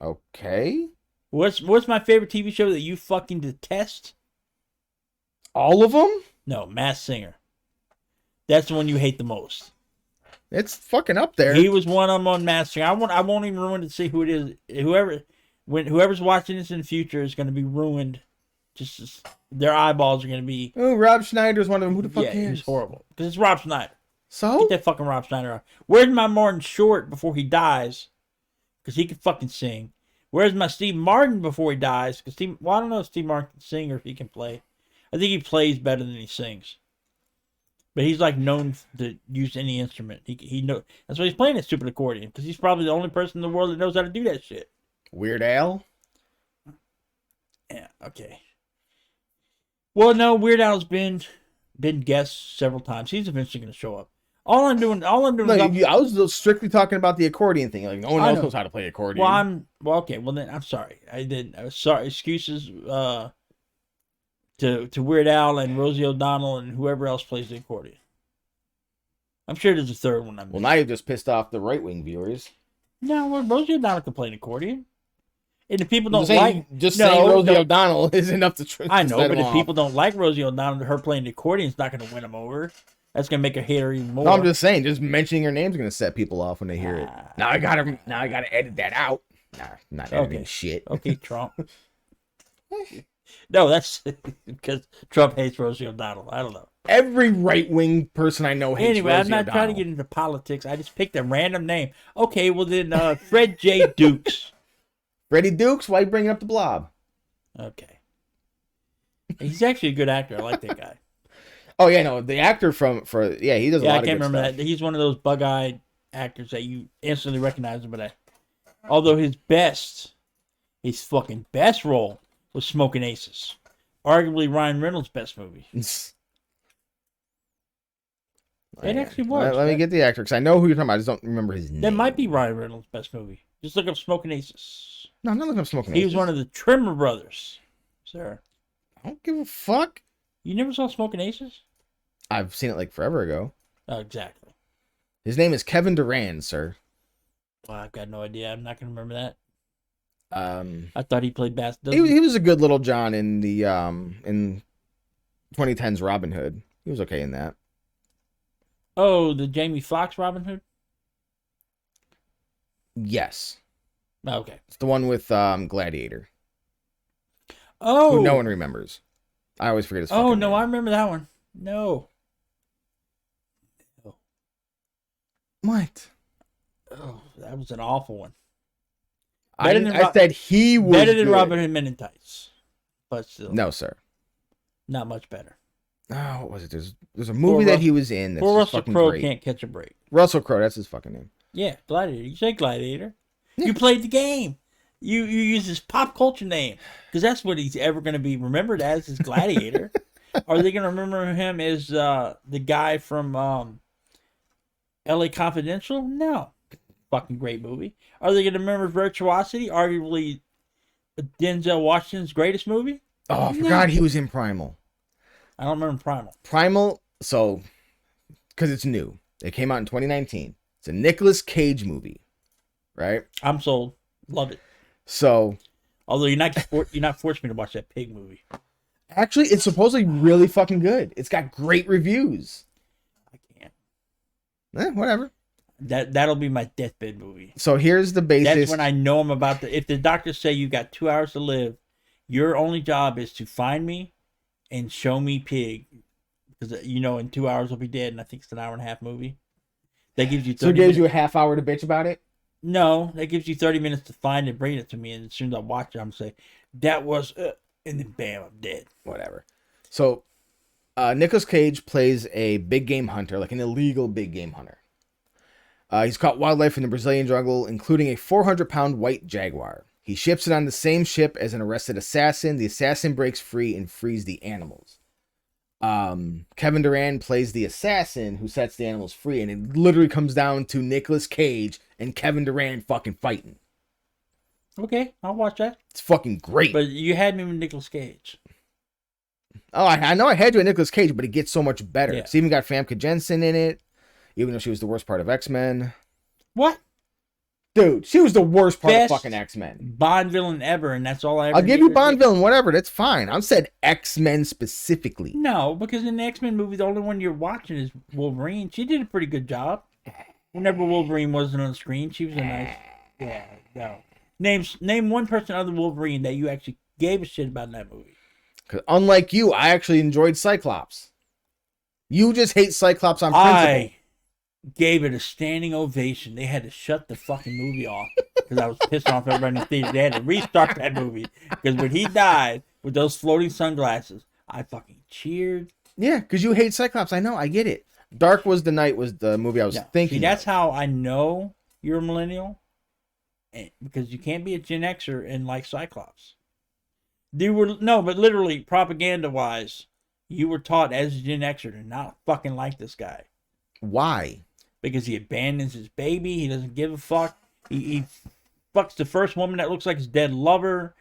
Okay. What's my favorite TV show that you fucking detest? All of them? No, Masked Singer. That's the one you hate the most. It's fucking up there. He was one of them on Masked Singer. I won't even ruin it to see who it is. Whoever's watching this in the future is going to be ruined. Just their eyeballs are going to be... Oh, Rob Schneider's one of them. Who the fuck cares? Yeah, he's horrible. Because it's Rob Schneider. So? Get that fucking Rob Schneider out. Where's my Martin Short before he dies? Because he can fucking sing. Where's my Steve Martin before he dies? Because I don't know if Steve Martin can sing or if he can play. I think he plays better than he sings. But he's like known to use any instrument. He know that's why he's playing that stupid accordion. Because he's probably the only person in the world that knows how to do that shit. Weird Al? Yeah, okay. Well, no, Weird Al's been guest several times. He's eventually going to show up. All I'm doing No, is... I was strictly talking about the accordion thing. Like, no one else knows how to play accordion. Well, okay. Well, then I'm sorry. I was sorry. Excuses to Weird Al and Rosie O'Donnell and whoever else plays the accordion. I'm sure there's a third one. Well, now you've just pissed off the right-wing viewers. No, well, Rosie O'Donnell can play an accordion. And if people don't saying Rosie O'Donnell is enough to... I know, but if people don't like Rosie O'Donnell, her playing the accordion is not going to win them over. That's going to make her hate her even more. No, I'm just saying, just mentioning her name is going to set people off when they hear it. Now I gotta edit that out. Nah, not editing shit. Okay, Trump. No, that's because Trump hates Rosie O'Donnell. I don't know. Every right-wing person I know hates Anyway, Rosie I'm not O'Donnell. trying to get into politics. I just picked a random name. Okay, well then, Fred J. Dukes. Freddie Dukes? Why are you bringing up the Blob? Okay. He's actually a good actor. I like that guy. Oh, yeah, no, the actor he does a lot of good stuff. I can't remember that. He's one of those bug-eyed actors that you instantly recognize him, but although his fucking best role was Smoking Aces. Arguably Ryan Reynolds' best movie. It actually was. Let me get the actor, because I know who you're talking about. I just don't remember his name. That might be Ryan Reynolds' best movie. Just look up Smoking Aces. No, I'm not looking up Smoking Aces. He was one of the Trimmer brothers, sir. I don't give a fuck. You never saw Smoking Aces? I've seen it like forever ago. Oh, exactly. His name is Kevin Durand, sir. Well, I've got no idea. I'm not going to remember that. I thought he played basketball. He was a good little John in the in 2010's Robin Hood. He was okay in that. Oh, the Jamie Foxx Robin Hood? Yes. Okay. It's the one with Gladiator, who no Oh. one remembers. I always forget his Oh, fucking no, name. I remember that one. No. What? Oh, that was an awful one. I said he was better than good. Robin Hood Men in Tights. But still. No, sir. Not much better. Oh, what was it? There's a movie that he was in that's Poor just Russell fucking Crowe great. can't catch a break. Russell Crowe, that's his fucking name. Yeah, Gladiator. You say Gladiator. Yeah. You played the game. You use his pop culture name because that's what he's ever going to be remembered as, is Gladiator. Are they going to remember him as the guy from L.A. Confidential? No. Fucking great movie. Are they going to remember Virtuosity? Arguably Denzel Washington's greatest movie? Oh, I forgot he was in Primal. I don't remember Primal. Primal, so, because it's new. It came out in 2019. It's a Nicolas Cage movie, right? I'm sold. Love it. So, Although you're not forcing me to watch that pig movie. actually, it's supposedly really fucking good. It's got great reviews. I can't. Whatever. That'll be my deathbed movie. So here's the basis. That's when I know I'm about to. If the doctors say you got 2 hours to live, your only job is to find me and show me pig, because in 2 hours I'll be dead, and I think it's an hour and a half movie. That gives you 30 So it gives you a half hour to bitch about it? No, that gives you 30 minutes to find it, bring it to me, and as soon as I watch it, I'm gonna say that was, and then bam, I'm dead. Whatever. So, Nicolas Cage plays a big game hunter, like an illegal big game hunter. He's caught wildlife in the Brazilian jungle, including a 400-pound white jaguar. He ships it on the same ship as an arrested assassin. The assassin breaks free and frees the animals. Kevin Durant plays the assassin who sets the animals free, and it literally comes down to Nicolas Cage and Kevin Durant fucking fighting. Okay, I'll watch that. It's fucking great. But you had me with Nicolas Cage. Oh, I know I had you at Nicolas Cage, but it gets so much better. Yeah. It's even got Famke Jensen in it, even though she was the worst part of X-Men. What? Dude, she was the worst part Best of fucking X-Men. Bond villain ever, and that's all I ever I'll give you needed. Bond villain, whatever. That's fine. I said X-Men specifically. No, because in the X-Men movie, the only one you're watching is Wolverine. She did a pretty good job. Whenever Wolverine wasn't on the screen, she was a nice. Yeah, no. Name one person other than Wolverine that you actually gave a shit about in that movie. Because unlike you, I actually enjoyed Cyclops. You just hate Cyclops on principle. I gave it a standing ovation. They had to shut the fucking movie off because I was pissed off everybody in the theater. They had to restart that movie because when he died with those floating sunglasses, I fucking cheered. Yeah, because you hate Cyclops. I know. I get it. Dark Was the Night was the movie I was thinking. See, that's how I know you're a millennial, because you can't be a Gen Xer and like Cyclops. But literally, propaganda-wise, you were taught as a Gen Xer to not fucking like this guy. Why? Because he abandons his baby. He doesn't give a fuck. He fucks the first woman that looks like his dead lover.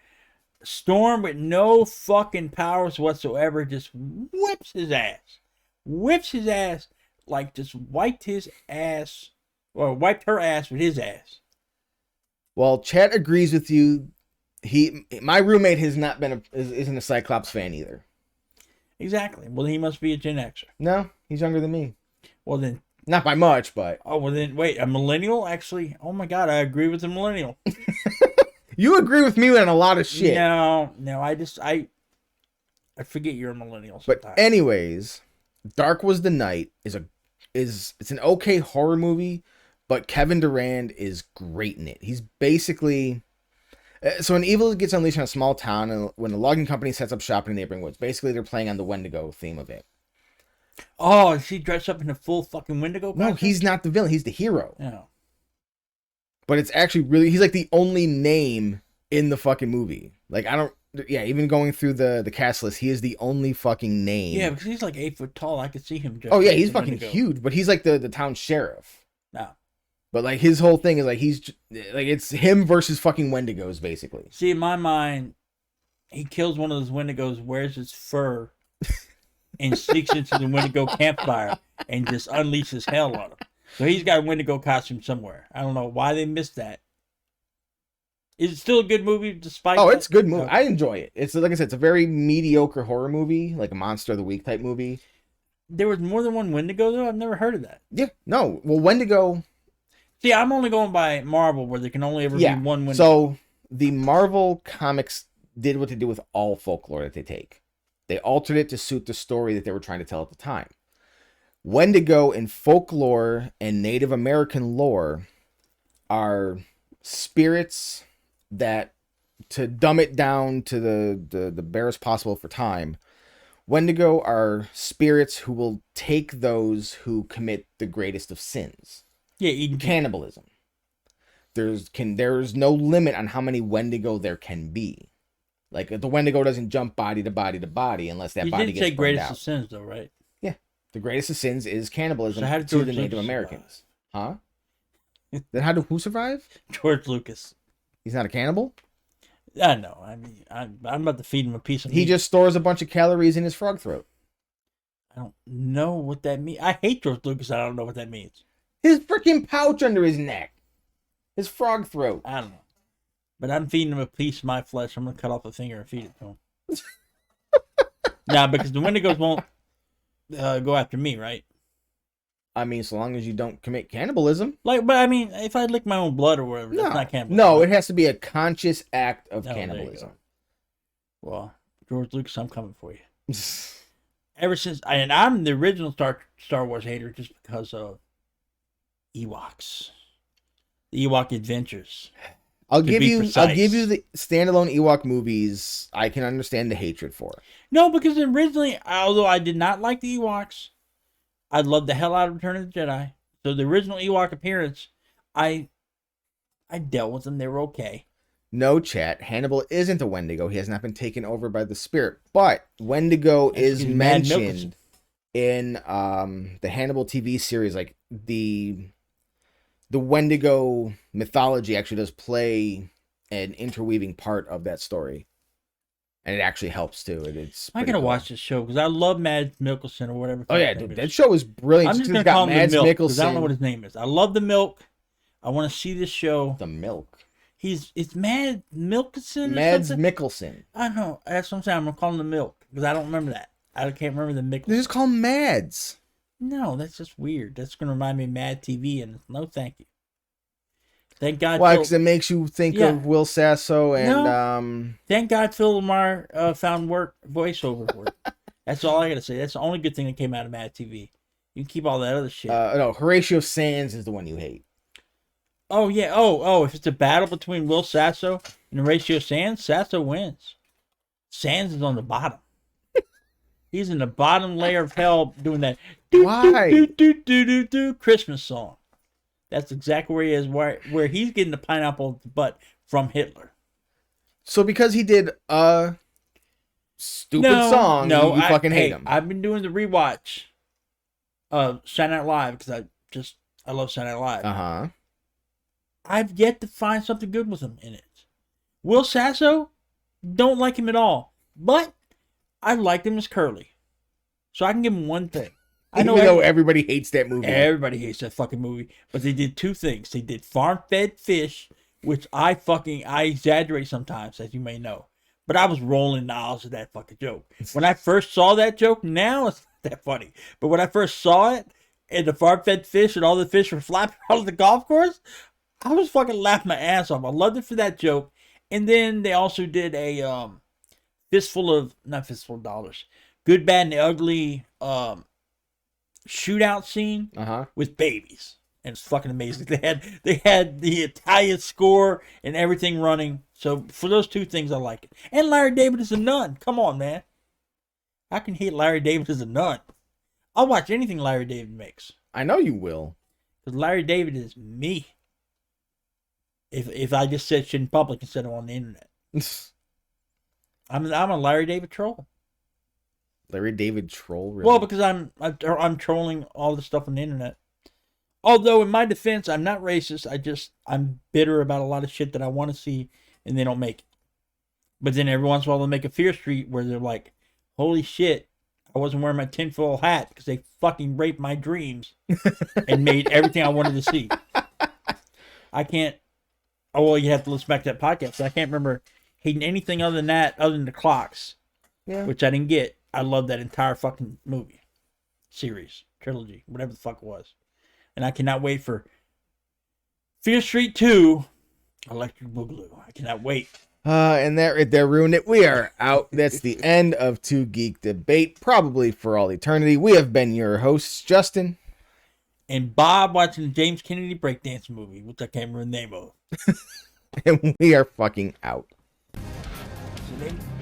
Storm, with no fucking powers whatsoever, just whips his ass. Whips his ass, like just wiped his ass, or wiped her ass with his ass. Well, Chat agrees with you. My roommate has not been isn't a Cyclops fan either. Exactly. Well, he must be a Gen Xer. No, he's younger than me. Well, then. Not by much, but. Oh, well, then, wait, a millennial? Actually, oh my God, I agree with the millennial. You agree with me on a lot of shit. No, I forget you're a millennial sometimes. But anyways, Dark Was the Night it's an okay horror movie, but Kevin Durant is great in it. He's basically. So an evil gets unleashed on a small town, and when a logging company sets up shop in the neighboring woods, basically they're playing on the Wendigo theme of it. Oh, is he dressed up in a full fucking Wendigo costume? No, he's not the villain. He's the hero. Yeah. But it's actually he's like the only name in the fucking movie. Like, even going through the cast list, he is the only fucking name. Yeah, because he's like 8 foot tall. I could see him. Oh yeah, he's fucking huge, but he's like the town sheriff. No. But like his whole thing is like it's him versus fucking Wendigos basically. See, in my mind, he kills one of those Wendigos, wears his fur, and sneaks into the Wendigo campfire and just unleashes hell on him. So he's got a Wendigo costume somewhere. I don't know why they missed that. Is it still a good movie despite that? It's a good movie. Okay. I enjoy it. It's like I said, it's a very mediocre horror movie, like a Monster of the Week type movie. There was more than one Wendigo, though? I've never heard of that. Yeah, no. Well, Wendigo... See, I'm only going by Marvel, where there can only ever be one Wendigo. So, the Marvel comics did what they do with all folklore that they take. They altered it to suit the story that they were trying to tell at the time. Wendigo in folklore and Native American lore are spirits that, to dumb it down to the barest possible for time, Wendigo are spirits who will take those who commit the greatest of sins. Yeah, eating cannibalism. There's no limit on how many Wendigo there can be. Like, the Wendigo doesn't jump body to body to body unless that body gets burned out. You did say greatest of sins, though, right? Yeah. The greatest of sins is cannibalism so how did to the Native Americans. Huh? Then how did who survive? George Lucas. He's not a cannibal? I know. I mean, I'm about to feed him a piece of meat. He just stores a bunch of calories in his frog throat. I don't know what that means. I hate George Lucas. I don't know what that means. His freaking pouch under his neck. His frog throat. I don't know. But I'm feeding him a piece of my flesh. I'm going to cut off a finger and feed it to him. Now, because the Wendigos won't go after me, right? I mean, so long as you don't commit cannibalism. But I mean, if I lick my own blood or whatever, that's not cannibalism. No, it has to be a conscious act of cannibalism. Well, George Lucas, I'm coming for you. Ever since, and I'm the original Star Wars hater just because of Ewoks. The Ewok Adventures. I'll give you the standalone Ewok movies. I can understand the hatred for. No, because originally, although I did not like the Ewoks, I loved the hell out of Return of the Jedi. So the original Ewok appearance, I dealt with them. They were okay. No, chat. Hannibal isn't a Wendigo. He has not been taken over by the spirit. But Wendigo is mentioned in the Hannibal TV series. Like, the Wendigo mythology actually does play an interweaving part of that story. And it actually helps, too. I gotta watch this show, because I love Mads Mikkelsen, or whatever. Oh, yeah, dude. That show is brilliant. I'm just gonna call him the Milk, because I don't know what his name is. I love the Milk. I want to see this show. The Milk. It's Mads Mikkelsen. Mads Mikkelsen. I don't know. That's what I'm saying. I'm gonna call him the Milk, because I don't remember that. I can't remember the Mikkelsen. They just call him Mads. No, that's just weird. That's gonna remind me of Mad TV, and no, thank you. Thank God. Why? Because it makes you think of Will Sasso and Thank God Phil Lamar found voiceover work. That's all I gotta say. That's the only good thing that came out of Mad TV. You can keep all that other shit. No, Horatio Sands is the one you hate. Oh yeah. Oh. If it's a battle between Will Sasso and Horatio Sands, Sasso wins. Sands is on the bottom. He's in the bottom layer of hell doing that. Why? Christmas song. That's exactly where he is, where he's getting the pineapple butt from Hitler. So because he did a stupid song, you fucking hate him. I've been doing the rewatch of Saturday Night Live, because I love Saturday Night Live. Uh-huh. I've yet to find something good with him in it. Will Sasso, don't like him at all. But I liked him as Curly. So I can give him one thing. I know everybody hates that movie. Everybody hates that fucking movie. But they did two things. They did farm-fed fish, which I exaggerate sometimes, as you may know. But I was rolling knowledge of that fucking joke. When I first saw that joke, now it's not that funny. But when I first saw it, and the farm-fed fish and all the fish were flapping out of the golf course, I was fucking laughing my ass off. I loved it for that joke. And then they also did a not fistful of dollars. Good, Bad, and the Ugly shootout scene with babies, and it's fucking amazing. They had the Italian score and everything running. So for those two things, I like it. And Larry David is a nun. Come on, man. I can hate Larry David as a nun. I'll watch anything Larry David makes. I know you will, because Larry David is me. If I just said shit in public instead of on the internet, I'm a Larry David troll. Larry David troll, really? Well, because I'm trolling all the stuff on the internet. Although in my defense, I'm not racist. I'm bitter about a lot of shit that I want to see and they don't make it. But then every once in a while they'll make a Fear Street where they're like, "Holy shit, I wasn't wearing my tinfoil hat because they fucking raped my dreams and made everything I wanted to see." I can't. Oh well, you have to listen back to that podcast. I can't remember hating anything other than that, other than the clocks, which I didn't get. I love that entire fucking movie. series, trilogy, whatever the fuck it was. And I cannot wait for Fear Street 2, Electric Boogaloo. I cannot wait. And that right there ruined it. We are out. That's the end of Two Geek Debate, probably for all eternity. We have been your hosts, Justin. And Bob watching the James Kennedy breakdance movie, which I can't remember the name of. And we are fucking out. What's the name?